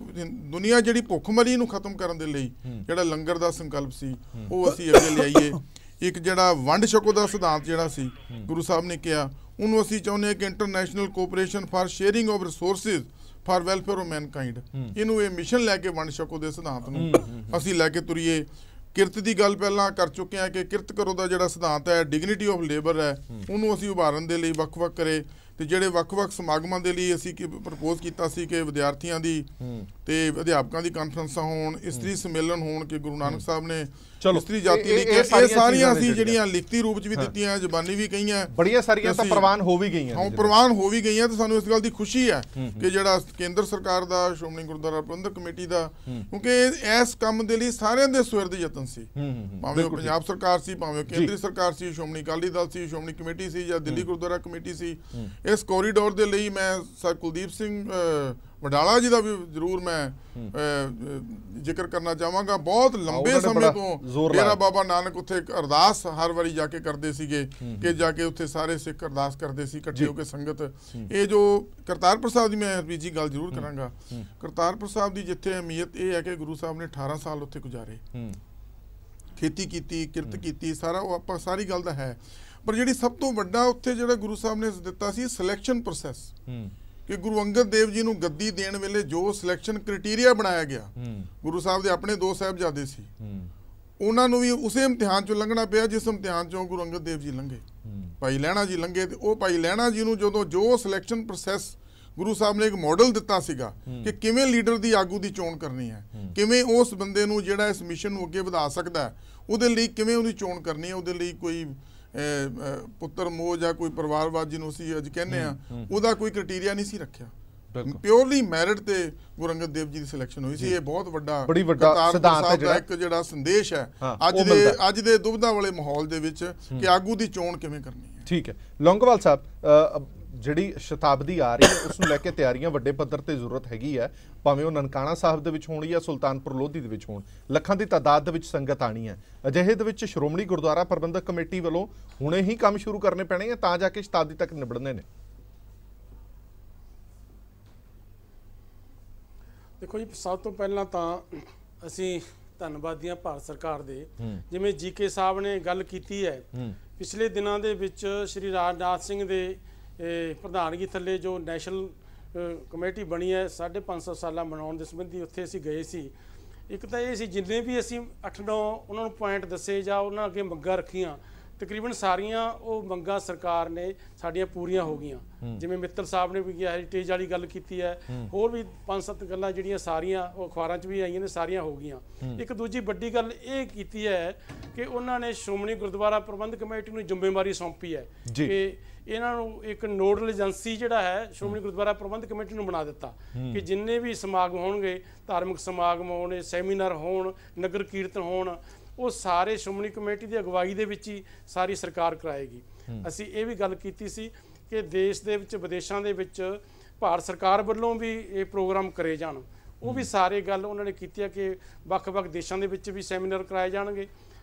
ਦੁਨੀਆ ਜਿਹੜੀ ਭੁੱਖਮਰੀ ਨੂੰ ਖਤਮ ਕਰਨ ਦੇ ਲਈ ਜਿਹੜਾ ਲੰਗਰ ਦਾ ਸੰਕਲਪ ਸੀ ਉਹ ਅਸੀਂ ਅੱਗੇ ਲਿਆਈਏ। ਇੱਕ ਜਿਹੜਾ ਵੰਡ ਛਕੋ ਦਾ ਸਿਧਾਂਤ ਜਿਹੜਾ ਸੀ ਗੁਰੂ ਸਾਹਿਬ ਨੇ ਕਿਹਾ, ਉਹਨੂੰ ਅਸੀਂ ਚਾਹੁੰਦੇ ਹਾਂ ਕਿ international cooperation for sharing of resources for welfare of Mankind, ਇਹਨੂੰ ਇਹ ਮਿਸ਼ਨ ਲੈ ਕੇ ਵੰਡ ਛਕੋ ਦੇ ਸਿਧਾਂਤ ਨੂੰ ਅਸੀਂ ਲੈ ਕੇ ਤੁਰੀਏ। ਕਿਰਤ ਦੀ ਗੱਲ ਪਹਿਲਾਂ ਕਰ ਚੁੱਕੇ ਹਾਂ ਕਿ ਕਿਰਤ ਕਰੋ ਦਾ ਜਿਹੜਾ ਸਿਧਾਂਤ ਹੈ, ਡਿਗਨਿਟੀ ਆਫ ਲੇਬਰ ਹੈ, ਉਹਨੂੰ ਅਸੀਂ ਉਭਾਰਨ ਦੇ ਲਈ ਵੱਖ-ਵੱਖ ਕਰੇ ਤੇ ਜਿਹੜੇ ਵੱਖ-ਵੱਖ ਸਮਾਗਮਾਂ ਦੇ ਲਈ ਅਸੀਂ ਪ੍ਰਪੋਜ਼ ਕੀਤਾ ਸੀ ਕਿ ਵਿਦਿਆਰਥੀਆਂ ਦੀ ਤੇ ਅਧਿਆਪਕਾਂ ਦੀ ਕਾਨਫਰੰਸਾਂ ਹੋਣ, ਇਸਤਰੀ ਸੰਮੇਲਨ ਹੋਣ ਕਿ ਗੁਰੂ ਨਾਨਕ ਸਾਹਿਬ ਨੇ ਇਸਤਰੀ ਜਾਤੀ ਲਈ ਇਹ ਸਾਰੀਆਂ ਅਸੀਂ ਜਿਹੜੀਆਂ ਲਿਖਤੀ ਰੂਪ 'ਚ ਵੀ ਦਿੱਤੀਆਂ, ਜ਼ਬਾਨੀ ਵੀ ਕਹੀਆਂ, ਬੜੀਆਂ ਸਾਰੀਆਂ ਤਾਂ ਪ੍ਰਵਾਨ ਹੋ ਵੀ ਗਈਆਂ। ਹਾਂ, ਪ੍ਰਵਾਨ ਹੋ ਵੀ ਗਈਆਂ ਤੇ ਸਾਨੂੰ ਇਸ ਗੱਲ ਦੀ ਖੁਸ਼ੀ ਹੈ ਕਿ ਜਿਹੜਾ ਕੇਂਦਰ ਸਰਕਾਰ ਦਾ ਸ਼੍ਰੋਮਣੀ ਗੁਰਦੁਆਰਾ ਪ੍ਰਬੰਧਕ ਕਮੇਟੀ ਦਾ, ਕਿਉਂਕਿ ਇਸ ਕੰਮ ਦੇ ਲਈ ਸਾਰਿਆਂ ਦੇ ਸੁਹਿਰਦ ਯਤਨ ਸੀ, ਭਾਵੇਂ ਉਹ ਪੰਜਾਬ ਸਰਕਾਰ ਸੀ, ਭਾਵੇਂ ਕੇਂਦਰੀ ਸਰਕਾਰ ਸੀ, ਸ਼੍ਰੋਮਣੀ ਅਕਾਲੀ ਦਲ ਸੀ, ਸ਼੍ਰੋਮਣੀ ਕਮੇਟੀ ਸੀ ਜਾਂ ਦਿੱਲੀ ਗੁਰਦੁਆਰਾ ਕਮੇਟੀ ਸੀ। ਇਸ ਕੋਰੀਡੋਰ ਦੇ ਲਈ ਮੈਂ ਸਰ ਕੁਲਦੀਪ ਸਿੰਘ ਵਡਾਲਾ ਜੀ ਦਾ ਵੀ ਜ਼ਰੂਰ ਮੈਂ ਜ਼ਿਕਰ ਕਰਨਾ ਚਾਹਾਂਗਾ। ਬਹੁਤ ਲੰਬੇ ਸਮੇਂ ਤੋਂ ਡੇਰਾ ਬਾਬਾ ਨਾਨਕ ਉੱਥੇ ਅਰਦਾਸ ਹਰ ਵਾਰੀ ਜਾ ਕੇ ਕਰਦੇ ਸੀਗੇ ਕਿ ਜਾ ਕੇ ਉੱਥੇ ਸਾਰੇ ਸਿੱਖ ਅਰਦਾਸ ਕਰਦੇ ਸੀ ਇਕੱਠੇ ਹੋ ਕੇ ਸੰਗਤ। ਇਹ ਜੋ ਕਰਤਾਰਪੁਰ ਸਾਹਿਬ ਦੀ ਮੈਂ ਹਰਪ੍ਰੀਤ ਜੀ ਗੱਲ ਜ਼ਰੂਰ ਕਰਾਂਗਾ। ਕਰਤਾਰਪੁਰ ਸਾਹਿਬ ਦੀ ਜਿੱਥੇ ਅਹਿਮੀਅਤ ਇਹ ਹੈ ਕਿ ਗੁਰੂ ਸਾਹਿਬ ਨੇ 18 ਸਾਲ ਉੱਥੇ ਗੁਜ਼ਾਰੇ, ਖੇਤੀ ਕੀਤੀ, ਕਿਰਤ ਕੀਤੀ, ਸਾਰਾ ਉਹ ਆਪਾਂ ਸਾਰੀ ਗੱਲ ਦਾ ਹੈ। ਪਰ ਜਿਹੜੀ ਸਭ ਤੋਂ ਵੱਡਾ ਉੱਥੇ ਜਿਹੜਾ ਗੁਰੂ ਸਾਹਿਬ ਨੇ ਦਿੱਤਾ ਸੀ ਸਿਲੈਕਸ਼ਨ ਪ੍ਰੋਸੈਸ, ਕਿ ਗੁਰੂ ਅੰਗਦ ਦੇਵ ਜੀ ਨੂੰ ਗੱਦੀ ਦੇਣ ਵੇਲੇ ਜੋ ਸਿਲੈਕਸ਼ਨ ਕ੍ਰਾਈਟੇਰੀਆ ਬਣਾਇਆ ਗਿਆ, ਗੁਰੂ ਸਾਹਿਬ ਦੇ ਆਪਣੇ 2 ਸਾਹਿਬਜ਼ਾਦੇ ਸੀ, ਉਹਨਾਂ ਨੂੰ ਵੀ ਉਸੇ ਇਮਤਿਹਾਨ ਚੋਂ ਲੰਘਣਾ ਪਿਆ ਜਿਸ ਇਮਤਿਹਾਨ ਚੋਂ ਗੁਰੂ ਅੰਗਦ ਦੇਵ ਜੀ ਲੰਘੇ, ਭਾਈ ਲਹਿਣਾ ਜੀ ਲੰਘੇ। ਤੇ ਉਹ ਭਾਈ ਲਹਿਣਾ ਜੀ ਨੂੰ ਜਦੋਂ ਜੋ ਸਿਲੈਕਸ਼ਨ ਪ੍ਰੋਸੈਸ ਗੁਰੂ ਸਾਹਿਬ ਨੇ ਇੱਕ ਮਾਡਲ ਦਿੱਤਾ ਸੀਗਾ ਕਿ ਕਿਵੇਂ ਲੀਡਰ ਦੀ ਆਗੂ ਦੀ ਚੋਣ ਕਰਨੀ ਹੈ, ਕਿਵੇਂ ਉਸ ਬੰਦੇ ਨੂੰ ਜਿਹੜਾ ਇਸ ਮਿਸ਼ਨ ਨੂੰ ਅੱਗੇ ਵਧਾ ਸਕਦਾ, ਉਹਦੇ ਲਈ ਕਿਵੇਂ ਉਹਦੀ ਚੋਣ ਕਰਨੀ ਹੈ, ਉਹਦੇ ਲਈ ਕੋਈ ਪੁੱਤਰ ਮੋਹ ਜਾਂ ਕੋਈ ਪਰਿਵਾਰਵਾਦ ਜਿਹਨੂੰ ਅਸੀਂ ਅੱਜ ਕਹਿੰਦੇ ਆ, ਉਹਦਾ ਕੋਈ ਕ੍ਰਾਈਟੇਰੀਆ ਨਹੀਂ ਸੀ ਰੱਖਿਆ। ਪਿਓਰਲੀ ਮੈਰਿਟ ਤੇ ਗੁਰੂ ਅੰਗਦ ਦੇਵ ਜੀ ਦੀ ਸਿਲੈਕਸ਼ਨ ਹੋਈ ਸੀ। ਇਹ ਬਹੁਤ ਵੱਡਾ ਸਿਧਾਂਤ ਹੈ ਜਿਹੜਾ ਇੱਕ ਜਿਹੜਾ ਸੰਦੇਸ਼ ਹੈ ਅੱਜ ਦੇ ਦੁਬਿਧਾ ਵਾਲੇ ਮਾਹੌਲ ਦੇ ਵਿੱਚ ਕਿ ਆਗੂ ਦੀ ਚੋਣ ਕਿਵੇਂ ਕਰਨੀ ਹੈ। ਠੀਕ ਹੈ। ਲੌਂਗੋਵਾਲ ਸਾਹਿਬ, ਜਿਹੜੀ ਸ਼ਤਾਬਦੀ ਆ ਰਹੀ ਹੈ ਉਸ ਨੂੰ ਲੈ ਕੇ ਤਿਆਰੀਆਂ ਵੱਡੇ ਪੱਧਰ ਤੇ ਜ਼ਰੂਰਤ ਹੈਗੀ ਹੈ, ਭਾਵੇਂ ਉਹ ਨਨਕਾਣਾ ਸਾਹਿਬ ਦੇ ਵਿੱਚ ਹੋਣ ਜਾਂ ਸੁਲਤਾਨਪੁਰ ਲੋਧੀ ਦੇ ਵਿੱਚ ਹੋਣ, ਲੱਖਾਂ ਦੀ ਤਾਦਾਦ ਦੇ ਵਿੱਚ ਸੰਗਤ ਆਣੀ ਹੈ। ਅਜਿਹੇ ਦੇ ਵਿੱਚ ਸ਼੍ਰੋਮਣੀ ਗੁਰਦੁਆਰਾ ਪ੍ਰਬੰਧਕ ਕਮੇਟੀ ਵੱਲੋਂ ਹੁਣੇ ਹੀ ਕੰਮ ਸ਼ੁਰੂ ਕਰਨੇ ਪੈਣੇ ਆ ਤਾਂ ਜਾ ਕੇ ਸ਼ਤਾਬਦੀ ਤੱਕ ਨਿਬੜਨੇ ਨੇ। ਦੇਖੋ ਜੀ, ਸਭ ਤੋਂ ਪਹਿਲਾਂ ਤਾਂ ਅਸੀਂ ਧੰਨਵਾਦੀ ਹਾਂ ਭਾਰਤ ਸਰਕਾਰ ਦੇ, ਜਿਵੇਂ ਜੀਕੇ ਸਾਹਿਬ ਨੇ ਗੱਲ ਕੀਤੀ ਹੈ। ਪਿਛਲੇ ਦਿਨਾਂ ਦੇ ਵਿੱਚ ਸ਼੍ਰੀ ਰਾਜਨਾਥ ਸਿੰਘ ਦੇ ਪ੍ਰਧਾਨਗੀ ਥੱਲੇ ਜੋ ਨੈਸ਼ਨਲ ਕਮੇਟੀ ਬਣੀ ਹੈ 550 ਸਾਲਾਂ ਮਨਾਉਣ ਦੇ ਸੰਬੰਧੀ, ਉੱਥੇ ਅਸੀਂ ਗਏ ਸੀ। ਇੱਕ ਤਾਂ ਇਹ ਸੀ ਜਿੰਨੇ ਵੀ ਅਸੀਂ 8-9 ਉਹਨਾਂ ਨੂੰ ਪੁਆਇੰਟ ਦੱਸੇ ਜਾਂ ਉਹਨਾਂ ਅੱਗੇ ਮੰਗਾਂ ਰੱਖੀਆਂ, ਤਕਰੀਬਨ ਸਾਰੀਆਂ ਉਹ ਮੰਗਾਂ ਸਰਕਾਰ ਨੇ ਸਾਡੀਆਂ ਪੂਰੀਆਂ ਹੋ ਗਈਆਂ। ਜਿਵੇਂ ਮਿੱਤਲ ਸਾਹਿਬ ਨੇ ਵੀ ਹੈਰੀਟੇਜ ਵਾਲੀ ਗੱਲ ਕੀਤੀ ਹੈ, ਹੋਰ ਵੀ 5-7 ਗੱਲਾਂ ਜਿਹੜੀਆਂ ਸਾਰੀਆਂ ਉਹ ਅਖਬਾਰਾਂ 'ਚ ਵੀ ਆਈਆਂ ਨੇ, ਸਾਰੀਆਂ ਹੋ ਗਈਆਂ। ਇੱਕ ਦੂਜੀ ਵੱਡੀ ਗੱਲ ਇਹ ਕੀਤੀ ਹੈ ਕਿ ਉਹਨਾਂ ਨੇ ਸ਼੍ਰੋਮਣੀ ਗੁਰਦੁਆਰਾ ਪ੍ਰਬੰਧਕ ਕਮੇਟੀ ਨੂੰ ਜ਼ਿੰਮੇਵਾਰੀ ਸੌਂਪੀ ਹੈ ਕਿ ਇਹਨਾਂ ਨੂੰ ਇੱਕ ਨੋਡਲ ਏਜੰਸੀ ਜਿਹੜਾ ਹੈ ਸ਼੍ਰੋਮਣੀ ਗੁਰਦੁਆਰਾ ਪ੍ਰਬੰਧਕ ਕਮੇਟੀ ਨੂੰ ਬਣਾ ਦਿੱਤਾ ਕਿ ਜਿੰਨੇ ਵੀ ਸਮਾਗਮ ਹੋਣਗੇ, ਧਾਰਮਿਕ ਸਮਾਗਮ ਹੋਣ, ਸੈਮੀਨਾਰ ਹੋਣ, ਨਗਰ ਕੀਰਤਨ ਹੋਣ, ਉਹ ਸਾਰੇ ਸ਼੍ਰੋਮਣੀ ਕਮੇਟੀ ਦੀ ਅਗਵਾਈ ਦੇ ਵਿੱਚ ਹੀ ਸਾਰੀ ਸਰਕਾਰ ਕਰਾਏਗੀ। ਅਸੀਂ ਇਹ ਵੀ ਗੱਲ ਕੀਤੀ ਸੀ ਕਿ ਦੇਸ਼ ਦੇ ਵਿੱਚ ਵਿਦੇਸ਼ਾਂ ਦੇ ਵਿੱਚ ਭਾਰਤ ਸਰਕਾਰ ਵੱਲੋਂ ਵੀ ਇਹ ਪ੍ਰੋਗਰਾਮ ਕਰੇ ਜਾਣ, ਉਹ ਵੀ ਸਾਰੇ ਗੱਲ ਉਹਨਾਂ ਨੇ ਕੀਤੀ ਹੈ ਕਿ ਵੱਖ-ਵੱਖ ਦੇਸ਼ਾਂ ਦੇ ਵਿੱਚ ਵੀ ਸੈਮੀਨਾਰ ਕਰਾਏ ਜਾਣਗੇ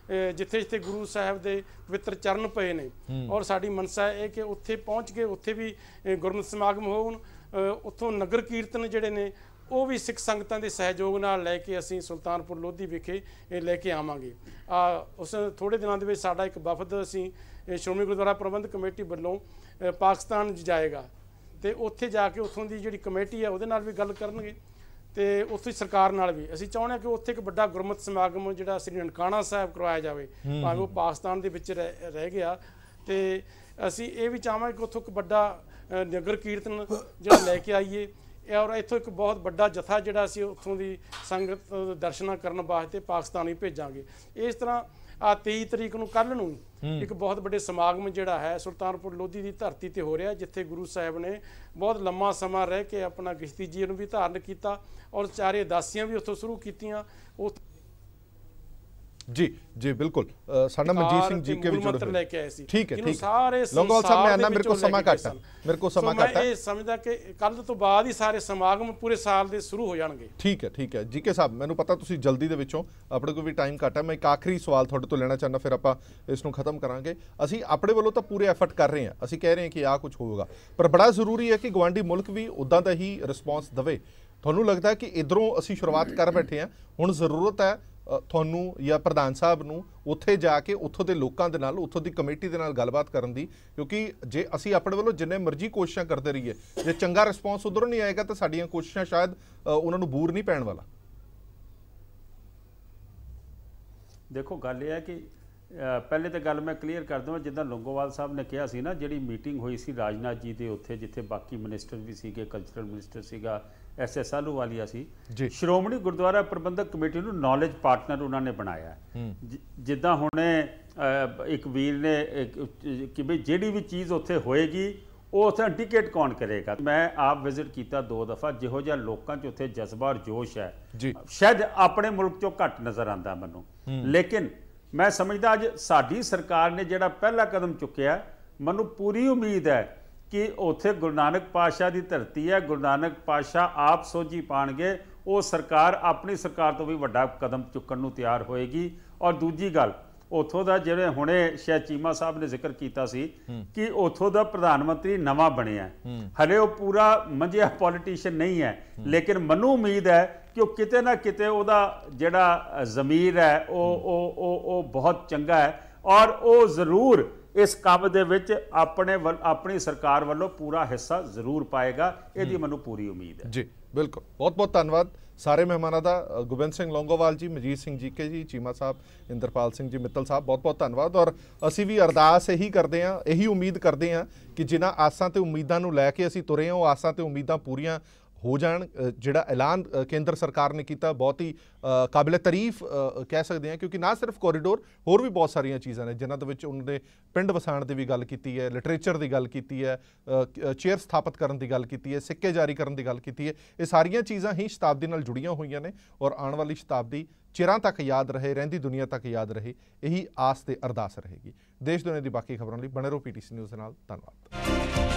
ਜਿੱਥੇ ਜਿੱਥੇ ਗੁਰੂ ਸਾਹਿਬ ਦੇ ਪਵਿੱਤਰ ਚਰਨ ਪਏ ਨੇ। ਔਰ ਸਾਡੀ ਮਨਸਾ ਇਹ ਕਿ ਉੱਥੇ ਪਹੁੰਚ ਕੇ ਉੱਥੇ ਵੀ ਗੁਰਮਤਿ ਸਮਾਗਮ ਹੋਣ, ਉੱਥੋਂ ਨਗਰ ਕੀਰਤਨ ਜਿਹੜੇ ਨੇ ਉਹ ਵੀ ਸਿੱਖ ਸੰਗਤਾਂ ਦੇ ਸਹਿਯੋਗ ਨਾਲ ਲੈ ਕੇ ਅਸੀਂ ਸੁਲਤਾਨਪੁਰ ਲੋਧੀ ਵਿਖੇ ਇਹ ਲੈ ਕੇ ਆਵਾਂਗੇ। ਉਸ ਥੋੜੇ ਦਿਨਾਂ ਦੇ ਵਿੱਚ ਸਾਡਾ ਇੱਕ ਵਫਦ ਅਸੀਂ ਸ਼੍ਰੋਮਣੀ ਗੁਰਦੁਆਰਾ ਪ੍ਰਬੰਧਕ ਕਮੇਟੀ ਵੱਲੋਂ ਪਾਕਿਸਤਾਨ ਜਾਏਗਾ ਤੇ ਉੱਥੇ ਜਾ ਕੇ ਉੱਥੋਂ ਦੀ ਜਿਹੜੀ ਕਮੇਟੀ ਹੈ ਉਹਦੇ ਨਾਲ ਵੀ ਗੱਲ ਕਰਨਗੇ ਤੇ ਉੱਥੇ ਸਰਕਾਰ ਨਾਲ ਵੀ ਅਸੀਂ ਚਾਹੁੰਦੇ ਹਾਂ ਕਿ ਉੱਥੇ ਇੱਕ ਵੱਡਾ ਗੁਰਮਤਿ ਸਮਾਗਮ ਜਿਹੜਾ ਸ੍ਰੀ ਨਨਕਾਣਾ ਸਾਹਿਬ ਕਰਵਾਇਆ ਜਾਵੇ, ਭਾਵੇਂ ਉਹ ਪਾਕਿਸਤਾਨ ਦੇ ਵਿੱਚ ਰਹਿ ਗਿਆ। ਤੇ ਅਸੀਂ ਇਹ ਵੀ ਚਾਹਾਂਗੇ ਕਿ ਉੱਥੋਂ ਇੱਕ ਵੱਡਾ ਨਗਰ ਕੀਰਤਨ ਜਿਹੜਾ ਲੈ ਕੇ ਆਈਏ, ਔਰ ਇੱਥੋਂ ਇੱਕ ਬਹੁਤ ਵੱਡਾ ਜਥਾ ਜਿਹੜਾ ਅਸੀਂ ਉੱਥੋਂ ਦੀ ਸੰਗਤ ਦਰਸ਼ਨਾਂ ਕਰਨ ਵਾਸਤੇ ਪਾਕਿਸਤਾਨ ਹੀ ਭੇਜਾਂਗੇ। ਇਸ ਤਰ੍ਹਾਂ ਆ 23 ਤਰੀਕ ਨੂੰ ਕੱਲ੍ਹ ਨੂੰ ਇੱਕ ਬਹੁਤ ਵੱਡੇ ਸਮਾਗਮ ਜਿਹੜਾ ਹੈ ਸੁਲਤਾਨਪੁਰ ਲੋਧੀ ਦੀ ਧਰਤੀ ਤੇ ਹੋ ਰਿਹਾ, ਜਿੱਥੇ ਗੁਰੂ ਸਾਹਿਬ ਨੇ ਬਹੁਤ ਲੰਮਾ ਸਮਾਂ ਰਹਿ ਕੇ ਆਪਣਾ ਗਸ਼ਤੀ ਜੀ ਨੂੰ ਵੀ ਧਾਰਨ ਕੀਤਾ ਔਰ 4 ਉਦਾਸੀਆਂ ਵੀ ਉੱਥੋਂ ਸ਼ੁਰੂ ਕੀਤੀਆਂ। जी जी बिल्कुल साडा मनजीत सिंह जी के भी जुड़े ਲੈ ਕੇ ਆਏ ਸੀ। ठीक है ਸਾਰੇ लोगों साहब मैं आना मेरे को समा घट है, मेरे को समा घट है। मैं ये समझदा कि कल तो बाद ही सारे समागम पूरे साल ਦੇ ਸ਼ੁਰੂ ਹੋ ਜਾਣਗੇ। ठीक है जी के साहब ਮੈਨੂੰ ਪਤਾ ਤੁਸੀਂ ਜਲਦੀ ਦੇ ਵਿੱਚੋਂ ਆਪਣੇ ਕੋਲ ਵੀ ਟਾਈਮ ਘੱਟ ਹੈ। ਮੈਂ ਇੱਕ ਆਖਰੀ ਸਵਾਲ ਤੁਹਾਡੇ ਤੋਂ ਲੈਣਾ ਚਾਹੁੰਦਾ, ਫਿਰ ਆਪਾਂ ਇਸ ਨੂੰ ਖਤਮ ਕਰਾਂਗੇ। ਅਸੀਂ ਆਪਣੇ ਵੱਲੋਂ ਤਾਂ ਪੂਰੇ ਐਫਰਟ ਕਰ ਰਹੇ ਹਾਂ, ਅਸੀਂ ਕਹਿ ਰਹੇ ਹਾਂ ਕਿ ਆਹ ਕੁਝ ਹੋਊਗਾ, ਪਰ ਬੜਾ ਜ਼ਰੂਰੀ ਹੈ ਕਿ ਗਵਾਂਢੀ ਮੁਲਕ ਵੀ ਉਦਾਂ ਦਾ ਹੀ ਰਿਸਪੌਂਸ ਦੇਵੇ। ਤੁਹਾਨੂੰ ਲੱਗਦਾ ਹੈ ਕਿ ਇਧਰੋਂ ਅਸੀਂ ਸ਼ੁਰੂਆਤ ਕਰ ਬੈਠੇ ਹਾਂ, ਹੁਣ ਜ਼ਰੂਰਤ ਹੈ ਤੁਹਾਨੂੰ ਜਾਂ ਪ੍ਰਧਾਨ ਸਾਹਿਬ ਨੂੰ ਉੱਥੇ ਜਾ ਕੇ ਉੱਥੋਂ ਦੇ ਲੋਕਾਂ ਦੇ ਨਾਲ, ਉੱਥੋਂ ਦੀ ਕਮੇਟੀ ਦੇ ਨਾਲ ਗੱਲਬਾਤ ਕਰਨ ਦੀ, ਕਿਉਂਕਿ ਜੇ ਅਸੀਂ ਆਪਣੇ ਵੱਲੋਂ ਜਿੰਨੇ ਮਰਜ਼ੀ ਕੋਸ਼ਿਸ਼ਾਂ ਕਰਦੇ ਰਹੀਏ, ਜੇ ਚੰਗਾ ਰਿਸਪੌਂਸ ਉਧਰੋਂ ਨਹੀਂ ਆਏਗਾ ਤਾਂ ਸਾਡੀਆਂ ਕੋਸ਼ਿਸ਼ਾਂ ਸ਼ਾਇਦ ਉਹਨਾਂ ਨੂੰ ਬੂਰ ਨਹੀਂ ਪੈਣ ਵਾਲਾ। ਦੇਖੋ ਗੱਲ ਇਹ ਹੈ ਕਿ ਪਹਿਲੇ ਤਾਂ ਗੱਲ ਮੈਂ ਕਲੀਅਰ ਕਰ ਦਵਾਂ, ਜਿੱਦਾਂ ਲੌਂਗੋਵਾਲ ਸਾਹਿਬ ਨੇ ਕਿਹਾ ਸੀ ਨਾ, ਜਿਹੜੀ ਮੀਟਿੰਗ ਹੋਈ ਸੀ ਰਾਜਨਾਥ ਜੀ ਦੇ ਉੱਥੇ, ਜਿੱਥੇ ਬਾਕੀ ਮਿਨਿਸਟਰ ਵੀ ਸੀਗੇ, ਕਲਚਰਲ ਮਿਨਿਸਟਰ ਸੀਗਾ, SS ਆਹਲੂਵਾਲੀਆ ਸੀ, ਸ਼੍ਰੋਮਣੀ ਗੁਰਦੁਆਰਾ ਪ੍ਰਬੰਧਕ ਕਮੇਟੀ ਨੂੰ ਨੌਲੇਜ ਪਾਰਟਨਰ ਉਹਨਾਂ ਨੇ ਬਣਾਇਆ। ਜਿੱਦਾਂ ਹੁਣੇ ਇੱਕ ਵੀਰ ਨੇ ਕਿ ਵੀ ਜਿਹੜੀ ਵੀ ਚੀਜ਼ ਉੱਥੇ ਹੋਏਗੀ ਉਹ ਉੱਥੇ ਇੰਡੀਕੇਟ ਕੌਣ ਕਰੇਗਾ। ਮੈਂ ਆਪ ਵਿਜ਼ਿਟ ਕੀਤਾ 2 ਦਫਾ, ਜਿਹੋ ਜਿਹਾ ਲੋਕਾਂ 'ਚ ਉੱਥੇ ਜਜ਼ਬਾ ਔਰ ਜੋਸ਼ ਹੈ ਸ਼ਾਇਦ ਆਪਣੇ ਮੁਲਕ 'ਚੋਂ ਘੱਟ ਨਜ਼ਰ ਆਉਂਦਾ ਮੈਨੂੰ। ਲੇਕਿਨ ਮੈਂ ਸਮਝਦਾ ਅੱਜ ਸਾਡੀ ਸਰਕਾਰ ਨੇ ਜਿਹੜਾ ਪਹਿਲਾ ਕਦਮ ਚੁੱਕਿਆ, ਮੈਨੂੰ ਪੂਰੀ ਉਮੀਦ ਹੈ ਕਿ ਉੱਥੇ ਗੁਰੂ ਨਾਨਕ ਪਾਤਸ਼ਾਹ ਦੀ ਧਰਤੀ ਹੈ, ਗੁਰੂ ਨਾਨਕ ਪਾਤਸ਼ਾਹ ਆਪ ਸੋਝੀ ਪਾਣਗੇ, ਉਹ ਸਰਕਾਰ ਆਪਣੀ ਸਰਕਾਰ ਤੋਂ ਵੀ ਵੱਡਾ ਕਦਮ ਚੁੱਕਣ ਨੂੰ ਤਿਆਰ ਹੋਏਗੀ। ਔਰ ਦੂਜੀ ਗੱਲ, ਉੱਥੋਂ ਦਾ ਜਿਹੜੇ ਹੁਣੇ ਸ਼ਾਇਦ ਚੀਮਾ ਸਾਹਿਬ ਨੇ ਜ਼ਿਕਰ ਕੀਤਾ ਸੀ ਕਿ ਉੱਥੋਂ ਦਾ ਪ੍ਰਧਾਨ ਮੰਤਰੀ ਨਵਾਂ ਬਣਿਆ, ਹਲੇ ਉਹ ਪੂਰਾ ਮੰਝਿਆ ਪੋਲੀਟੀਸ਼ੀਅਨ ਨਹੀਂ ਹੈ, ਲੇਕਿਨ ਮੈਨੂੰ ਉਮੀਦ ਹੈ ਕਿ ਉਹ ਕਿਤੇ ਨਾ ਕਿਤੇ ਉਹਦਾ ਜਿਹੜਾ ਜ਼ਮੀਰ ਹੈ ਉਹ ਬਹੁਤ ਚੰਗਾ ਹੈ, ਔਰ ਉਹ ਜ਼ਰੂਰ ਇਸ ਕੰਮ ਦੇ ਵਿੱਚ ਆਪਣੀ ਸਰਕਾਰ ਵੱਲੋਂ ਪੂਰਾ ਹਿੱਸਾ ਜ਼ਰੂਰ ਪਾਏਗਾ, ਇਹਦੀ ਮੈਨੂੰ ਪੂਰੀ ਉਮੀਦ ਹੈ। ਜੀ ਬਿਲਕੁਲ, ਬਹੁਤ ਬਹੁਤ ਧੰਨਵਾਦ ਸਾਰੇ ਮਹਿਮਾਨਾਂ ਦਾ। ਗੋਬਿੰਦ ਸਿੰਘ ਲੌਂਗੋਵਾਲ ਜੀ, ਮਨਜੀਤ ਸਿੰਘ ਜੀਕੇ ਜੀ, ਚੀਮਾ ਸਾਹਿਬ, ਇੰਦਰਪਾਲ ਸਿੰਘ ਜੀ ਮਿੱਤਲ ਸਾਹਿਬ, ਬਹੁਤ ਬਹੁਤ ਧੰਨਵਾਦ। ਔਰ ਅਸੀਂ ਵੀ ਅਰਦਾਸ ਇਹੀ ਕਰਦੇ ਹਾਂ, ਇਹੀ ਉਮੀਦ ਕਰਦੇ ਹਾਂ ਕਿ ਜਿਨ੍ਹਾਂ ਆਸਾਂ ਤੇ ਉਮੀਦਾਂ ਨੂੰ ਲੈ ਕੇ ਅਸੀਂ ਤੁਰੇ ਹਾਂ, ਉਹ ਆਸਾਂ ਤੇ ਉਮੀਦਾਂ ਪੂਰੀਆਂ ਹੋ ਜਾਣ। ਜਿਹੜਾ ਐਲਾਨ ਕੇਂਦਰ ਸਰਕਾਰ ਨੇ ਕੀਤਾ ਬਹੁਤ ਹੀ ਕਾਬਿਲੇ ਤਾਰੀਫ ਕਹਿ ਸਕਦੇ ਹਾਂ, ਕਿਉਂਕਿ ਨਾ ਸਿਰਫ ਕੋਰੀਡੋਰ, ਹੋਰ ਵੀ ਬਹੁਤ ਸਾਰੀਆਂ ਚੀਜ਼ਾਂ ਨੇ ਜਿਨ੍ਹਾਂ ਦੇ ਵਿੱਚ ਉਹਨਾਂ ਨੇ ਪਿੰਡ ਵਸਾਉਣ ਦੀ ਵੀ ਗੱਲ ਕੀਤੀ ਹੈ, ਲਿਟਰੇਚਰ ਦੀ ਗੱਲ ਕੀਤੀ ਹੈ, ਚੇਅਰ ਸਥਾਪਿਤ ਕਰਨ ਦੀ ਗੱਲ ਕੀਤੀ ਹੈ, ਸਿੱਕੇ ਜਾਰੀ ਕਰਨ ਦੀ ਗੱਲ ਕੀਤੀ ਹੈ। ਇਹ ਸਾਰੀਆਂ ਚੀਜ਼ਾਂ ਹੀ ਸ਼ਤਾਬਦੀ ਨਾਲ ਜੁੜੀਆਂ ਹੋਈਆਂ ਨੇ, ਔਰ ਆਉਣ ਵਾਲੀ ਸ਼ਤਾਬਦੀ ਚਿਰਾਂ ਤੱਕ ਯਾਦ ਰਹੇ, ਰਹਿੰਦੀ ਦੁਨੀਆ ਤੱਕ ਯਾਦ ਰਹੇ, ਇਹੀ ਆਸ ਤੇ ਅਰਦਾਸ ਰਹੇਗੀ। ਦੇਸ਼ ਦੁਨੀਆ ਦੀ ਬਾਕੀ ਖਬਰਾਂ ਲਈ ਬਣੇ ਰਹੋ PTC ਨਿਊਜ਼ ਦੇ ਨਾਲ। ਧੰਨਵਾਦ।